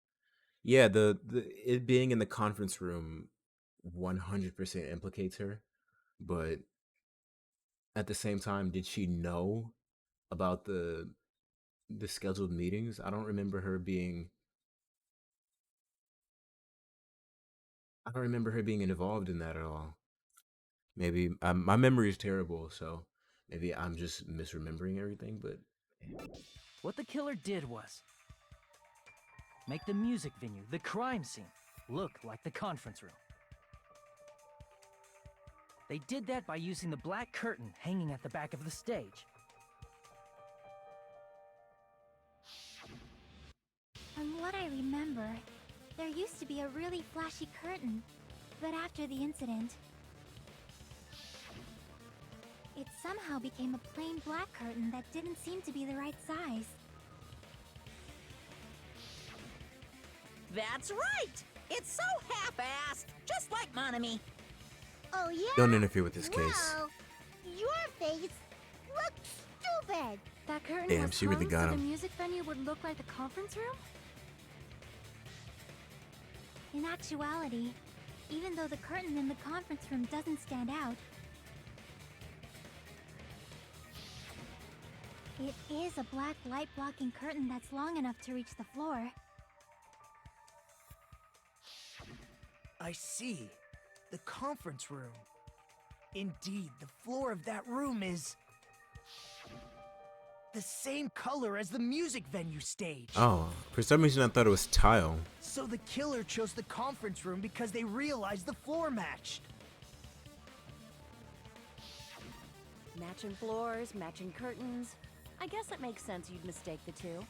S1: Yeah, the it being in the conference room 100% implicates her, but at the same time, did she know about the scheduled meetings? I don't remember her being. I don't remember her being involved in that at all. Maybe my memory is terrible, so maybe I'm just misremembering everything. But
S3: What the killer did was make the music venue, the crime scene, look like the conference room. They did that by using the black curtain hanging at the back of the stage.
S6: From what I remember, there used to be a really flashy curtain, but after the incident, it somehow became a plain black curtain that didn't seem to be the right size.
S2: That's right! It's so half-assed, just like Monami.
S6: Oh yeah?
S1: don't interfere with this case.
S6: Well, your face looks stupid.
S10: That curtain
S1: Damn,
S10: was
S1: she really
S10: hung
S1: got
S10: so the
S1: him.
S10: music venue would look like the conference room?
S6: In actuality, even though the curtain in the conference room doesn't stand out. It is a black light-blocking curtain that's long enough to reach the floor.
S8: I see. The conference room. Indeed, the floor of that room is the same color as the music venue stage.
S1: Oh, for some reason I thought it was tile.
S8: So the killer chose the conference room because they realized the floor matched.
S5: Matching floors, matching curtains. I guess it makes sense you'd mistake the two.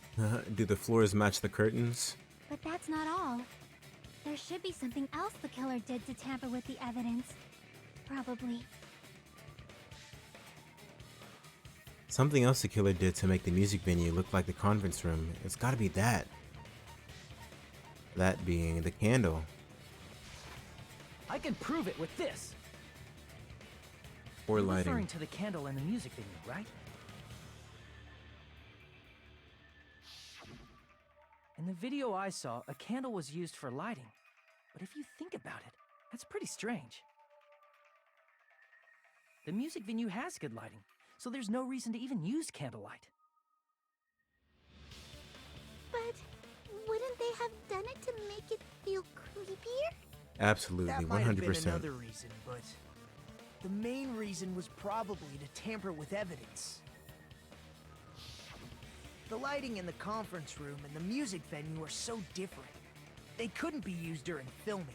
S1: Do the floors match the curtains?
S6: But that's not all. There should be something else the killer did to tamper with the evidence. Probably.
S1: Something else the killer did to make the music venue look like the conference room. It's gotta be that. That being the candle.
S3: I can prove it with this.
S1: Or
S3: You're
S1: lighting.
S3: referring to the candle in the music video, right? In the video I saw, a candle was used for lighting. But if you think about it, that's pretty strange. The music venue has good lighting, so there's no reason to even use candlelight.
S6: But wouldn't they have done it to make it feel creepier?
S1: Absolutely,
S8: That might have been
S1: 100%.
S8: another reason, but the main reason was probably to tamper with evidence. The lighting in the conference room and the music venue are so different. They couldn't be used during filming.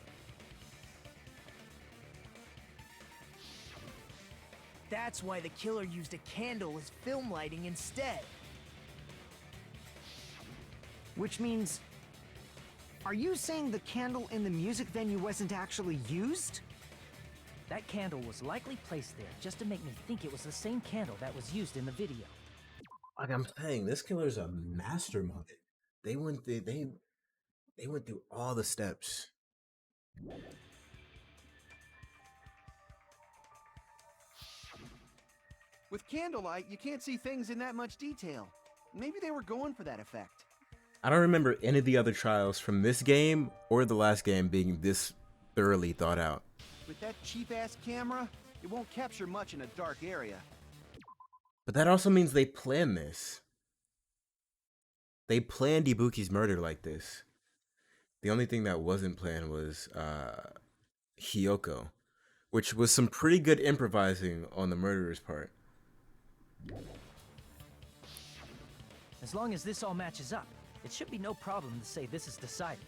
S8: That's why the killer used a candle as film lighting instead.
S7: Which means... Are you saying the candle in the music venue wasn't actually used?
S3: That candle was likely placed there just to make me think it was the same candle that was used in the video.
S1: Like I'm saying, this killer's a mastermind. They went through all the steps.
S4: With candlelight, you can't see things in that much detail. Maybe they were going for that effect.
S1: I don't remember any of the other trials from this game or the last game being this thoroughly thought out.
S4: With that cheap-ass camera, it won't capture much in a dark area.
S1: But that also means they planned this. They planned Ibuki's murder like this. The only thing that wasn't planned was Hiyoko, which was some pretty good improvising on the murderer's part.
S3: As long as this all matches up, it should be no problem to say this is decided.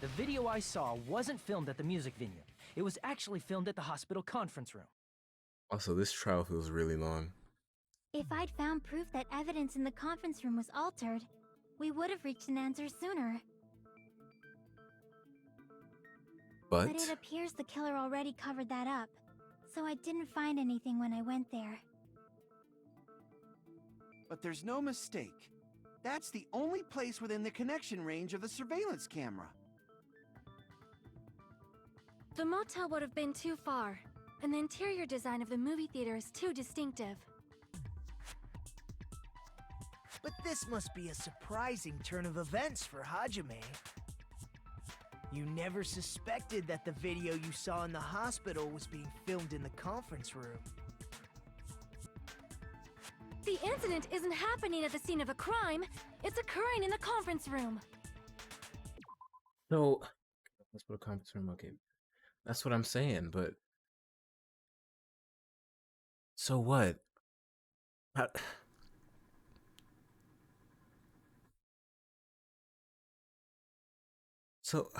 S3: The video I saw wasn't filmed at the music venue. It was actually filmed at the hospital conference room.
S1: Also, this trial feels really long.
S6: If I'd found proof that evidence in the conference room was altered, we would have reached an answer sooner.
S1: But
S6: it appears the killer already covered that up, so I didn't find anything when I went there.
S4: But there's no mistake. That's the only place within the connection range of the surveillance camera.
S10: The motel would have been too far, and the interior design of the movie theater is too distinctive.
S8: But this must be a surprising turn of events for Hajime. You never suspected that the video you saw in the hospital was being filmed in the conference room.
S10: The incident isn't happening at the scene of a crime, it's occurring in the conference room.
S1: so let's put a conference room. Okay, that's what I'm saying. But so what? How... So,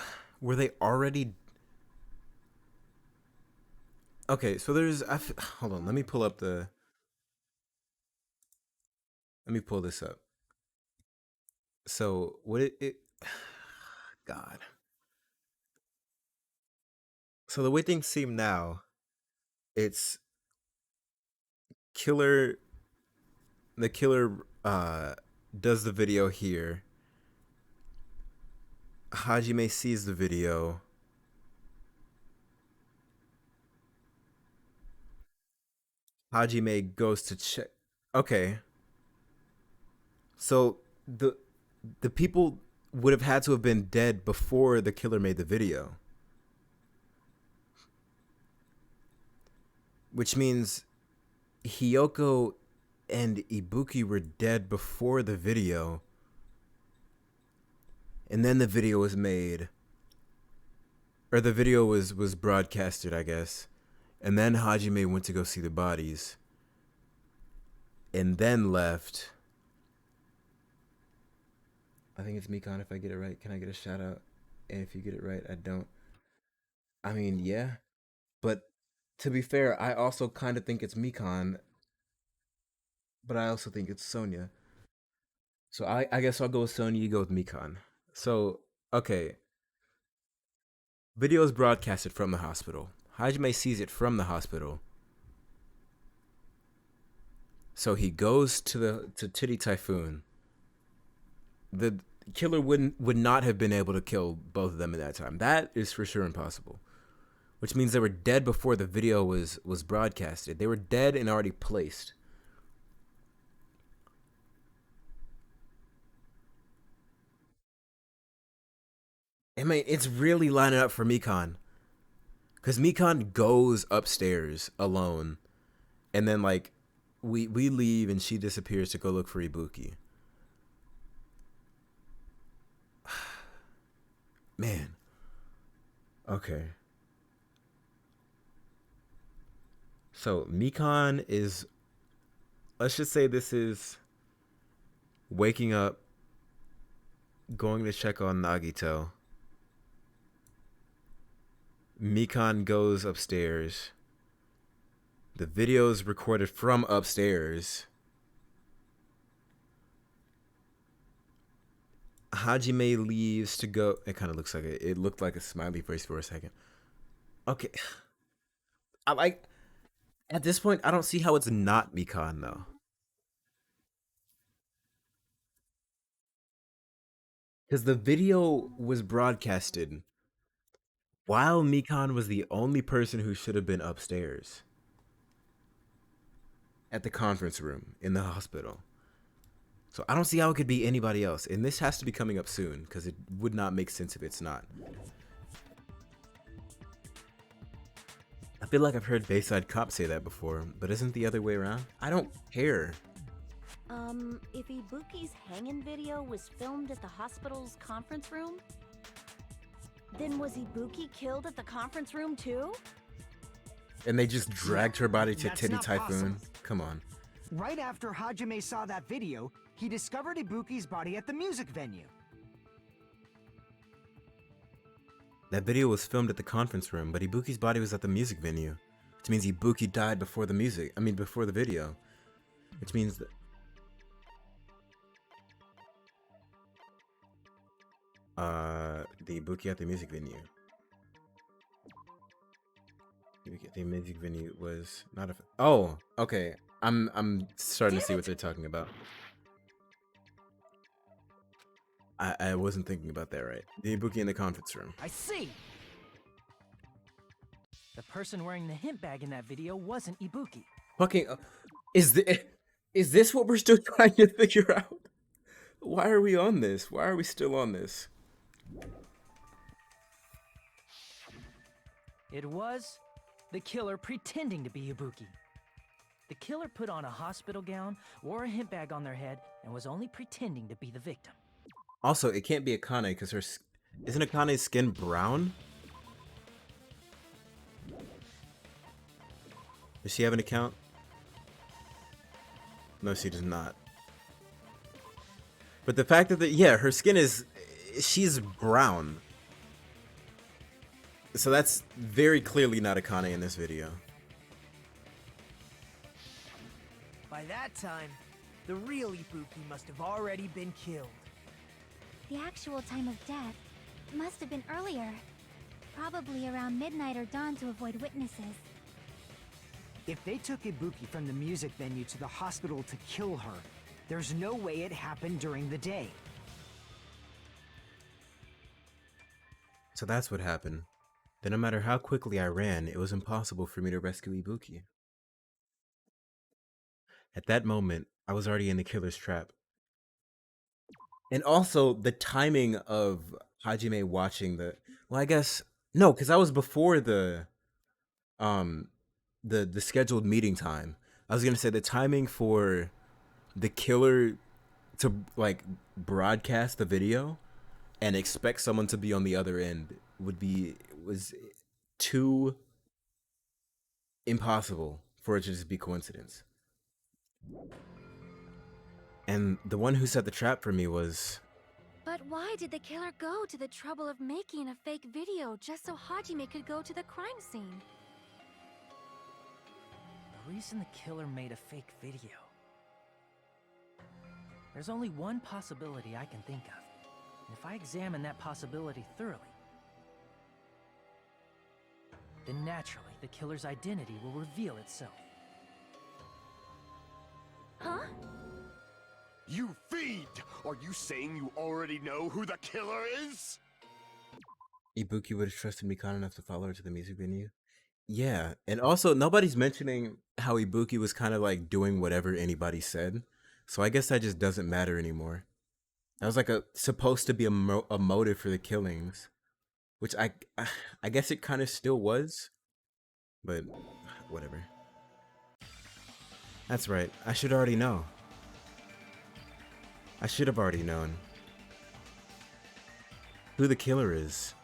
S1: were they already... Okay, so there's... Hold on, let me pull up the... Let me pull this up. So, what it... God. So, the way things seem now, it's... The killer does the video here. Hajime sees the video. Hajime goes to check. Okay. So the people would have had to have been dead before the killer made the video. Which means Hiyoko and Ibuki were dead before the video. And then the video was made. Or the video was broadcasted, I guess. And then Hajime went to go see the bodies. And then left. I think it's Mikan if I get it right. Can I get a shout out? And if you get it right, I don't. I mean, yeah. But to be fair, I also kind of think it's Mikan. But I also think it's Sonia. So I guess I'll go with Sonia, you go with Mikan. So, okay. Video is broadcasted from the hospital. Hajime sees it from the hospital. So he goes to Titty Typhoon. The killer would not have been able to kill both of them in that time. That is for sure impossible. Which means they were dead before the video was broadcasted. They were dead and already placed. I mean, it's really lining up for Mikan. Because Mikan goes upstairs alone. And then, like, we leave and she disappears to go look for Ibuki. Man. Okay. So, Mikan is... Let's just say this is... waking up, going to check on Nagito. Mikan goes upstairs. The video is recorded from upstairs. Hajime leaves to go. It kind of looks like it looked like a smiley face for a second. Okay. At this point, I don't see how it's not Mikan though. Because the video was broadcasted while Mikan was the only person who should have been upstairs at the conference room in the hospital. So I don't see how it could be anybody else. And this has to be coming up soon because it would not make sense if it's not. I feel like I've heard Bayside Cop say that before, but isn't the other way around? I don't care.
S5: If Ibuki's hanging video was filmed at the hospital's conference room, then was Ibuki killed at the conference room too?
S1: And they just dragged her body to
S7: That's
S1: Titty
S7: not
S1: Typhoon?
S7: possible.
S1: Come on.
S7: Right after Hajime saw that video, he discovered Ibuki's body at the music venue.
S1: That video was filmed at the conference room, but Ibuki's body was at the music venue. Which means Ibuki died before the before the video. Which means that... the Ibuki at the music venue. Ibuki at the music venue was not a... Oh, okay. I'm starting to see what they're talking about. I wasn't thinking about that right. The Ibuki in the conference room.
S3: I see! The person wearing the hint bag in that video wasn't Ibuki.
S1: Fucking... is this what we're still trying to figure out? Why are we on this? Why are we still on this?
S3: It was the killer pretending to be Ibuki. The killer put on a hospital gown, wore a hint bag on their head, and was only pretending to be the victim.
S1: Also, it can't be Akane because isn't Akane's skin brown? Does she have an account? No, she does not. But the fact that her skin she's brown. So that's very clearly not Akane in this video.
S8: By that time, the real Ibuki must have already been killed.
S6: The actual time of death must have been earlier. Probably around midnight or dawn to avoid witnesses.
S7: If they took Ibuki from the music venue to the hospital to kill her, there's no way it happened during the day.
S1: So that's what happened. Then no matter how quickly I ran, it was impossible for me to rescue Ibuki. At that moment, I was already in the killer's trap. And also the timing of Hajime watching well, I guess no, because that was before um the scheduled meeting time. I was gonna say the timing for the killer to like broadcast the video and expect someone to be on the other end was too impossible for it to just be coincidence. And the one who set the trap for me was
S10: But why did the killer go to the trouble of making a fake video just so Hajime could go to the crime scene?
S3: The reason the killer made a fake video. There's only one possibility I can think of. And if I examine that possibility thoroughly, then naturally the killer's identity will reveal itself.
S10: Huh?
S9: You fiend! Are you saying you already know who the killer is?
S1: Ibuki would have trusted Mikan enough to follow her to the music venue. Yeah, and also nobody's mentioning how Ibuki was kind of like doing whatever anybody said. So I guess that just doesn't matter anymore. That was like supposed to be a motive for the killings, which I guess it kind of still was, but whatever. That's right. I should already know. I should have already known who the killer is.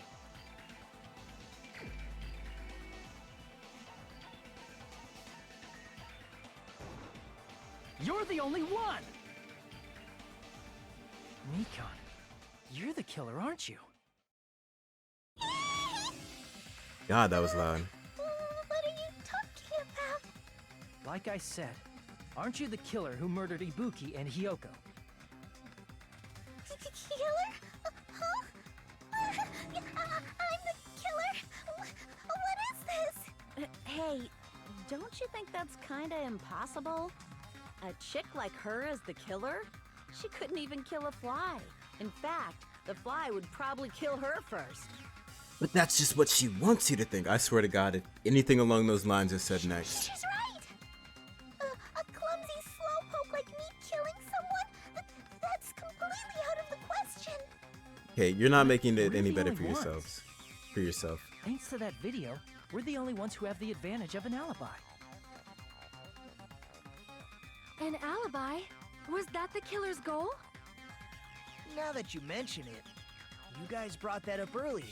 S3: You're the only one! Mikan, you're the killer, aren't you?
S1: God, that was loud.
S6: What are you talking about?
S3: Like I said, aren't you the killer who murdered Ibuki and Hiyoko?
S6: Killer? Huh? I'm the killer? What is this?
S5: Hey, don't you think that's kinda impossible? A chick like her as the killer? She couldn't even kill a fly. In fact, the fly would probably kill her first.
S1: But that's just what she wants you to think. I swear to God, if anything along those lines is said next.
S6: She's right! A clumsy slowpoke like me killing someone? That's completely out of the question.
S1: Okay, you're not making it
S3: We're
S1: any
S3: the
S1: better
S3: only
S1: for
S3: ones.
S1: yourselves. For yourself.
S3: Thanks to that video, we're the only ones who have the advantage of an alibi.
S10: An alibi? Was that the killer's goal?
S8: Now that you mention it, you guys brought that up earlier.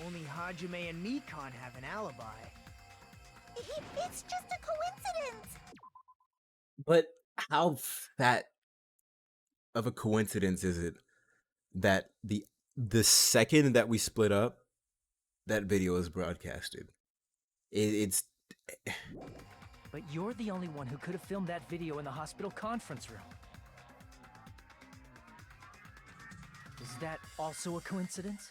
S8: Only Hajime and Mikan have an alibi.
S6: It's just a coincidence.
S1: But how fat of a coincidence is it that the second that we split up, that video is broadcasted? It's
S3: But you're the only one who could have filmed that video in the hospital conference room. Is that also a coincidence?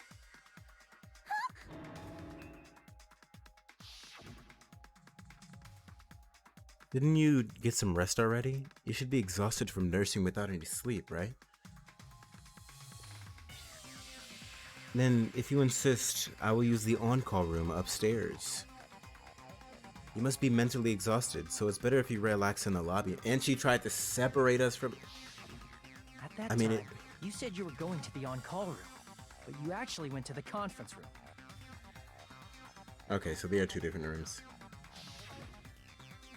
S1: Didn't you get some rest already? You should be exhausted from nursing without any sleep, right? Then, if you insist, I will use the on-call room upstairs. You must be mentally exhausted, so it's better if you relax in the lobby. And she tried to separate us from...
S3: At that
S1: I mean,
S3: time, you said you were going to the on-call room, but you actually went to the conference room.
S1: Okay, so they are two different rooms.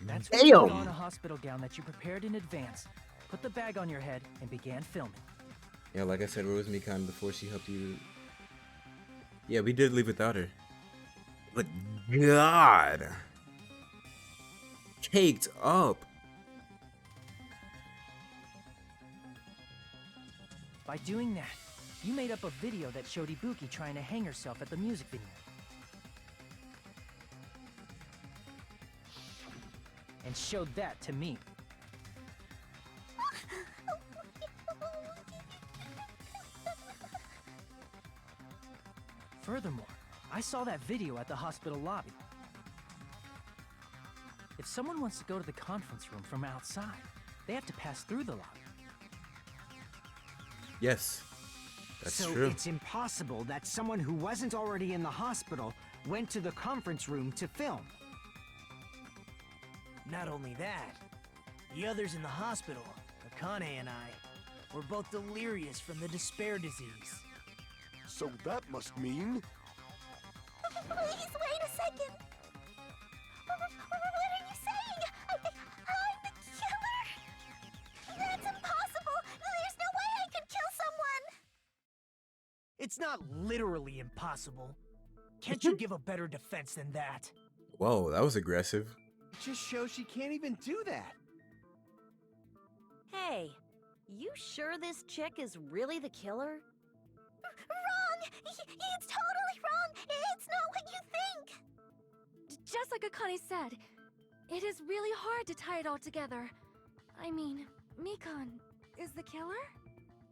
S3: That's when you put on a hospital gown that you prepared in advance, put the bag on your head, and began filming.
S1: Yeah, like I said, where was Mikan before she helped you? Yeah, we did leave without her. But God! Caked up!
S3: By doing that, you made up a video that showed Ibuki trying to hang herself at the music venue. And showed that to me. Furthermore, I saw that video at the hospital lobby. If someone wants to go to the conference room from outside, they have to pass through the lobby.
S1: Yes, that's
S7: so
S1: true.
S7: it's impossible that someone who wasn't already in the hospital went to the conference room to film.
S8: Not only that, the others in the hospital, Akane and I, were both delirious from the despair disease.
S9: So that must mean...
S6: Please wait a second. What are you saying? I'm the killer? That's impossible. There's no way I could kill someone.
S8: It's not literally impossible. Can't you give a better defense than that?
S1: Whoa, that was aggressive.
S4: It just shows she can't even do that.
S5: Hey, you sure this chick is really the killer?
S6: Wrong! It's totally wrong! It's not what you think!
S10: Just like Akane said, it is really hard to tie it all together. I mean, Mikan is the killer?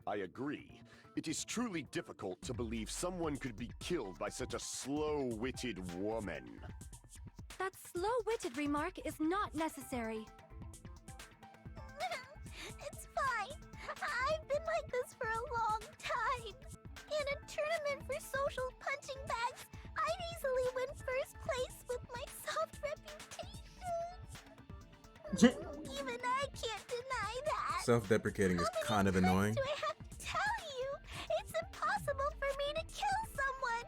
S9: I agree. It is truly difficult to believe someone could be killed by such a slow-witted woman.
S10: That slow-witted remark is not necessary.
S6: It's fine. I've been like this for a long time. In a tournament for social punching bags, I'd easily win first place with my soft reputation. Even I can't deny that.
S1: Self-deprecating is
S6: How
S1: kind of
S6: many times
S1: annoying.
S6: do I have to tell you? It's impossible for me to kill someone.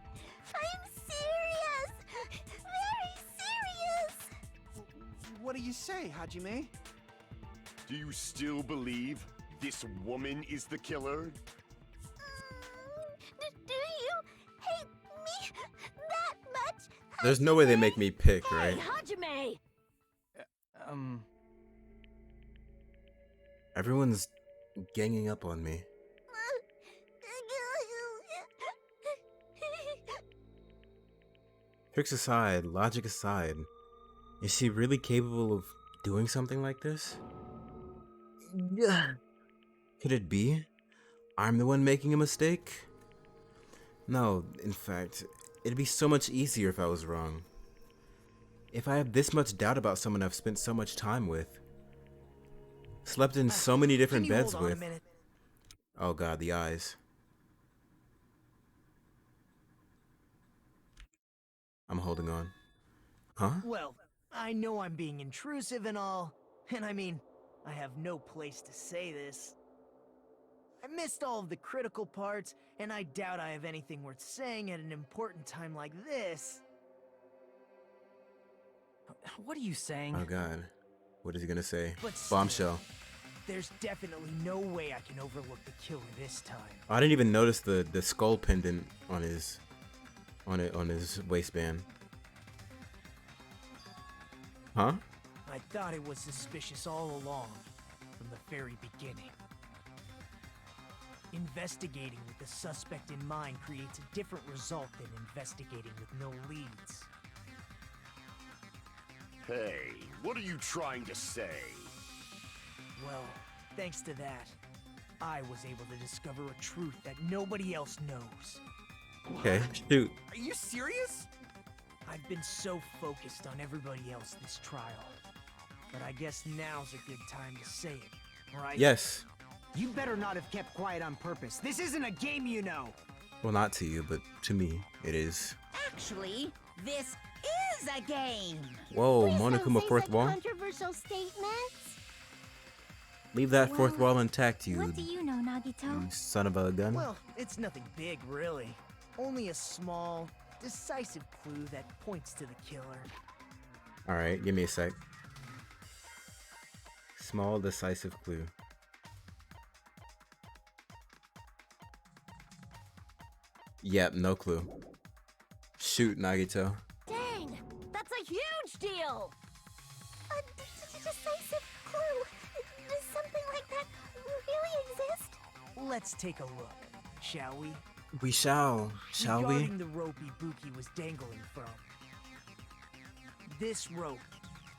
S6: I'm serious. Very serious.
S4: What do you say, Hajime?
S9: Do you still believe this woman is the killer?
S6: Do you hate me that much?
S1: There's no way they make me pick, right?
S5: Hajime!
S1: Everyone's ganging up on me. Tricks aside, logic aside, is she really capable of doing something like this? Could it be? I'm the one making a mistake? No, in fact, it'd be so much easier if I was wrong. If I have this much doubt about someone I've spent so much time with, slept in so many different
S8: Can you
S1: beds
S8: hold on a
S1: with.
S8: minute?
S1: Oh god, the eyes. I'm holding on. Huh?
S8: Well, I know I'm being intrusive and all, and I mean, I have no place to say this. I missed all of the critical parts, and I doubt I have anything worth saying at an important time like this.
S3: What are you saying?
S1: Oh god. What is he gonna say?
S8: But still,
S1: Bombshell.
S8: there's definitely no way I can overlook the killer this time.
S1: I didn't even notice the skull pendant on his waistband. Huh?
S8: I thought it was suspicious all along, from the very beginning. Investigating with the suspect in mind creates a different result than investigating with no leads.
S9: Hey, what are you trying to say?
S8: Well, thanks to that, I was able to discover a truth that nobody else knows.
S1: Okay, shoot.
S8: Are you serious? I've been so focused on everybody else this trial. But I guess now's a good time to say it, right?
S1: Yes.
S7: You better not have kept quiet on purpose. This isn't a game, you know.
S1: Well, not to you, but to me, it is.
S2: Actually, this is a game.
S1: Whoa,
S6: Please don't
S1: Monokuma
S6: say
S1: fourth
S6: such
S1: wall?
S6: controversial statements.
S1: Leave that fourth
S6: Well,
S1: wall intact, you,
S6: What do you know, Nagito?
S1: you son of a gun.
S8: Well, it's nothing big, really. Only a small, decisive clue that points to the killer.
S1: Alright, give me a sec. Small, decisive clue. Yep, no clue. Shoot, Nagito.
S5: Dang, that's a huge deal!
S6: A decisive clue. Does something like that really exist?
S8: Let's take a look, shall we?
S1: We shall we?
S8: Regarding the rope Ibuki was dangling from. This rope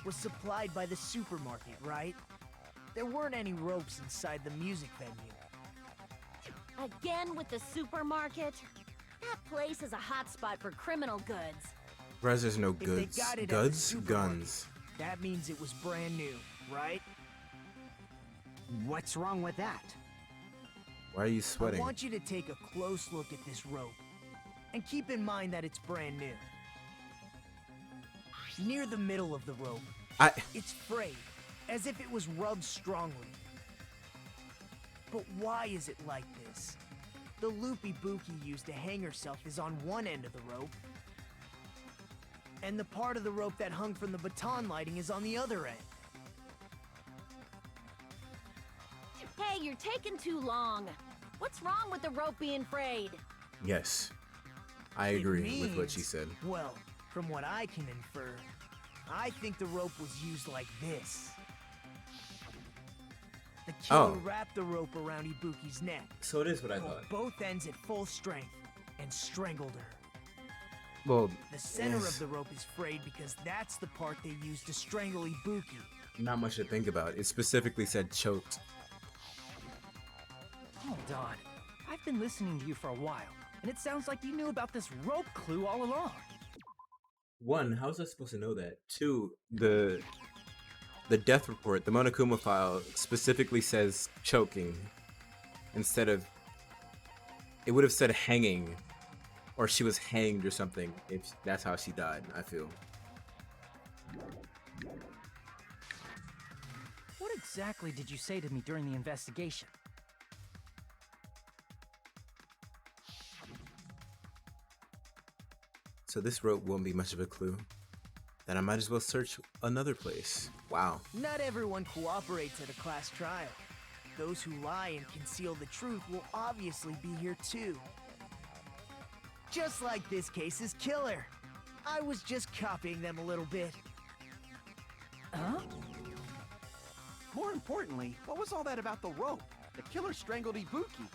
S8: was supplied by the supermarket, right? There weren't any ropes inside the music venue.
S5: Again with the supermarket? That place is a hotspot for criminal goods.
S1: Res, there's no
S8: If they
S1: goods.
S8: got it at the
S1: Goods?
S8: supermarket,
S1: Guns.
S8: That means it was brand new, right?
S7: What's wrong with that?
S1: Why are you
S8: I
S1: sweating?
S8: want you to take a close look at this rope. And keep in mind that it's brand new. Near the middle of the rope, it's frayed, as if it was rubbed strongly. But why is it like this? The loop Ibuki used to hang herself is on one end of the rope, and the part of the rope that hung from the baton lighting is on the other end.
S5: Hey, you're taking too long. What's wrong with the rope being frayed?
S1: Yes, I
S8: It
S1: agree with what she
S8: means-
S1: said.
S8: Well, from what I can infer, I think the rope was used like this. The killer
S1: Oh.
S8: wrapped the rope around Ibuki's neck,
S1: So it is what I
S8: pulled
S1: thought.
S8: both ends at full strength, and strangled her.
S1: Well,
S8: The center
S1: yes.
S8: of the rope is frayed because that's the part they used to strangle Ibuki.
S1: Not much to think about. It specifically said choked.
S3: Hold on. I've been listening to you for a while, and it sounds like you knew about this rope clue all along.
S1: One, how was I supposed to know that? Two, the death report, the Monokuma file, specifically says choking instead of. It would have said hanging, or she was hanged or something. If that's how she died, I feel.
S3: What exactly did you say to me during the investigation?
S1: So this rope won't be much of a clue. Then I might as well search another place. Wow.
S8: Not everyone cooperates at a class trial. Those who lie and conceal the truth will obviously be here too. Just like this case's killer. I was just copying them a little bit.
S3: Huh?
S4: More importantly, what was all that about the rope? The killer strangled Ibuki.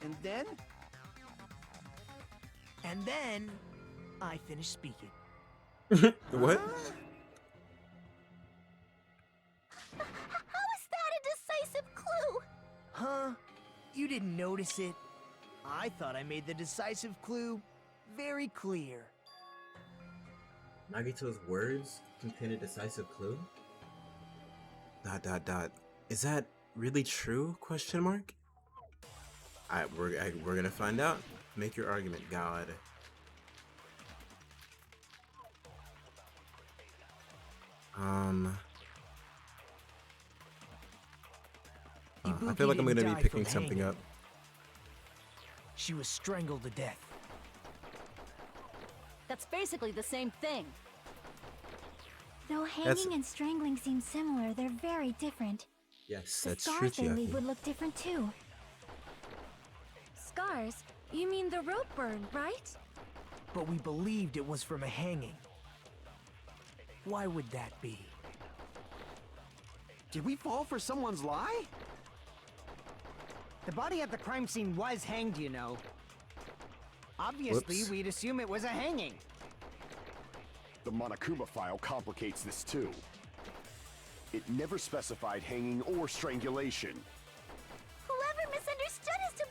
S4: And then?
S8: And then, I finished speaking.
S1: What?
S6: How is that a decisive clue?
S8: Huh? You didn't notice it? I thought I made the decisive clue very clear.
S1: Nagito's words contain a decisive clue? ... Is that really true? Question mark. We're gonna find out. Make your argument, God. I feel like I'm
S8: Ibuki
S1: gonna
S8: didn't
S1: be
S8: die
S1: picking
S8: from
S1: something
S8: hanging.
S1: up.
S8: She was strangled to death.
S5: That's basically the same thing.
S6: Though hanging and strangling seem similar, they're very different.
S1: Yes,
S6: The
S1: that's true,
S6: scars they leave
S1: Chiaki.
S6: would look different too.
S10: Scars? You mean the rope burn, right?
S8: But we believed it was from a hanging. Why would that be?
S4: Did we fall for someone's lie?
S7: The body at the crime scene was hanged, you know. Obviously,
S1: Whoops.
S7: we'd assume it was a hanging.
S9: The Monokuma file complicates this too. It never specified hanging or strangulation.
S6: Whoever misunderstood is to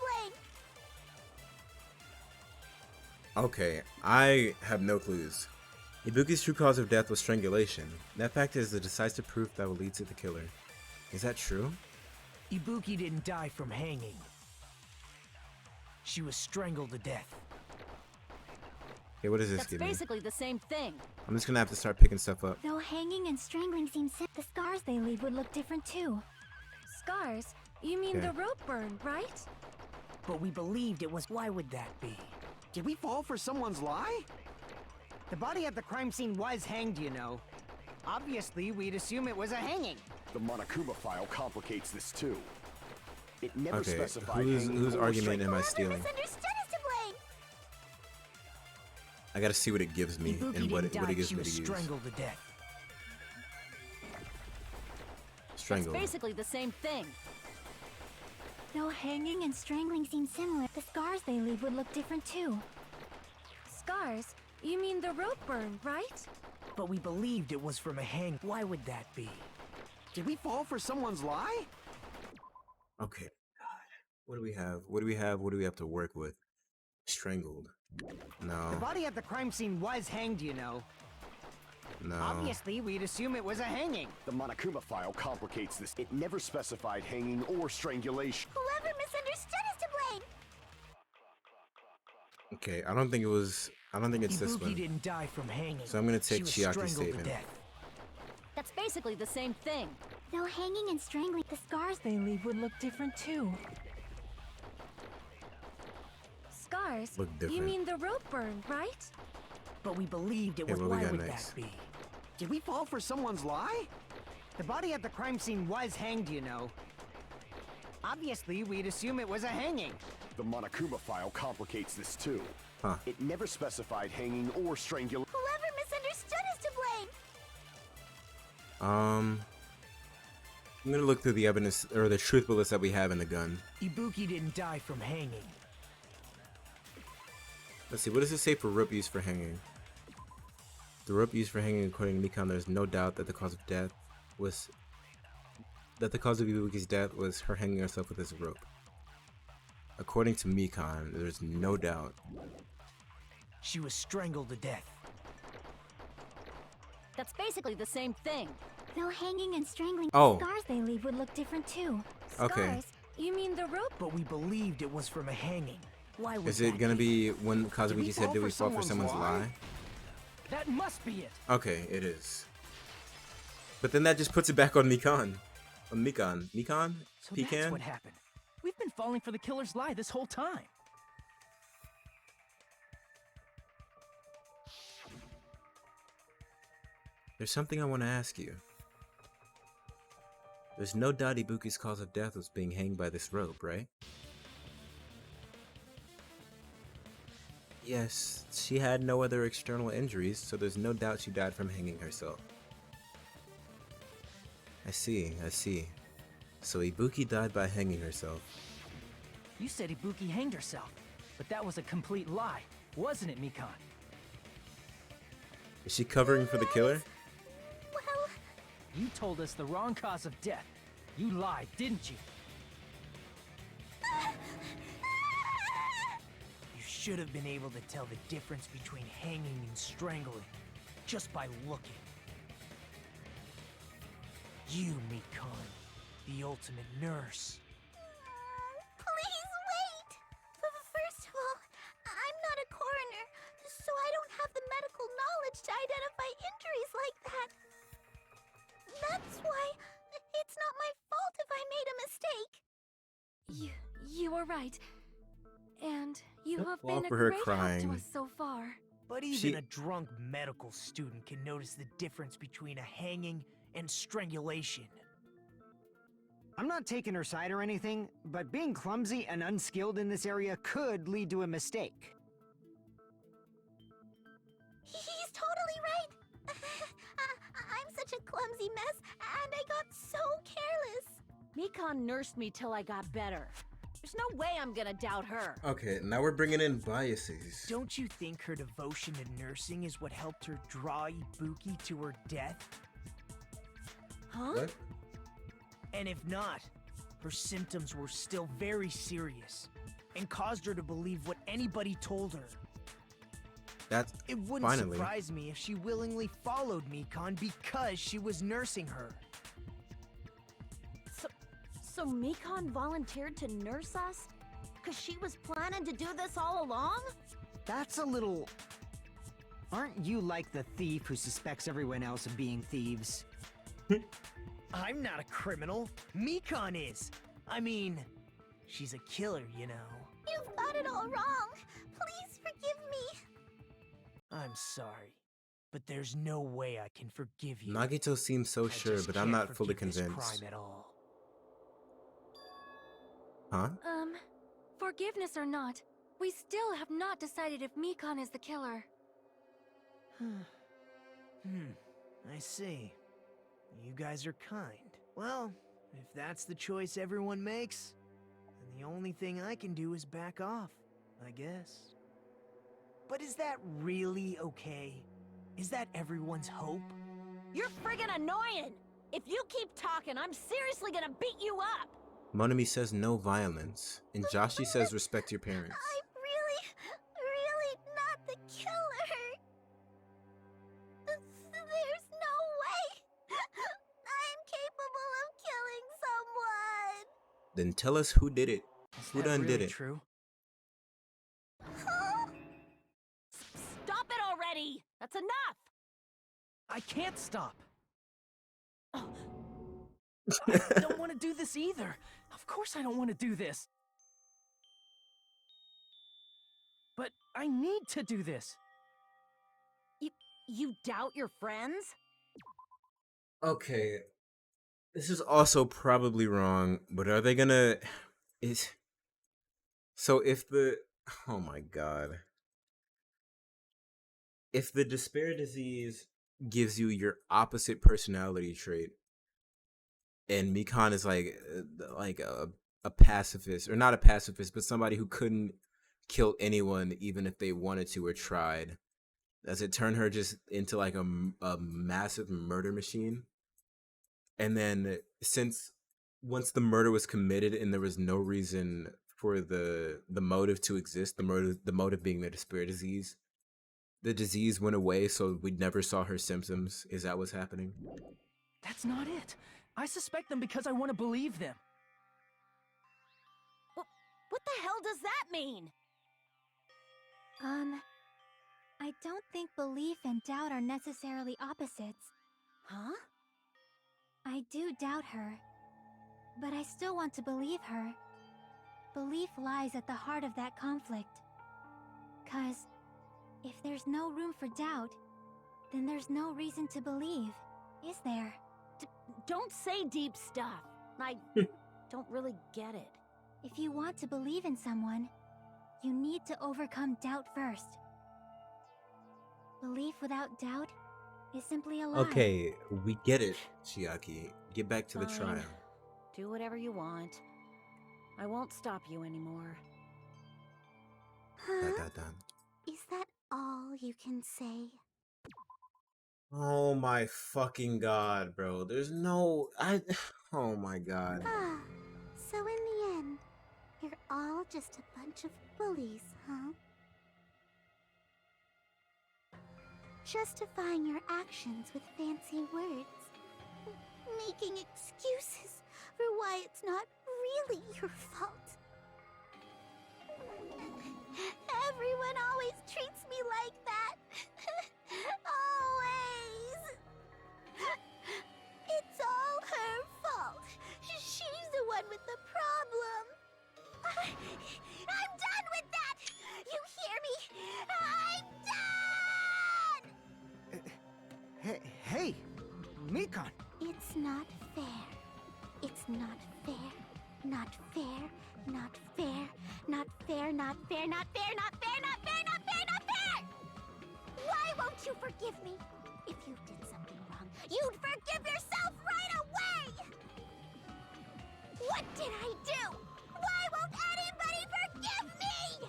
S6: blame.
S1: Okay, I have no clues. Ibuki's true cause of death was strangulation. That fact is the decisive proof that will lead to the killer. Is that true?
S8: Ibuki didn't die from hanging. She was strangled to death.
S1: Okay, what does this
S5: That's
S1: give me?
S5: basically the same thing.
S1: I'm just gonna have to start picking stuff up.
S6: Though hanging and strangling seem the scars they leave would look different too.
S10: Scars? You mean
S1: Okay.
S10: the rope burn, right?
S8: But we believed it was. Why would that be?
S4: Did we fall for someone's lie?
S7: The body at the crime scene was hanged, you know. Obviously, we'd assume it was a hanging.
S9: The Monokuma file complicates this too. It never
S1: Okay,
S9: specified
S1: whose
S9: hanging or
S1: argument am I
S6: Whoever
S1: stealing?
S6: misunderstood is to blame.
S1: I gotta see what it gives me
S8: Ibuki
S1: and what
S8: didn't
S1: it
S8: die.
S1: gives
S8: She
S1: me
S8: was
S1: to use.
S8: strangled to death.
S1: Strangled.
S5: That's basically the same thing.
S6: Though hanging and strangling seem similar, the scars they leave would look different too.
S10: Scars? You mean the rope burn, right?
S8: But we believed it was from a hang. Why would that be?
S4: Did we fall for someone's lie?
S1: Okay. What do we have? What do we have? What do we have to work with? Strangled.
S7: The
S1: No.
S7: body at the crime scene was hanged, you know.
S1: No.
S7: Obviously, we'd assume it was a hanging.
S9: The Monokuma file complicates this. It never specified hanging or strangulation.
S6: Whoever misunderstood is to blame.
S1: Okay, I don't think it was. I don't think it's this
S8: Ibuki
S1: one.
S8: didn't die from hanging.
S1: So I'm gonna take
S8: she was
S1: Chiaki's
S8: strangled to
S1: statement.
S8: death.
S5: That's basically the same thing.
S6: Though hanging and strangling, the scars they leave would look different too.
S10: scars.
S1: Look
S10: You
S1: different.
S10: mean the rope burn, right?
S8: But we believed it
S1: Okay,
S8: was.
S1: what we
S8: Why
S1: got
S8: would
S1: next?
S8: that be?
S4: Did we fall for someone's lie?
S7: The body at the crime scene was hanged, you know. Obviously, we'd assume it was a hanging.
S9: The Monokuma file complicates this too.
S1: Huh.
S9: It never specified hanging or strangulation.
S6: Whoever misunderstood is to blame.
S1: I'm gonna look through the evidence or the truth bullets that we have in the gun.
S8: Ibuki didn't die from hanging.
S1: Let's see, what does it say for rope used for hanging? The rope used for hanging, according to Mikan, there's no doubt that the cause of Ibuki's death was her hanging herself with this rope. According to Mikan, there's no doubt.
S8: She was strangled to death.
S5: That's basically the same thing.
S6: Though hanging and strangling,
S1: Oh.
S6: scars they leave would look different too.
S1: Okay.
S10: Scars? You mean the rope?
S8: But we believed it was from a hanging. Why would
S1: Is it
S8: that
S1: gonna be when Kazuki said,
S4: fall
S1: did
S4: for
S1: we fall for
S4: someone's
S1: someone's
S4: lie?
S1: lie?
S3: That must be it.
S1: Okay, it is. But then that just puts it back on Mikan. On Mikan. Mikan?
S3: So that's
S1: Pecan?
S3: what happened. We've been falling for the killer's lie this whole time.
S1: There's something I want to ask you. There's no doubt Ibuki's cause of death was being hanged by this rope, right? Yes, she had no other external injuries, so there's no doubt she died from hanging herself. I see. So Ibuki died by hanging herself.
S3: You said Ibuki hanged herself, but that was a complete lie, wasn't it, Mikan?
S1: Is she covering for the killer?
S6: Well,
S3: You told us the wrong cause of death. You lied, didn't you?
S8: You should have been able to tell the difference between hanging and strangling just by looking. You, Mikan, the ultimate nurse.
S6: please wait. First of all, I'm not a coroner, so I don't have the medical knowledge to identify injuries like that. That's why it's not my fault if I made a mistake.
S10: You were right. And you
S1: Don't
S10: have
S1: fall
S10: been a
S1: for her
S10: great help
S1: crying.
S10: to us so far.
S8: But even
S1: She-
S8: a drunk medical student can notice the difference between a hanging and strangulation.
S7: I'm not taking her side or anything, but being clumsy and unskilled in this area could lead to a mistake.
S6: He's totally right. I'm such a clumsy mess, and I got so careless.
S5: Mikan nursed me till I got better. There's no way I'm gonna doubt her.
S1: Okay, now we're bringing in biases.
S8: Don't you think her devotion to nursing is what helped her draw Ibuki to her death?
S5: Huh?
S1: What?
S8: And if not, her symptoms were still very serious and caused her to believe what anybody told her.
S1: That's
S8: It wouldn't
S1: finally.
S8: surprise me if she willingly followed Mikan because she was nursing her.
S5: So Mikan volunteered to nurse us? Cause she was planning to do this all along?
S7: That's a little... Aren't you like the thief who suspects everyone else of being thieves?
S8: I'm not a criminal. Mikan is. I mean, she's a killer, you know.
S6: You've got it all wrong. Please forgive me.
S8: I'm sorry, but there's no way I can forgive you.
S1: Nagito seems so
S8: I
S1: sure,
S8: just
S1: but I'm
S8: can't
S1: not fully
S8: forgive this
S1: convinced.
S8: crime at all.
S1: Huh?
S10: Forgiveness or not, we still have not decided if Mikan is the killer.
S8: I see. You guys are kind. Well, if that's the choice everyone makes, then the only thing I can do is back off, I guess. But is that really okay? Is that everyone's hope?
S5: You're friggin' annoying! If you keep talking, I'm seriously gonna beat you up!
S1: Monami says no violence, and Joshi says respect your parents.
S6: I'm really not the killer. There's no way. I'm capable of killing someone.
S1: Then tell us who did it.
S8: Is
S1: Who
S8: that
S1: done
S8: really
S1: did it?
S8: true?
S5: Stop it already! That's enough!
S3: I can't stop. I don't want to do this either. Of course I don't want to do this. But I need to do this.
S5: You doubt your friends?
S1: Okay, this is also probably wrong, but are they gonna? Is so if the oh my god, if the despair disease gives you your opposite personality trait, and Mikan is like a pacifist, or not a pacifist, but somebody who couldn't kill anyone even if they wanted to or tried, does it turn her just into like a massive murder machine? And then since once the murder was committed and there was no reason for the motive to exist, the motive being the despair disease, the disease went away, so we never saw her symptoms. Is that what's happening?
S3: That's not it. I suspect them because I want to believe them.
S5: What the hell does that mean?
S6: I don't think belief and doubt are necessarily opposites.
S5: Huh?
S6: I do doubt her, but I still want to believe her. Belief lies at the heart of that conflict. 'Cause if there's no room for doubt, then there's no reason to believe, is there?
S5: Don't say deep stuff. I don't really get it.
S6: If you want to believe in someone, you need to overcome doubt first. Belief without doubt is simply a lie.
S1: Okay, we get it, Chiaki. Get back to the
S5: Fine.
S1: trial.
S5: Do whatever you want. I won't stop you anymore.
S6: Huh?
S1: Dun.
S6: Is that all you can say?
S1: Oh my fucking god, bro. There's no oh my god.
S6: Ah, so in the end, you're all just a bunch of bullies, huh? Justifying your actions with fancy words. Making excuses for why it's not really your fault. Everyone always treats me like that. Always. It's all her fault. She's the one with the problem. I'm done with that! You hear me? I'm done!
S7: Hey, Mikan.
S6: It's not fair. It's not fair. Not fair. Not fair. Not fair. Not fair. Not fair. Not fair. Not fair. Not fair. Not fair. Why won't you forgive me? If you did something wrong, you'd forgive yourself right away! What did I do? Why won't anybody forgive me?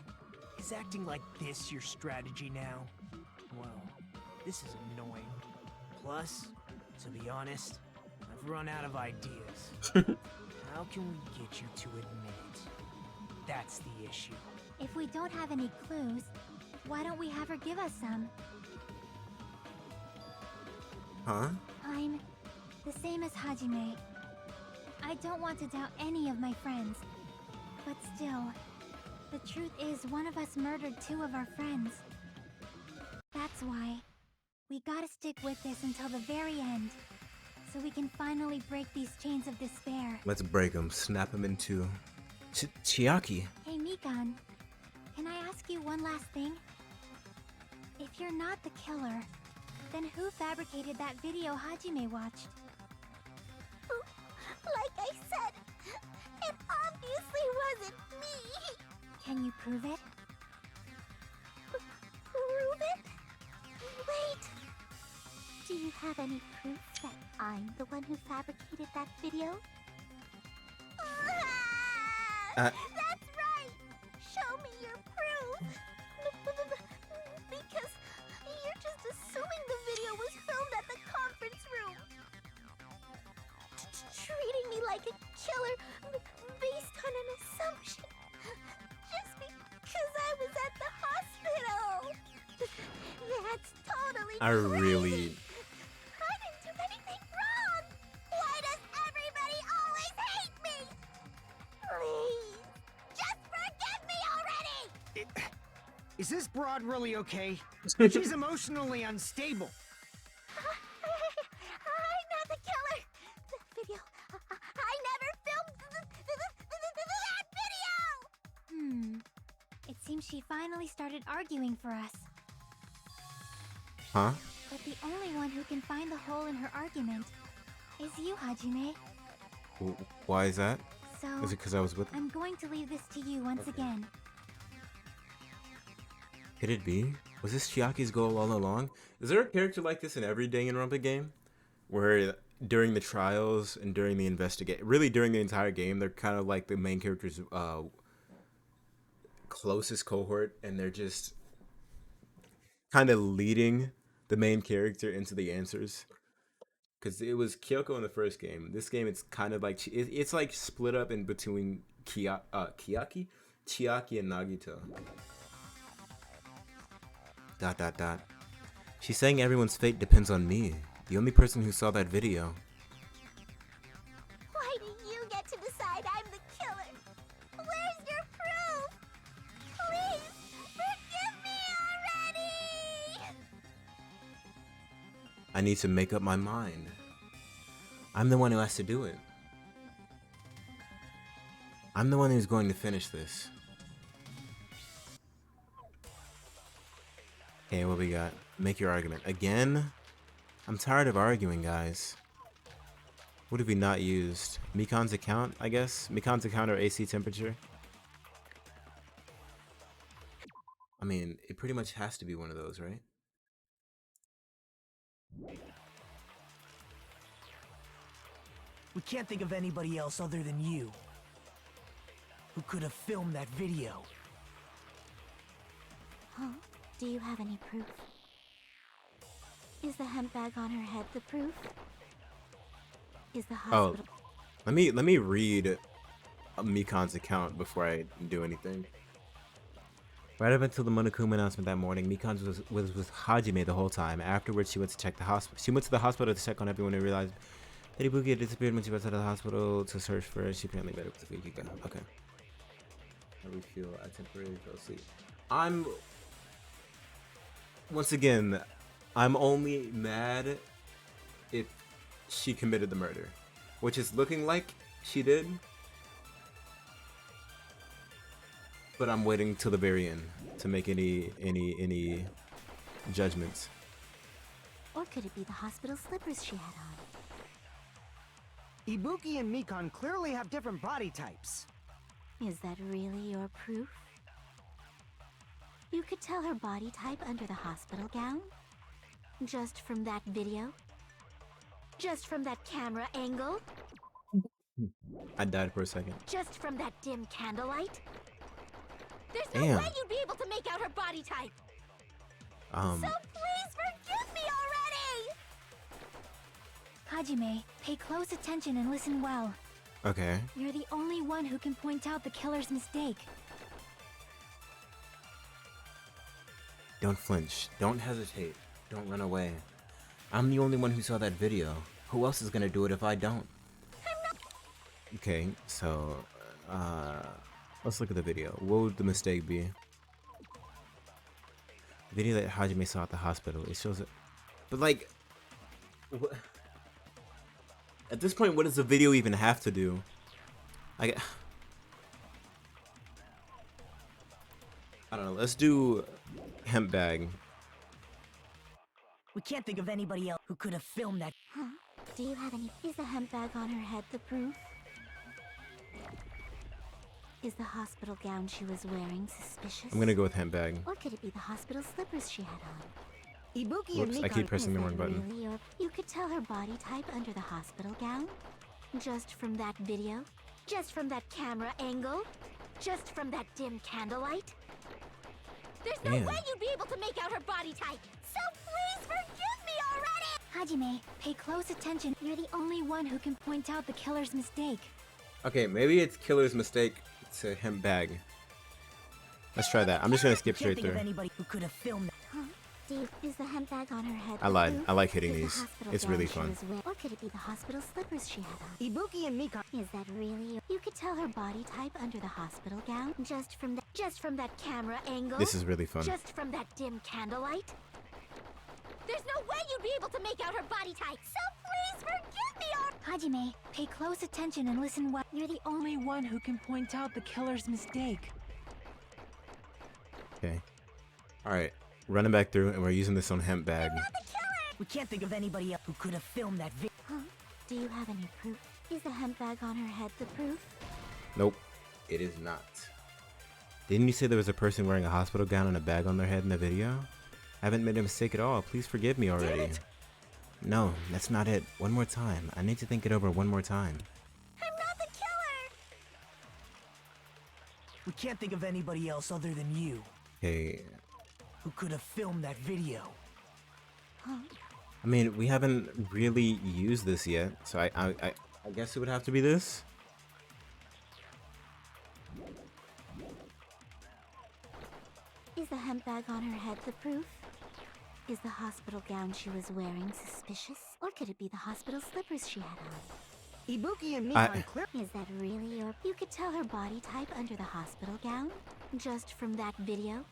S8: Is acting like this your strategy now? Well, this is annoying. Plus, to be honest, I've run out of ideas. How can we get you to admit it? That's the issue.
S6: If we don't have any clues, why don't we have her give us some?
S1: Huh?
S6: I'm the same as Hajime. I don't want to doubt any of my friends. But still, the truth is one of us murdered two of our friends. That's why we gotta stick with this until the very end, so we can finally break these chains of despair.
S1: Let's break them. Snap them in two. Chiaki.
S6: Hey Mikan, can I ask you one last thing? If you're not the killer, then who fabricated that video Hajime watched? Like I said, it obviously wasn't me! Can you prove it? Prove it? Wait! Do you have any proof that I'm the one who fabricated that video? That's right! Show me your proof! Because you're just assuming the video was filmed at the conference room. Treating me like a killer based on an assumption. Just because I was at the hospital. That's totally
S1: I really
S6: crazy. I didn't do anything wrong. Why does everybody always hate me? Please, just forgive me already.
S7: Is this broad really okay? She's emotionally unstable.
S6: I'm not the killer. The video. I never filmed that video. It seems she finally started arguing for us.
S1: Huh?
S6: But the only one who can find the hole in her argument is you, Hajime.
S1: Why is that?
S6: So,
S1: Is it because I was with?
S6: I'm going to leave this to you once again.
S1: Could it be? Was this Chiaki's goal all along? Is there a character like this in every Danganronpa game? Where during the trials and during the really during the entire game, they're kind of like the main character's closest cohort, and they're just kind of leading the main character into the answers. Because it was Kyoko in the first game. This game, it's kind of like it's like split up in between Chiaki, and Nagito. ... She's saying everyone's fate depends on me, the only person who saw that video.
S6: Why do you get to decide I'm the killer? Where's your proof? Please, forgive me already!
S1: I need to make up my mind. I'm the one who has to do it. I'm the one who's going to finish this. Okay, what we got? Make your argument. Again? I'm tired of arguing, guys. What have we not used? Mikan's account, I guess? Mikan's account or AC temperature? I mean, it pretty much has to be one of those, right?
S8: We can't think of anybody else other than you who could have filmed that video.
S6: Huh? Do you have any proof? Is the hemp bag on her head the proof? Is the hospital...
S1: Oh, let me read Mikan's account before I do anything. Right up until the Monokuma announcement that morning, Mikan was with Hajime the whole time. Afterwards, she went to check the hospital. She went to the hospital to check on everyone and realized that Ibuki had disappeared when she went to the hospital to search for her. She apparently met up with Yukiko. Okay. How do we feel? I temporarily fell asleep. Once again, I'm only mad if she committed the murder, which is looking like she did. But I'm waiting till the very end to make any judgments.
S6: Or could it be the hospital slippers she had on?
S7: Ibuki and Mikan clearly have different body types.
S6: Is that really your proof? You could tell her body type under the hospital gown? Just from that video? Just from that camera angle?
S1: I died for a second.
S6: Just from that dim candlelight? There's no
S1: Damn.
S6: way you'd be able to make out her body type! So please forgive me already! Hajime, pay close attention and listen well.
S1: Okay.
S6: You're the only one who can point out the killer's mistake.
S1: Don't flinch. Don't hesitate. Don't run away. I'm the only one who saw that video. Who else is gonna do it if I don't? Okay, so let's look at the video. What would the mistake be? The video that Hajime saw at the hospital. It shows it, but like, at this point, what does the video even have to do? I don't know. Let's do hemp bag.
S8: We can't think of anybody else who could have filmed that.
S6: Huh? Do you have any... Is the hemp bag on her head the proof? Is the hospital gown she was wearing suspicious?
S1: I'm gonna go with hemp bag.
S6: Or could it be the hospital slippers she had on?
S7: Ibuki
S1: Whoops,
S7: and
S1: I
S7: Mikan...
S1: keep pressing the wrong
S6: Is
S1: button.
S6: that really you could tell her body type under the hospital gown? Just from that video? Just from that camera angle? Just from that dim candlelight? There's no
S1: Damn.
S6: way you'd be able to make out her body type! So please forgive me already! Hajime, pay close attention. You're the only one who can point out the killer's mistake.
S1: Okay, maybe it's killer's mistake to hemp bag. Let's try that. I'm just gonna skip
S8: Can't
S1: straight
S8: think of
S1: through.
S8: anybody who could have filmed that.
S6: Huh? Steve, is the hemp bag on her head
S1: I
S6: the
S1: lied.
S6: proof?
S1: I like hitting
S6: Is the
S1: these.
S6: hospital
S1: It's
S6: gown
S1: really
S6: she
S1: fun.
S6: was wearing- Or could it be the hospital slippers she had on?
S7: Ibuki and Mikan...
S6: Is that really you could tell her body type under the hospital gown? Just from that camera angle?
S1: This is really fun.
S6: Just from that dim candlelight? There's no way you'd be able to make out her body type! So please forgive me Hajime, pay close attention and listen well. You're the only
S3: Only one who can point out the killer's mistake.
S1: Okay. Alright. Running back through, and we're using this on hemp bag.
S8: We can't think of anybody else who could have filmed that video.
S6: Huh? Do you have any proof? Is the hemp bag on her head the proof?
S1: Nope. It is not. Didn't you say there was a person wearing a hospital gown and a bag on their head in the video? I haven't made a mistake at all. Please forgive me already. No, that's not it. One more time. I need to think it over one more time.
S6: I'm not the killer!
S8: We can't think of anybody else other than you
S1: Okay.
S8: who could have filmed that video.
S6: Huh?
S1: I mean, we haven't really used this yet, so I guess it would have to be this.
S6: Is the hemp bag on her head the proof? Is the hospital gown she was wearing suspicious? Or could it be the hospital slippers she had on?
S7: Ibuki and
S1: I-
S7: Mikan clear.
S6: Is that really your... You could tell her body type under the hospital gown? Just from that video?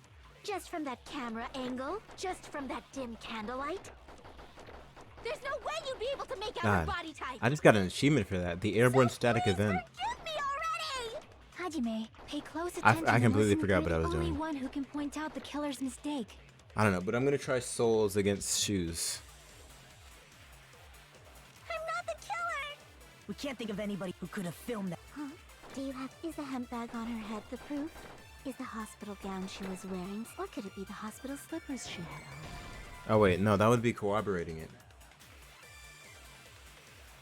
S6: Just from that camera angle? Just from that dim candlelight? There's no way you'd be able to make out her
S1: God,
S6: body type!
S1: I just got an achievement for that. The airborne static event.
S6: Forgive me already!
S10: Hajime, pay close
S1: I
S10: attention.
S1: completely
S10: and listen.
S1: forgot
S10: You're
S1: what I was
S10: the only
S1: doing.
S10: one who can point out the killer's mistake.
S1: I don't know, but I'm gonna try souls against shoes.
S6: I'm not the killer!
S8: We can't think of anybody who could have filmed that.
S6: Huh? Do you have... Is the hemp bag on her head the proof? Is the hospital gown she was wearing... Or could it be the hospital slippers she had on?
S1: Oh wait, no, that would be corroborating it.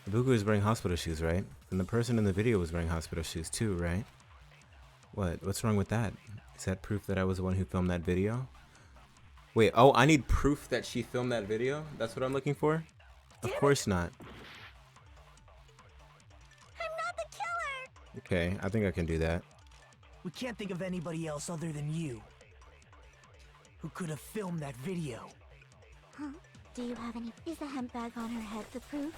S1: Ibuki was wearing hospital shoes, right? And the person in the video was wearing hospital shoes too, right? What? What's wrong with that? Is that proof that I was the one who filmed that video? Wait, oh, I need proof that she filmed that video? That's what I'm looking for? Of course not.
S6: I'm not the killer!
S1: Okay, I think I can do that.
S8: We can't think of anybody else other than you who could have filmed that video.
S6: Huh? Do you have any... Is the hemp bag on her head the proof?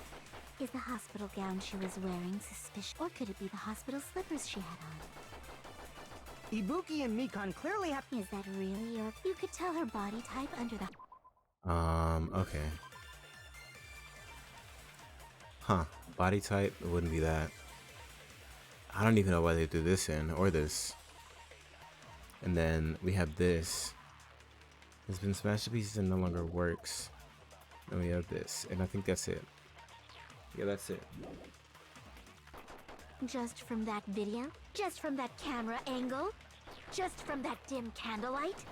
S6: Is the hospital gown she was wearing suspicious? Or could it be the hospital slippers she had on?
S7: Ibuki and Mikan clearly have.
S6: Is that really your... You could tell her body type under the...
S1: Okay. Huh. Body type? It wouldn't be that. I don't even know why they threw this in, or this. And then we have this. It's been smashed to pieces and no longer works. Then we have this, and I think that's it. Yeah, that's it.
S6: Just from that video? Just from that camera angle? Just from that dim candlelight?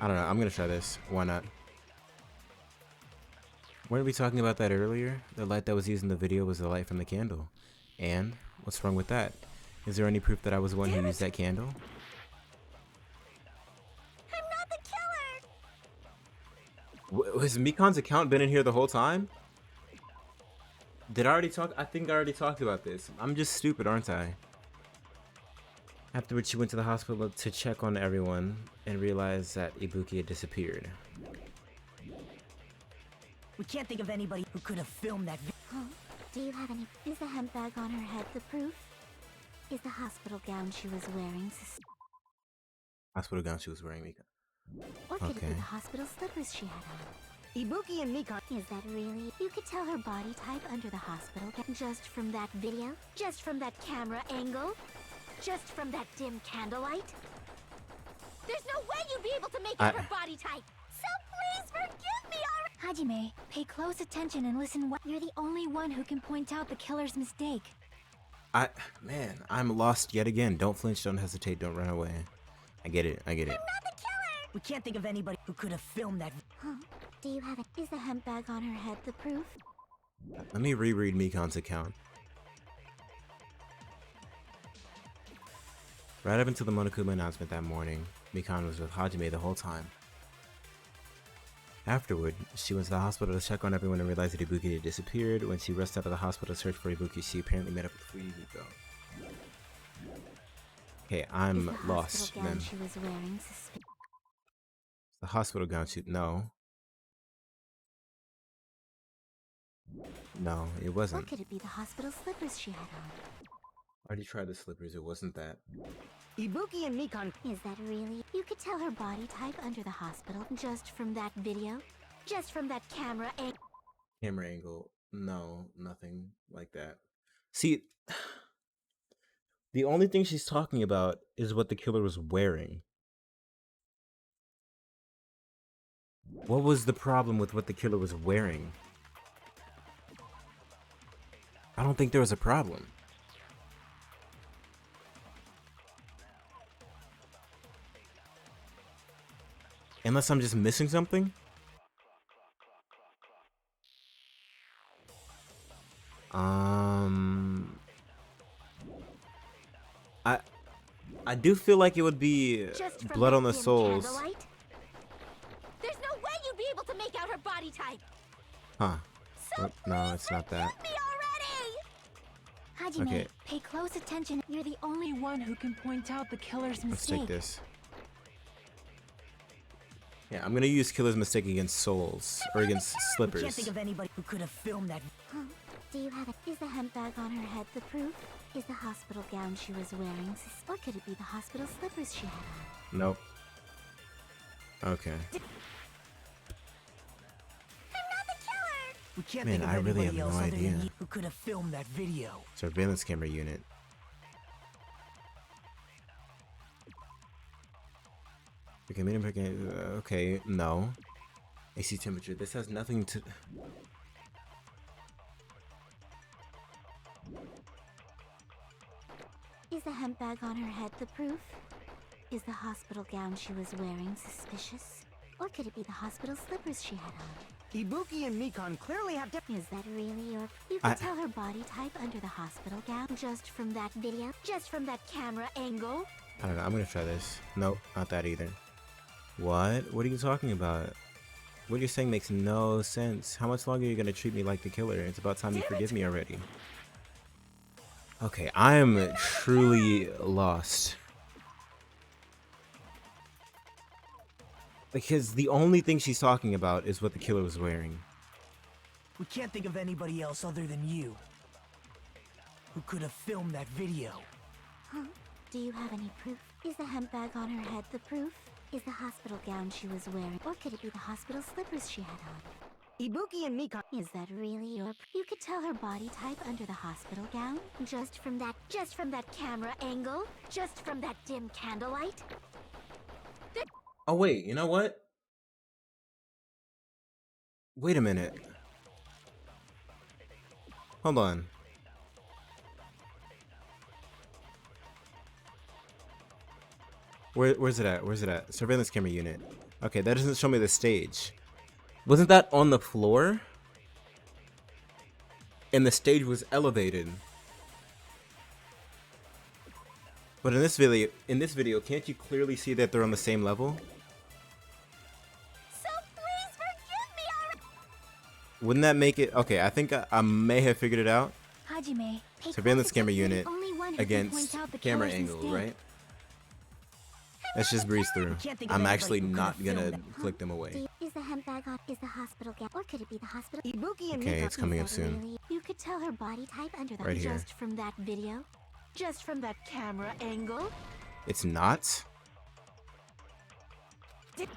S1: I don't know. I'm gonna try this. Why not? Weren't we talking about that earlier? The light that was used in the video was the light from the candle. And what's wrong with that? Is there any proof that I was the one who used that candle?
S6: I'm not the killer!
S1: Has Mikan's account been in here the whole time? Did I already talk? I think I already talked about this. I'm just stupid, aren't I? Afterwards, she went to the hospital to check on everyone and realized that Ibuki had disappeared.
S8: We can't think of anybody who could have filmed that video.
S6: Huh? Do you have any... Is the hemp bag on her head the proof? Is the hospital gown she was wearing
S1: Hospital gown she was wearing, Mika.
S6: Or could it be
S1: Okay.
S6: the hospital slippers she had on?
S7: Ibuki and Mikan.
S6: Is that really... You could tell her body type under the hospital gown just from that video? Just from that camera angle? Just from that dim candlelight? There's no way you'd be able to make out her body type! So please forgive me already!
S10: Hajime, pay close attention and listen. You're the only one who can point out the killer's mistake.
S1: Man, I'm lost yet again. Don't flinch, don't hesitate, don't run away. I get it, I get it.
S6: I'm not the killer!
S8: We can't think of anybody who could have filmed that.
S6: Huh? Do you have it? Is the hemp bag on her head the proof?
S1: Let me reread Mikan's account. Right up until the Monokuma announcement that morning, Mikan was with Hajime the whole time. Afterward, she went to the hospital to check on everyone and realized that Ibuki had disappeared. When she rushed out of the hospital to search for Ibuki, she apparently met up with Fuyuhiko. Okay, I'm
S6: Is the
S1: lost
S6: hospital gown
S1: then.
S6: she was wearing
S1: The hospital gown shoot? No. No, it
S6: Or
S1: wasn't.
S6: could it be the hospital slippers she had on?
S1: I already tried the slippers, it wasn't that.
S7: Ibuki and Mikan.
S6: Is that really? You could tell her body type under the hospital just from that video? Just from that camera angle?
S1: Camera angle. No, nothing like that. See, the only thing she's talking about is what the killer was wearing. What was the problem with what the killer was wearing? I don't think there was a problem. Unless I'm just missing something? I do feel like it would be blood on the soles.
S6: There's no way you'd be able to make out her body type.
S1: Huh.
S6: So
S1: No, it's not that.
S6: me already. Hajime,
S1: Okay.
S6: pay close attention. You're the only
S3: One who can point out the killer's
S1: Let's
S3: mistake.
S1: take this. Yeah, I'm gonna use killer's mistake against souls or against
S8: I can't
S1: slippers.
S8: think of anybody who could have filmed that.
S6: Huh? Do you have Is the hemp bag on her head the proof? Is the hospital gown she was wearing or could it be the hospital slippers she had on?
S1: Nope. Okay.
S8: We can't
S1: Man,
S8: think of
S1: I really
S8: anybody
S1: have
S8: else
S1: no
S8: other than
S1: idea.
S8: you who could have filmed that video.
S1: Surveillance camera unit. Okay, medium okay, no. AC temperature. This has nothing to.
S6: Is the hemp bag on her head the proof? Is the hospital gown she was wearing suspicious? Or could it be the hospital slippers she had on?
S7: Ibuki and Mikon clearly have
S6: Is that really your... You can tell her body type under the hospital gown just from that video? Just from that camera angle?
S1: I don't know. I'm gonna try this. Nope, not that either. What? What are you talking about? What you're saying makes no sense. How much longer are you gonna treat me like the killer? It's about time you forgive me already. Okay, I am truly lost. Because the only thing she's talking about is what the killer was wearing.
S8: We can't think of anybody else other than you who could have filmed that video.
S6: Huh? Do you have any proof? Is the hemp bag on her head the proof? Is the hospital gown she was wearing? Or could it be the hospital slippers she had on?
S7: Ibuki and Mikon.
S6: Is that really your... You could tell her body type under the hospital gown? Just from that camera angle? Just from that dim candlelight?
S1: Oh wait, you know what? Wait a minute. Hold on. Where's it at? Where's it at? Surveillance camera unit. Okay, that doesn't show me the stage. Wasn't that on the floor? And the stage was elevated. But in this video, can't you clearly see that they're on the same level?
S6: So please forgive me already!
S1: Wouldn't that make it... Okay, I think I may have figured it out.
S6: Hajime, pay
S1: Surveillance
S6: close
S1: camera
S6: attention.
S1: unit
S6: The only one who can
S1: against
S6: point out the
S1: camera
S6: killer's
S1: angle,
S6: mistake.
S1: right? Let's just breeze through.
S8: Can't think of
S1: I'm
S8: anybody
S1: actually
S8: who could
S1: not
S8: have
S1: gonna
S8: filmed that.
S1: click them away.
S6: Is the hemp bag on? Is the hospital gown? Or could it be the hospital?
S7: Ibuki and
S1: Okay,
S7: Mikon.
S1: it's coming up
S6: Is that
S1: soon.
S6: really- You could tell her body type under the...
S1: Right here.
S6: Just from that video? Just from that camera angle?
S1: It's not? Did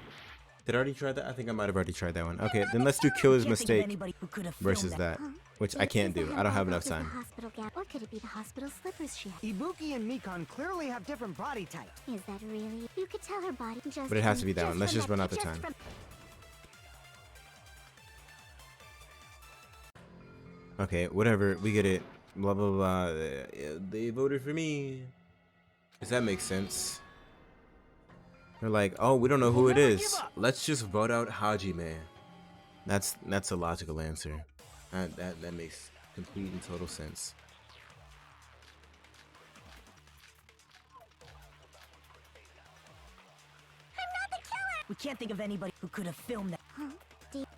S1: I already try that? I think I might have already tried that one. Okay, then let's do killer's
S8: Can't think of
S1: mistake
S8: anybody who could have
S1: versus
S8: filmed
S1: that,
S6: Huh?
S1: which I can't
S6: Is the
S1: do.
S6: hemp
S1: I don't have
S6: bag
S1: enough
S6: on? Is the
S1: time.
S6: hospital gown? Or could it be the hospital slippers she had?
S7: Ibuki and Mikon clearly have different body types.
S6: Is that really? You could tell her body just...
S1: But it has
S6: from-
S1: to be that one. Let's
S6: from
S1: just run out the
S6: just
S1: time.
S6: from-
S1: Okay, whatever. We get it. Blah, blah, blah. They voted for me. Does that make sense? They're like, oh, we don't know who it is. Let's just vote out Hajime. That's a logical answer. That makes complete and total sense.
S8: We can't think of anybody who could have filmed that.
S6: Huh?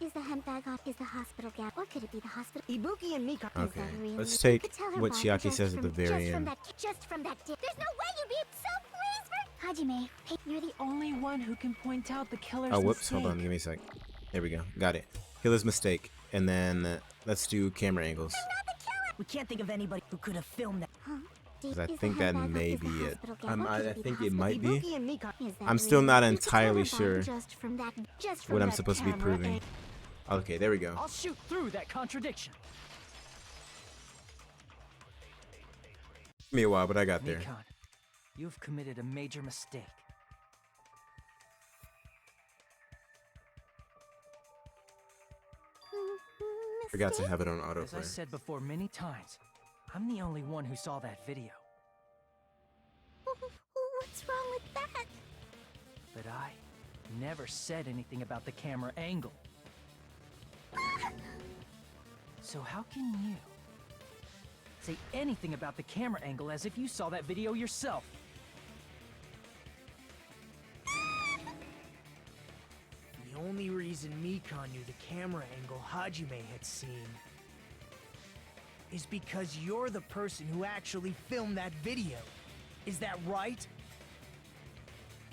S6: Is the hemp bag on? Is the hospital gown? Or could it be the hospital?
S7: Ibuki and Mikon.
S6: Is
S1: Okay,
S6: that really?
S1: let's
S6: You
S1: take
S6: could tell her
S1: what
S6: body
S1: Chiaki
S6: just
S1: says at the
S6: from-
S1: very
S6: just from
S1: end.
S6: Just from that... There's no way you'd be... So please Hajime, hey, you're the...
S3: Only one who can point out the killer's
S1: Oh, whoops.
S3: mistake.
S1: Hold on. Give me a sec. There we go. Got it. Killer's mistake. And then let's do camera angles.
S8: We can't think of anybody who could have filmed that.
S6: Huh?
S1: Because I
S6: Is the
S1: think that
S6: hemp bag on?
S1: may
S6: Is the
S1: be it.
S6: hospital gown? Or
S1: I
S6: could it be the
S1: think it
S6: hospital-
S1: might be.
S7: Ibuki and Mikon.
S6: Is that
S1: I'm still
S6: really?
S1: not
S6: You could tell her
S1: entirely
S6: body
S1: sure
S6: just from that... Just from
S1: what I'm
S6: that
S1: supposed to be
S6: camera
S1: proving.
S6: angle.
S1: Okay, there we go.
S3: I'll shoot through that contradiction.
S1: Took me a while, but I got there.
S3: Mikon, you've committed a major mistake.
S1: Forgot to have it on
S3: As I
S1: autoplay.
S3: said before many times, I'm the only one who saw that video.
S6: What's wrong with that?
S3: But I never said anything about the camera angle. So how can you say anything about the camera angle as if you saw that video yourself?
S8: The only reason Mikan knew the camera angle Hajime had seen is because you're the person who actually filmed that video. Is that right?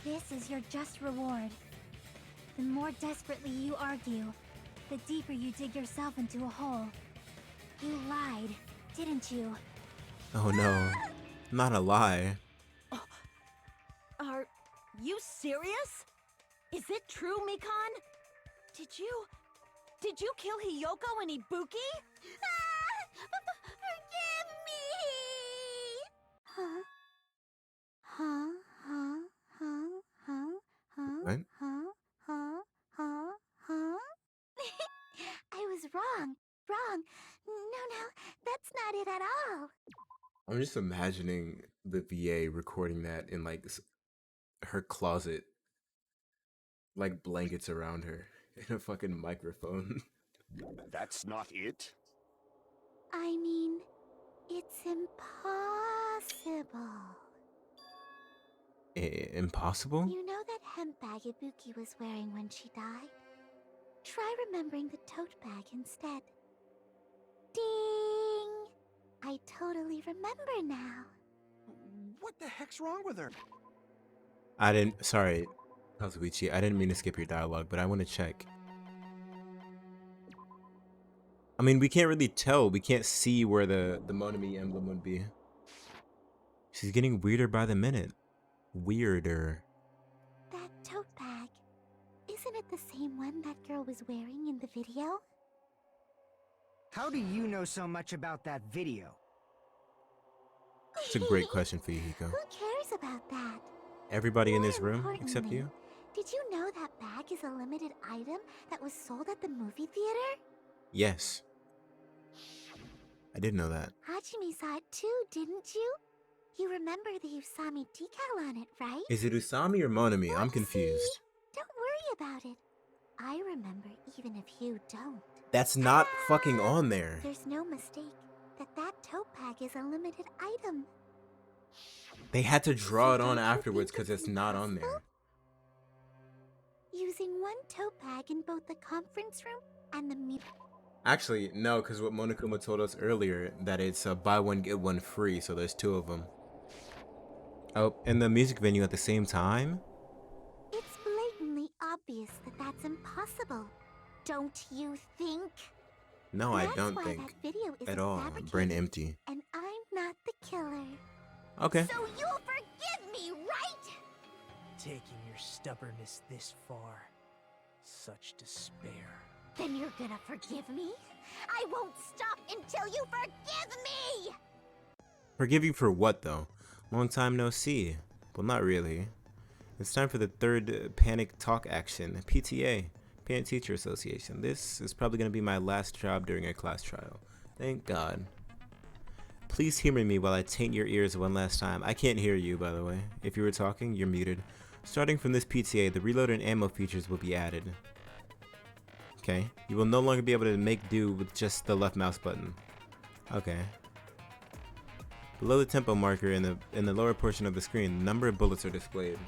S6: This is your just reward. The more desperately you argue, the deeper you dig yourself into a hole. You lied, didn't you?
S1: Oh no, not a lie.
S2: Are you serious? Is it true, Mikan? Did you kill Hiyoko and Ibuki?
S6: Forgive me! Huh? Huh? Huh? Huh? Huh? Huh?
S1: What?
S6: Huh? Huh? Huh? Huh? I was wrong. Wrong. No, that's not it at all.
S1: I'm just imagining the VA recording that in like her closet, like blankets around her, in a fucking microphone.
S9: That's not it?
S6: I mean, it's impossible.
S1: Impossible?
S6: You know that hemp bag Ibuki was wearing when she died? Try remembering the tote bag instead. Ding! I totally remember now.
S4: What the heck's wrong with her?
S1: Sorry, Kazuichi, I didn't mean to skip your dialogue, but I want to check. I mean, we can't really tell. We can't see where the Monami emblem would be. She's getting weirder by the minute. Weirder.
S6: That tote bag, isn't it the same one that girl was wearing in the video?
S7: How do you know so much about that video?
S1: It's a great question for you, Hiko.
S6: Who cares about that?
S1: Everybody in this
S6: More
S1: room except
S6: importantly,
S1: you?
S6: Did you know that bag is a limited item that was sold at the movie theater?
S1: Yes. I did know that.
S6: Hajime saw it too, didn't you? You remember the Usami decal on it, right?
S1: Is it Usami or Monami? I'm confused.
S6: Don't worry about it. I remember even if you don't.
S1: That's not fucking on there.
S6: There's no mistake that tote bag is a limited item.
S1: They had to draw it on afterwards because it's not on there.
S6: Using one tote bag in both the conference room and the meeting.
S1: Actually, no, because what Monokuma told us earlier, that it's buy one, get one free, so there's two of them. Oh, in the music venue at the same time?
S6: It's blatantly obvious that that's impossible. Don't you think?
S1: No, I
S6: That's
S1: don't
S6: why
S1: think.
S6: that video is
S1: At all.
S6: fabricated,
S1: Brain empty.
S6: And I'm not the killer.
S1: Okay.
S6: So you'll forgive me, right?
S8: Taking your stubbornness this far. Such despair.
S6: Then you're gonna forgive me? I won't stop until you forgive me!
S1: Forgive you for what, though? Long time no see. Well, not really. It's time for the third panic talk action. PTA. Parent Teacher Association. This is probably going to be my last job during a class trial. Thank God. Please humor me while I taint your ears one last time. I can't hear you, by the way. If you were talking, you're muted. Starting from this PTA, the reload and ammo features will be added. Okay. You will no longer be able to make do with just the left mouse button. Okay. Below the tempo marker in the lower portion of the screen, the number of bullets are displayed.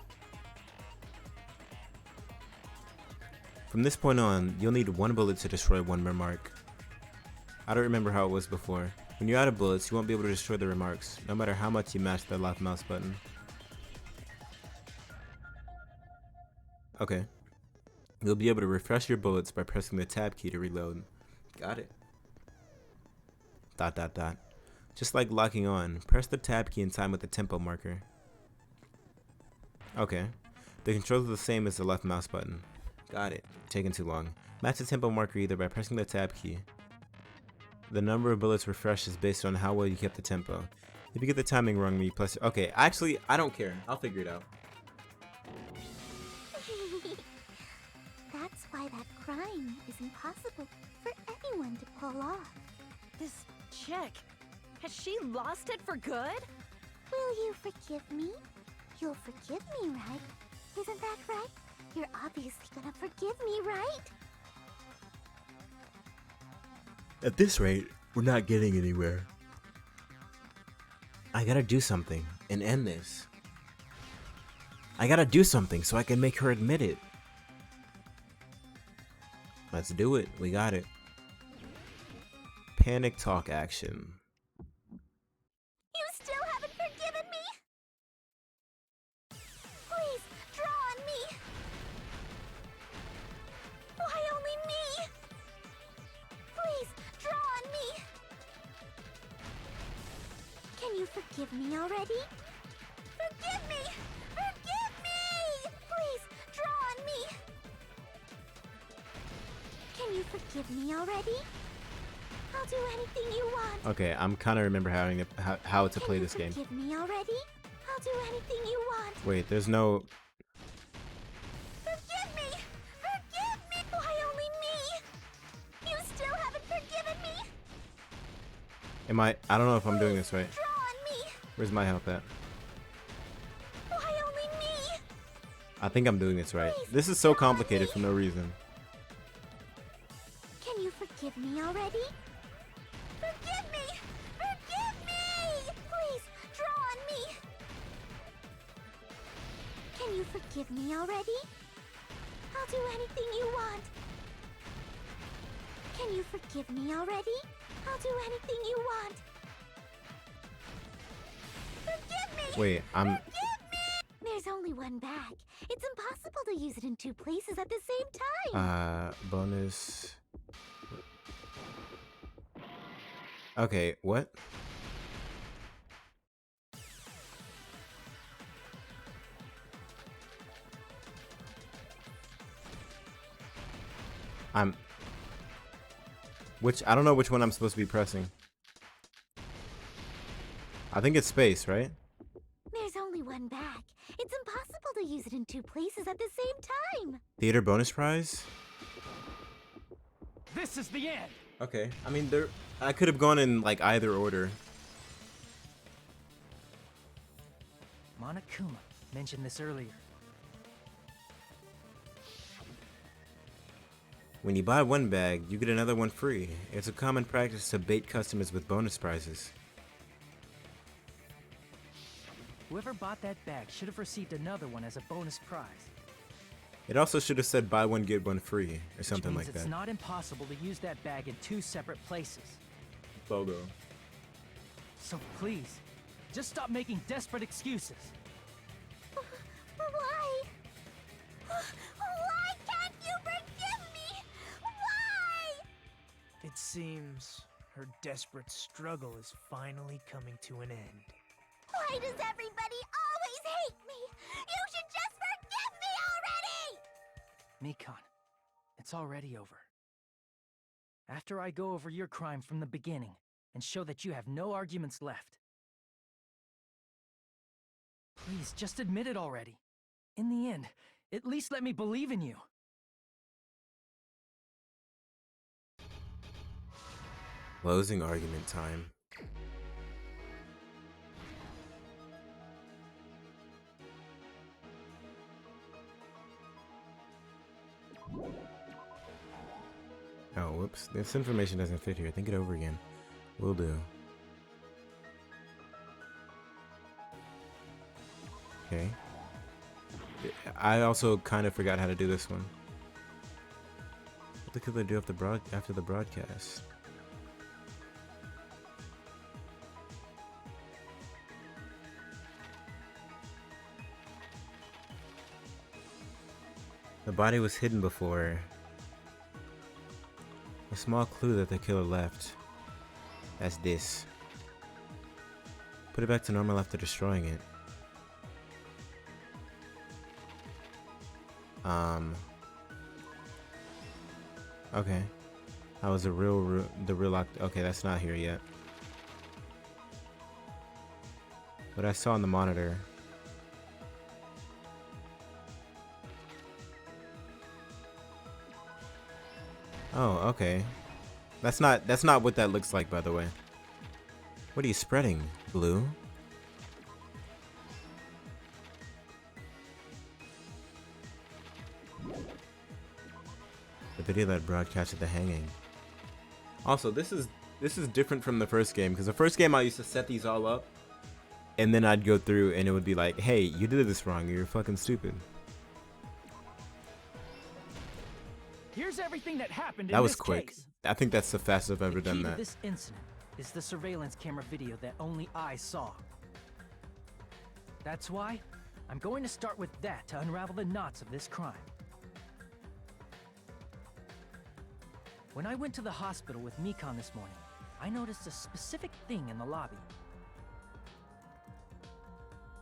S1: From this point on, you'll need one bullet to destroy one remark. I don't remember how it was before. When you're out of bullets, you won't be able to destroy the remarks, no matter how much you mash the left mouse button. Okay. You'll be able to refresh your bullets by pressing the tab key to reload. Got it. ... Just like locking on, press the tab key in time with the tempo marker. Okay. The controls are the same as the left mouse button. Got it. Taking too long. Match the tempo marker either by pressing the tab key. The number of bullets refreshed is based on how well you kept the tempo. If you get the timing wrong, you plus. Okay, actually, I don't care. I'll figure it out.
S6: That's why that crime is impossible for anyone to pull off.
S5: This chick, has she lost it for good?
S6: Will you forgive me? You'll forgive me, right? Isn't that right? You're obviously gonna forgive me, right?
S1: At this rate, we're not getting anywhere. I gotta do something and end this. I gotta do something so I can make her admit it. Let's do it. We got it. Panic talk action.
S6: You still haven't forgiven me? Please, draw on me. Why only me? Please, draw on me. Can you forgive me already? Forgive me! Forgive me! Please, draw on me. Can you forgive me already? I'll do anything you want.
S1: Okay, I'm kind of remember how to play this game.
S6: Forgive me already? I'll do anything you want.
S1: Wait, there's no.
S6: Forgive me! Forgive me! Why only me? You still haven't forgiven me?
S1: Am I don't know if I'm doing this right.
S6: Draw on me!
S1: Where's my help at?
S6: Why only me?
S1: I think I'm doing this right. This is so complicated for no reason.
S6: Can you forgive me already? Forgive me! Forgive me! Please, draw on me! Can you forgive me already? I'll do anything you want. Can you forgive me already? I'll do anything you want. Forgive me!
S1: Wait, I'm.
S6: Forgive me! There's only one bag. It's impossible to use it in two places at the same time.
S1: Bonus. Okay, what? I don't know which one I'm supposed to be pressing. I think it's space, right?
S6: There's only one bag. It's impossible to use it in two places at the same time.
S1: Theater bonus prize?
S3: This is the end.
S1: Okay, I mean, I could have gone in like either order.
S3: Monokuma mentioned this earlier.
S1: When you buy one bag, you get another one free. It's a common practice to bait customers with bonus prizes.
S3: Whoever bought that bag should have received another one as a bonus prize.
S1: It also should have said buy one get one free or something
S3: Which means
S1: like
S3: it's
S1: that.
S3: not impossible to use that bag in two separate places.
S1: Bogo.
S3: So please, just stop making desperate excuses.
S6: Why? Why can't you forgive me? Why?
S8: It seems her desperate struggle is finally coming to an end.
S6: Why does everybody always hate me? You should just forgive me already!
S3: Mikon, it's already over. After I go over your crime from the beginning and show that you have no arguments left. Please, just admit it already. In the end, at least let me believe in you.
S1: Closing argument time. Oh, whoops. This information doesn't fit here. Think it over again. Will do. Okay. I also kind of forgot how to do this one. What could they do after the broadcast? The body was hidden before. A small clue that the killer left. That's this. Put it back to normal after destroying it. Okay. That was the real okay, that's not here yet. What I saw on the monitor. Oh, okay. That's not what that looks like, by the way. What are you spreading, Blue? The video that broadcasted the hanging. Also, this is different from the first game, because the first game I used to set these all up, and then I'd go through and it would be like, hey, you did this wrong, you're fucking stupid.
S3: Here's everything that happened.
S1: That
S3: in
S1: was
S3: this
S1: quick.
S3: case.
S1: I think that's the fastest I've ever
S3: The key
S1: done
S3: to
S1: that.
S3: this incident is the surveillance camera video that only I saw. That's why I'm going to start with that to unravel the knots of this crime. When I went to the hospital with Mikan this morning, I noticed a specific thing in the lobby.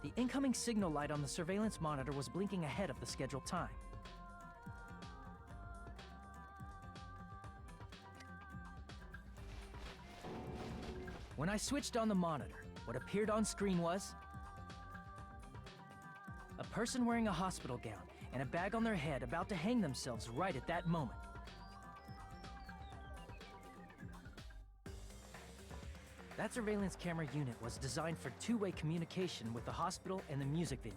S3: The incoming signal light on the surveillance monitor was blinking ahead of the scheduled time. When I switched on the monitor, what appeared on screen was a person wearing a hospital gown and a bag on their head about to hang themselves right at that moment. That surveillance camera unit was designed for two-way communication with the hospital and the music venue.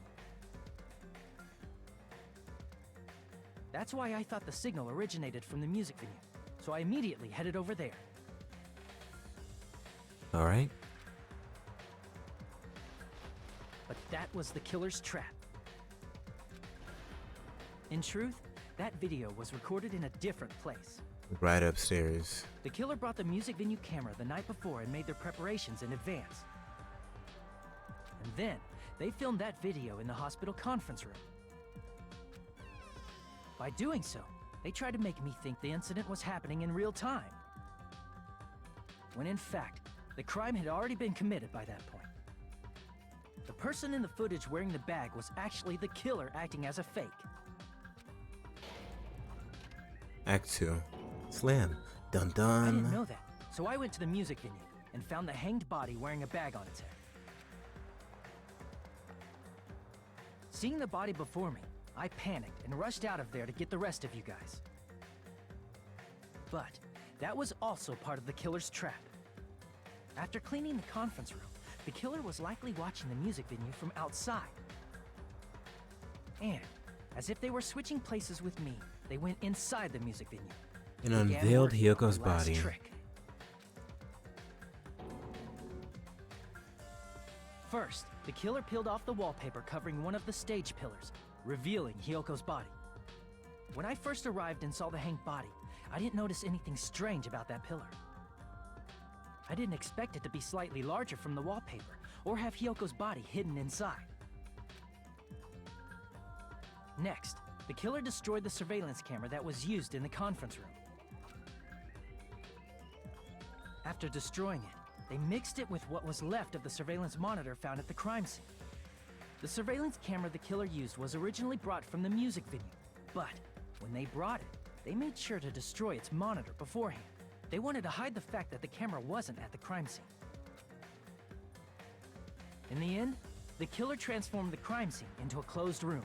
S3: That's why I thought the signal originated from the music venue, so I immediately headed over there.
S1: All right.
S3: But that was the killer's trap. In truth, that video was recorded in a different place.
S1: Right upstairs.
S3: The killer brought the music venue camera the night before and made their preparations in advance. And then, they filmed that video in the hospital conference room. By doing so, they tried to make me think the incident was happening in real time. When in fact, the crime had already been committed by that point. The person in the footage wearing the bag was actually the killer acting as a fake.
S1: Act 2. Slam. Dun
S3: I didn't
S1: dun.
S3: know that, so I went to the music venue and found the hanged body wearing a bag on its head. Seeing the body before me, I panicked and rushed out of there to get the rest of you guys. But that was also part of the killer's trap. After cleaning the conference room, the killer was likely watching the music venue from outside. And, as if they were switching places with me, they went inside the music venue.
S1: And
S3: began
S1: unveiled
S3: working on
S1: Hyoko's
S3: their last
S1: body.
S3: trick. First, the killer peeled off the wallpaper covering one of the stage pillars, revealing Hyoko's body. When I first arrived and saw the hanged body, I didn't notice anything strange about that pillar. I didn't expect it to be slightly larger from the wallpaper, or have Hyoko's body hidden inside. Next, the killer destroyed the surveillance camera that was used in the conference room. After destroying it, they mixed it with what was left of the surveillance monitor found at the crime scene. The surveillance camera the killer used was originally brought from the music venue, but when they brought it, they made sure to destroy its monitor beforehand. They wanted to hide the fact that the camera wasn't at the crime scene. In the end, the killer transformed the crime scene into a closed room.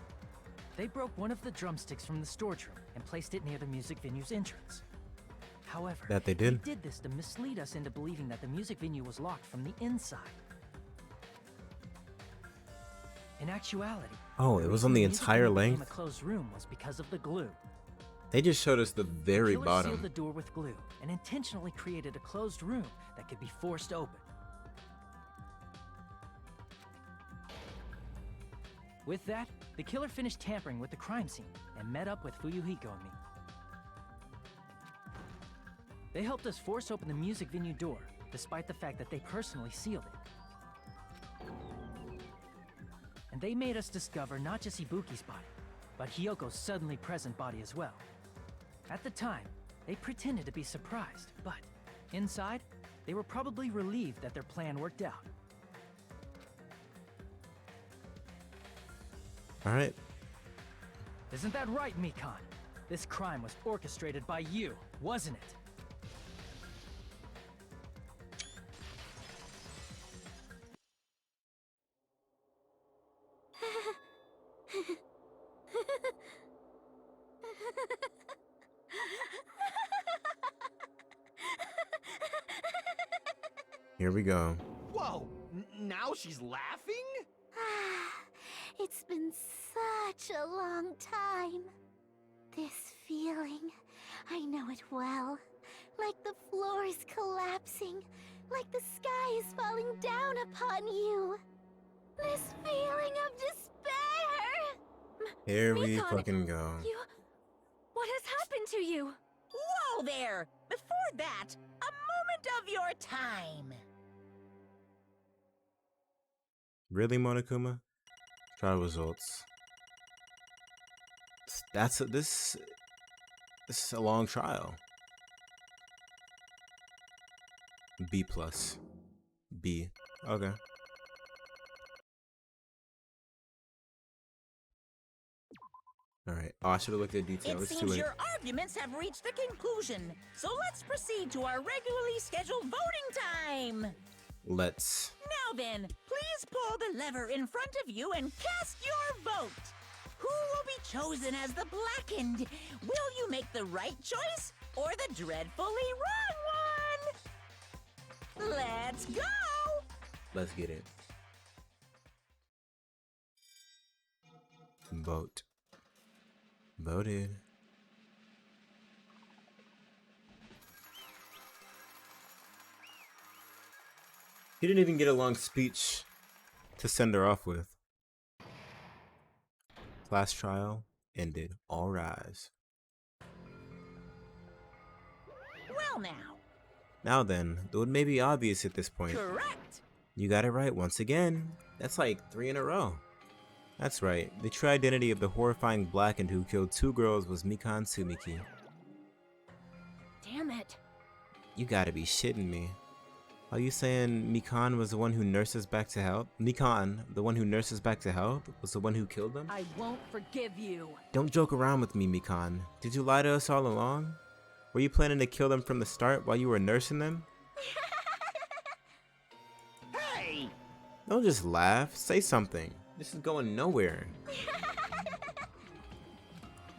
S3: They broke one of the drumsticks from the storage room and placed it near the music venue's entrance. However,
S1: That they did?
S3: did this to mislead us into believing that the music venue was locked from the inside. In actuality,
S1: Oh, it was on the
S3: music
S1: entire
S3: venue became
S1: length?
S3: a closed room was because of the glue.
S1: They just showed us the very
S3: Killer
S1: bottom.
S3: sealed the door with glue and intentionally created a closed room that could be forced open. With that, the killer finished tampering with the crime scene and met up with Fuyuhiko and me. They helped us force open the music venue door, despite the fact that they personally sealed it. And they made us discover not just Ibuki's body, but Hyoko's suddenly present body as well. At the time, they pretended to be surprised, but inside, they were probably relieved that their plan worked out.
S1: All right.
S3: Isn't that right, Mikan? This crime was orchestrated by you, wasn't it?
S1: Here we go.
S4: Whoa! Now she's laughing?
S6: It's been such a long time. This feeling, I know it well. Like the floor is collapsing, like the sky is falling down upon you. This feeling of despair!
S1: Here we
S10: Mikon,
S1: fucking go.
S10: What has happened to you?
S2: Whoa there! Before that, a moment of your time.
S1: Really, Monokuma? Trial results. This is a long trial. B plus. B. Okay. Alright. Oh, I should have looked at detail.
S2: It
S1: It's too
S2: seems
S1: late.
S2: your arguments have reached a conclusion, so let's proceed to our regularly scheduled voting time.
S1: Let's.
S2: Now then, please pull the lever in front of you and cast your vote. Who will be chosen as the blackened? Will you make the right choice or the dreadfully wrong one? Let's go!
S1: Let's get it. Vote. Voted. He didn't even get a long speech to send her off with. Class trial ended. All rise.
S2: Well now,
S1: Now then, though it may be obvious at this point,
S2: correct.
S1: you got it right once again. That's like 3 in a row. That's right. The true identity of the horrifying blackened who killed 2 girls was Mikan Tsumiki.
S10: Damn it.
S1: You gotta be shitting me. Are you saying Mikan was the one who nurses back to health? Mikan, the one who nurses back to health, was the one who killed them?
S5: I won't forgive you.
S1: Don't joke around with me, Mikan. Did you lie to us all along? Were you planning to kill them from the start while you were nursing them?
S4: Hey!
S1: Don't just laugh. Say something. This is going nowhere.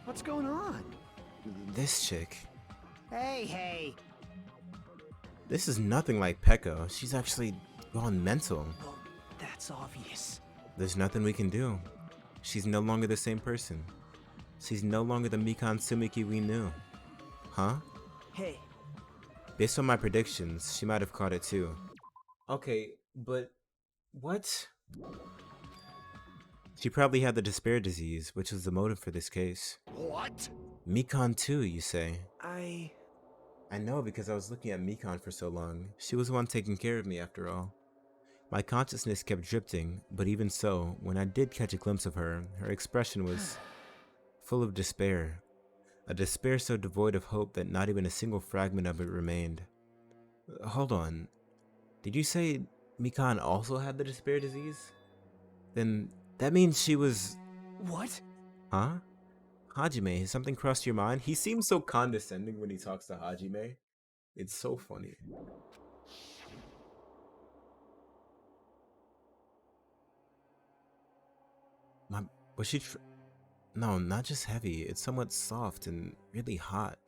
S4: What's going on?
S1: This chick.
S7: Hey.
S1: This is nothing like Pekka. She's actually gone mental.
S8: Well, that's obvious.
S1: There's nothing we can do. She's no longer the same person. She's no longer the Mikan Tsumiki we knew. Huh?
S8: Hey,
S1: Based on my predictions, she might have caught it too. Okay, but what? She probably had the despair disease, which was the motive for this case.
S9: What?
S1: Mikan too, you say?
S8: I
S1: know because I was looking at Mikan for so long. She was the one taking care of me after all. My consciousness kept drifting, but even so, when I did catch a glimpse of her, her expression was full of despair. A despair so devoid of hope that not even a single fragment of it remained. Hold on. Did you say Mikan also had the despair disease? Then that means she was...
S8: What?
S1: Huh? Hajime, has something crossed your mind? He seems so condescending when he talks to Hajime. It's so funny. Was she No, not just heavy. It's somewhat soft and really hot.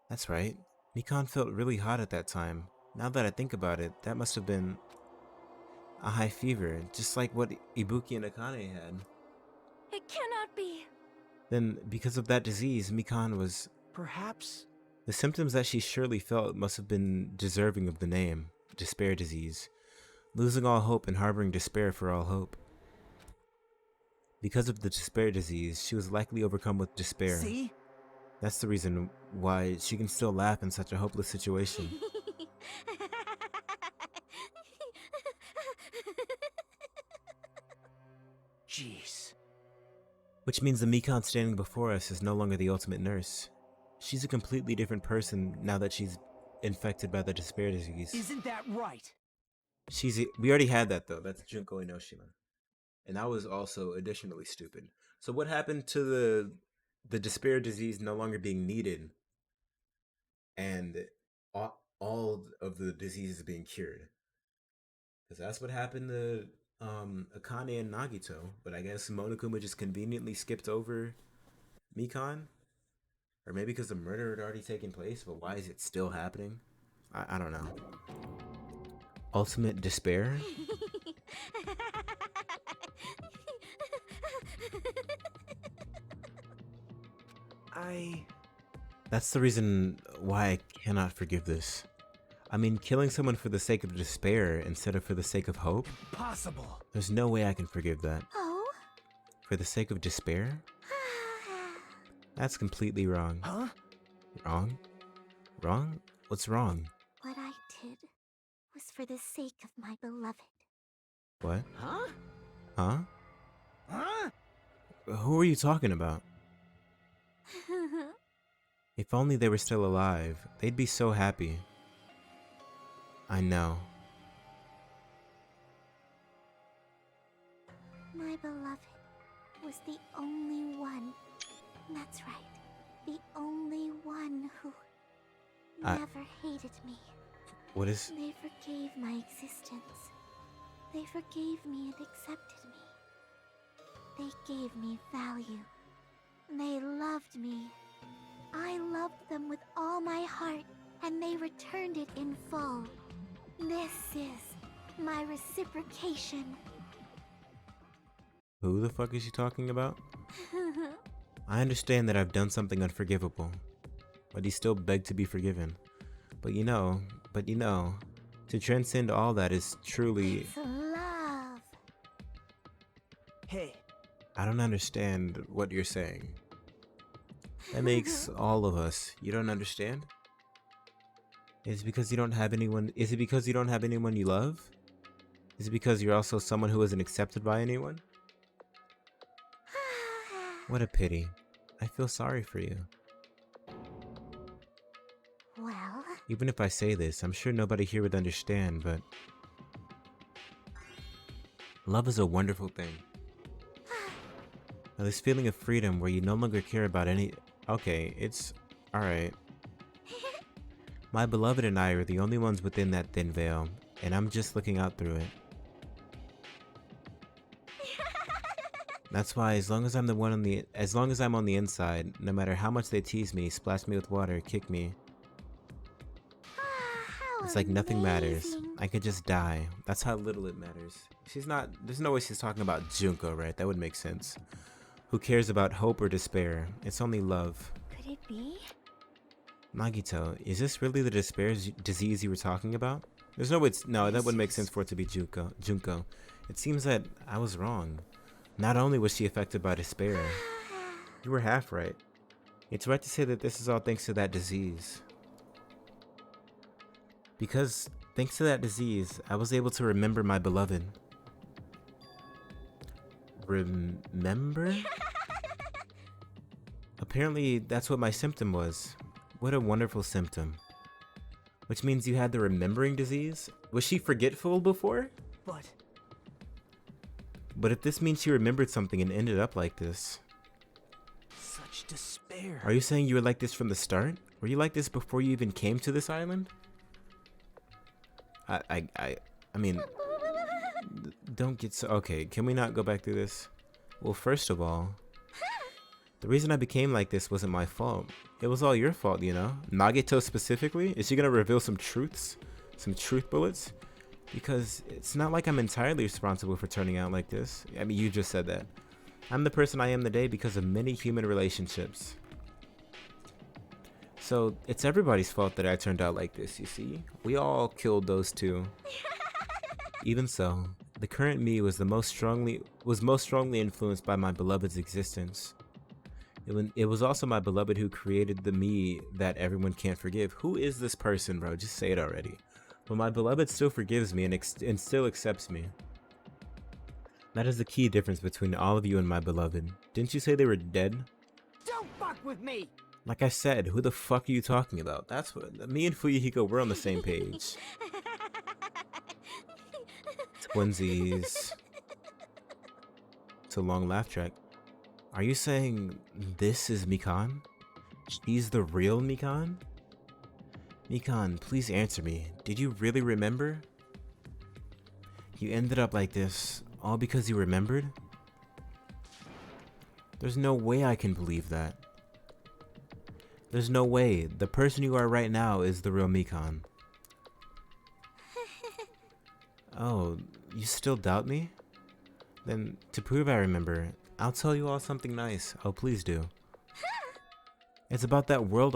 S1: That's right. Mikan felt really hot at that time. Now that I think about it, that must have been a high fever, just like what Ibuki and Akane had.
S10: It cannot be.
S1: Then, because of that disease, Mikan was...
S8: Perhaps.
S1: The symptoms that she surely felt must have been deserving of the name, despair disease. Losing all hope and harboring despair for all hope. Because of the despair disease, she was likely overcome with despair.
S8: See?
S1: That's the reason why she can still laugh in such a hopeless situation.
S8: Jeez.
S1: Which means the Mikan standing before us is no longer the ultimate nurse. She's a completely different person now that she's infected by the despair disease.
S8: Isn't that right?
S1: We already had that though. That's Junko Enoshima. And that was also additionally stupid. So what happened to the despair disease no longer being needed and all of the diseases being cured? Because that's what happened to Akane and Nagito. But I guess Monokuma just conveniently skipped over Mikan? Or maybe because the murder had already taken place, but why is it still happening? I don't know. Ultimate despair? That's the reason why I cannot forgive this. I mean, killing someone for the sake of despair instead of for the sake of hope?
S8: Possible.
S1: There's no way I can forgive that.
S6: Oh?
S1: For the sake of despair? That's completely wrong.
S8: Huh?
S1: Wrong? Wrong? What's wrong?
S6: What I did was for the sake of my beloved.
S1: What?
S8: Huh?
S1: Huh?
S8: Huh?
S1: Who are you talking about? If only they were still alive, they'd be so happy. I know.
S6: My beloved was the only one. That's right. The only one who never hated me.
S1: What is...
S6: They forgave my existence. They forgave me and accepted me. They gave me value. They loved me. I loved them with all my heart, and they returned it in full. This is my reciprocation.
S1: Who the fuck is she talking about? I understand that I've done something unforgivable, but he still begged to be forgiven. But you know, to transcend all that is truly...
S6: It's love.
S8: Hey.
S1: I don't understand what you're saying. That makes all of us. You don't understand? Is it because you don't have anyone? Is it because you don't have anyone you love? Is it because you're also someone who isn't accepted by anyone? What a pity. I feel sorry for you.
S6: Well,
S1: Even if I say this, I'm sure nobody here would understand, but love is a wonderful thing. Now, this feeling of freedom where you no longer care about any... Okay, it's... alright. My beloved and I are the only ones within that thin veil, and I'm just looking out through it. That's why as long as I'm on the inside, no matter how much they tease me, splash me with water, kick me, it's like nothing matters. I could just die. That's how little it matters. There's no way she's talking about Junko, right? That would make sense. Who cares about hope or despair? It's only love.
S6: could it be?
S1: Nagito, is this really the despair disease you were talking about? There's no way no, that wouldn't make sense for it to be Junko. It seems that I was wrong. Not only was she affected by despair, you were half right. It's right to say that this is all thanks to that disease. Because thanks to that disease, I was able to remember my beloved. Remember? Apparently, that's what my symptom was. What a wonderful symptom. Which means you had the remembering disease? Was she forgetful before? But if this means she remembered something and ended up like this...
S8: Such despair.
S1: Are you saying you were like this from the start? Were you like this before you even came to this island? I mean... Don't get so... Okay, can we not go back through this? Well, first of all... The reason I became like this wasn't my fault. It was all your fault, you know? Nagito specifically? Is she gonna reveal some truths? Some truth bullets? Because it's not like I'm entirely responsible for turning out like this. I mean, you just said that. I'm the person I am today because of many human relationships. So, it's everybody's fault that I turned out like this, you see? We all killed those two. Even so, the current me was most strongly influenced by my beloved's existence. It was also my beloved who created the me that everyone can't forgive. Who is this person, bro? Just say it already. But my beloved still forgives me and still accepts me. That is the key difference between all of you and my beloved. Didn't you say they were dead?
S7: Don't fuck with me!
S1: Like I said, who the fuck are you talking about? That's what... Me and Fuyuhiko, we're on the same page. Twinsies. It's a long laugh track. Are you saying this is Mikan? She's the real Mikan? Mikan, please answer me. Did you really remember? You ended up like this, all because you remembered? There's no way I can believe that. There's no way. The person you are right now is the real Mikan. Oh, you still doubt me? Then, to prove I remember, I'll tell you all something nice. Oh, please do. It's about that world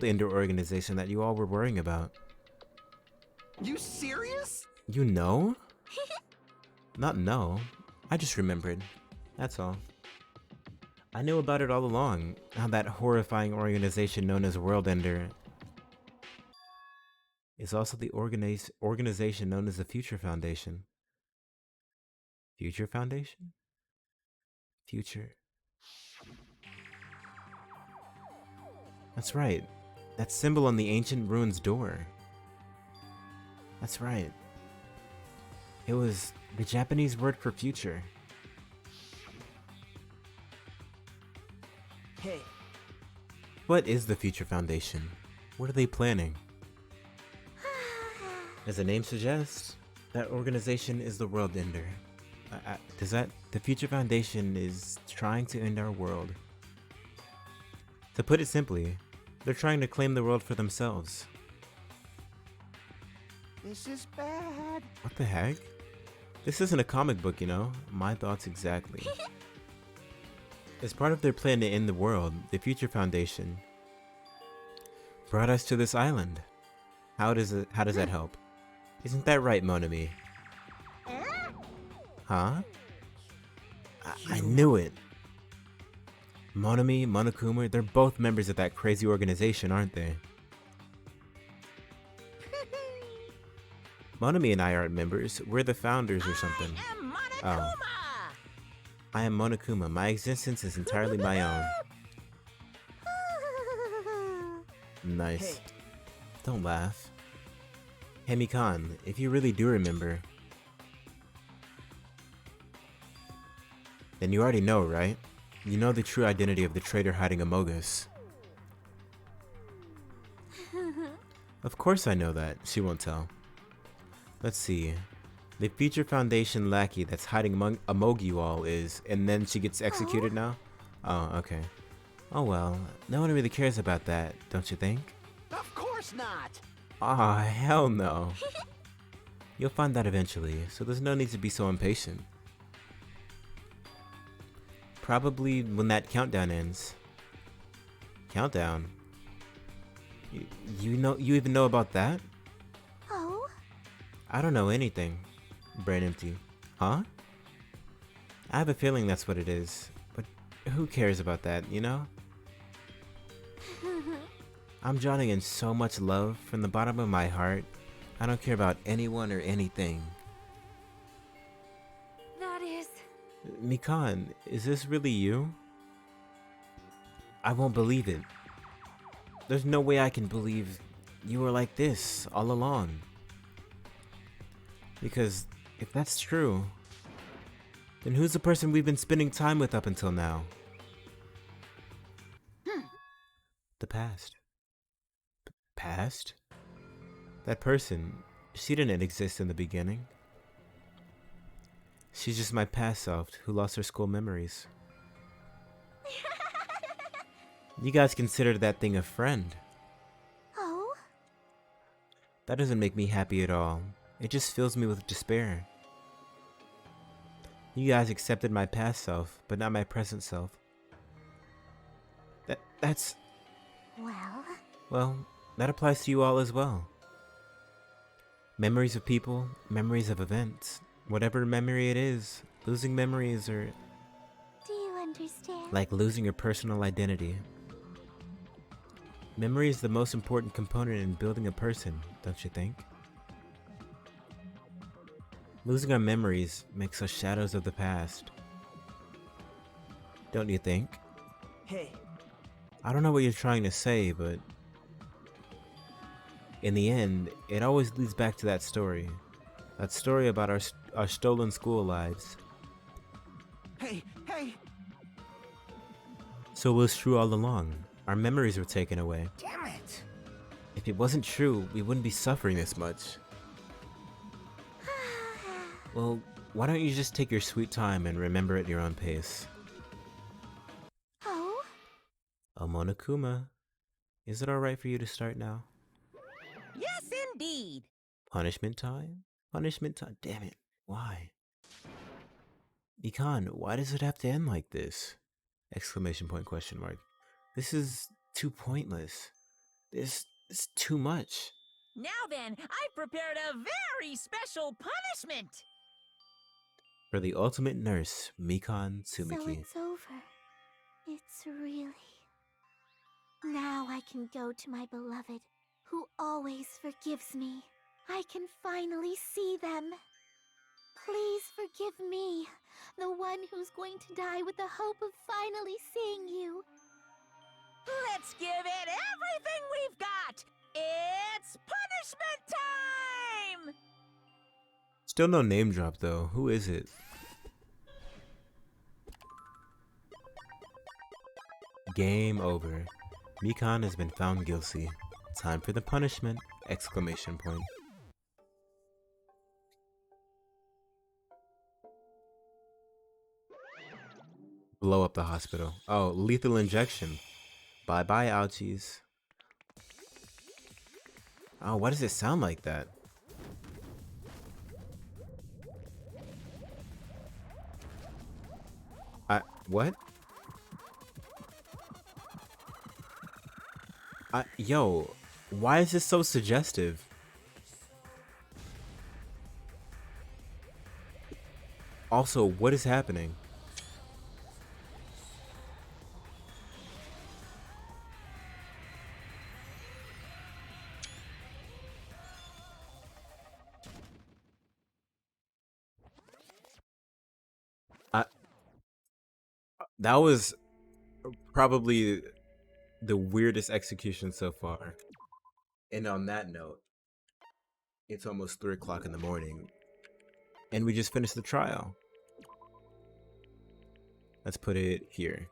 S1: ender organization that you all were worrying about.
S4: You serious?
S1: You know? Not know. I just remembered. That's all. I knew about it all along. How that horrifying organization known as World Ender is also the organization known as the Future Foundation. Future Foundation? Future. That's right. That symbol on the ancient ruins door. That's right. It was the Japanese word for future.
S8: Hey,
S1: What is the Future Foundation? What are they planning? As the name suggests, that organization is the World Ender. The Future Foundation is trying to end our world. To put it simply, they're trying to claim the world for themselves.
S4: This is bad.
S1: What the heck? This isn't a comic book, you know? My thoughts exactly. As part of their plan to end the world, the Future Foundation brought us to this island. How does that help? Isn't that right, Monami? Huh? I knew it. Monami, Monokuma, they're both members of that crazy organization, aren't they? Monami and I aren't members. We're the founders or something.
S2: I am Monokuma!
S1: Oh. I am Monokuma. My existence is entirely my own. Nice.
S8: Hey.
S1: Don't laugh. Hey Mikan, if you really do remember, then you already know, right? You know the true identity of the traitor hiding among us. Of course I know that. She won't tell. Let's see. The Future Foundation lackey that's hiding among you all is, and then she gets executed now? Oh, okay. Oh well, no one really cares about that, don't you think?
S4: Of course not.
S1: Aw, hell no. You'll find that eventually, so there's no need to be so impatient. Probably when that countdown ends. Countdown? You even know about that?
S6: Oh?
S1: I don't know anything. Brain empty. Huh? I have a feeling that's what it is, but who cares about that, you know? I'm drowning in so much love from the bottom of my heart. I don't care about anyone or anything.
S10: That is...
S1: Mikan, is this really you? I won't believe it. There's no way I can believe you were like this all along. Because if that's true, then who's the person we've been spending time with up until now? The past. Past? That person, she didn't exist in the beginning. She's just my past self who lost her school memories. You guys considered that thing a friend.
S6: Oh?
S1: That doesn't make me happy at all. It just fills me with despair. You guys accepted my past self, but not my present self. That's... Well, that applies to you all as well. Memories of people, memories of events, whatever memory it is, losing memories are
S6: Do you understand?
S1: like losing your personal identity. Memory is the most important component in building a person, don't you think? Losing our memories makes us shadows of the past. Don't you think?
S8: hey,
S1: I don't know what you're trying to say, but in the end, it always leads back to that story. That story about our stolen school lives.
S8: hey!
S1: So it was true all along. Our memories were taken away.
S8: Damn it!
S1: If it wasn't true, we wouldn't be suffering this much. Well, why don't you just take your sweet time and remember at your own pace?
S6: Oh?
S1: Oh, Monokuma, is it alright for you to start now?
S2: Yes, indeed.
S1: Punishment time? Punishment time. Damn it. Why? Mikan, why does it have to end like this? Exclamation point, question mark. This is too pointless. This is too much.
S2: Now then, I've prepared a very special punishment.
S1: For the ultimate nurse, Mikan
S6: So
S1: Tsumiki.
S6: it's over. It's really. Now I can go to my beloved, who always forgives me. I can finally see them. Please forgive me, the one who's going to die with the hope of finally seeing you.
S2: Let's give it everything we've got. It's punishment time!
S1: Still no name drop though. Who is it? Game over. Mikan has been found guilty. Time for the punishment! Exclamation point. Blow up the hospital. Oh, lethal injection. Bye bye, ouchies. Oh, why does it sound like that? What? Yo, why is this so suggestive? Also, what is happening? That was probably the weirdest execution so far. And on that note, it's almost 3 o'clock in the morning, and we just finished the trial. Let's put it here.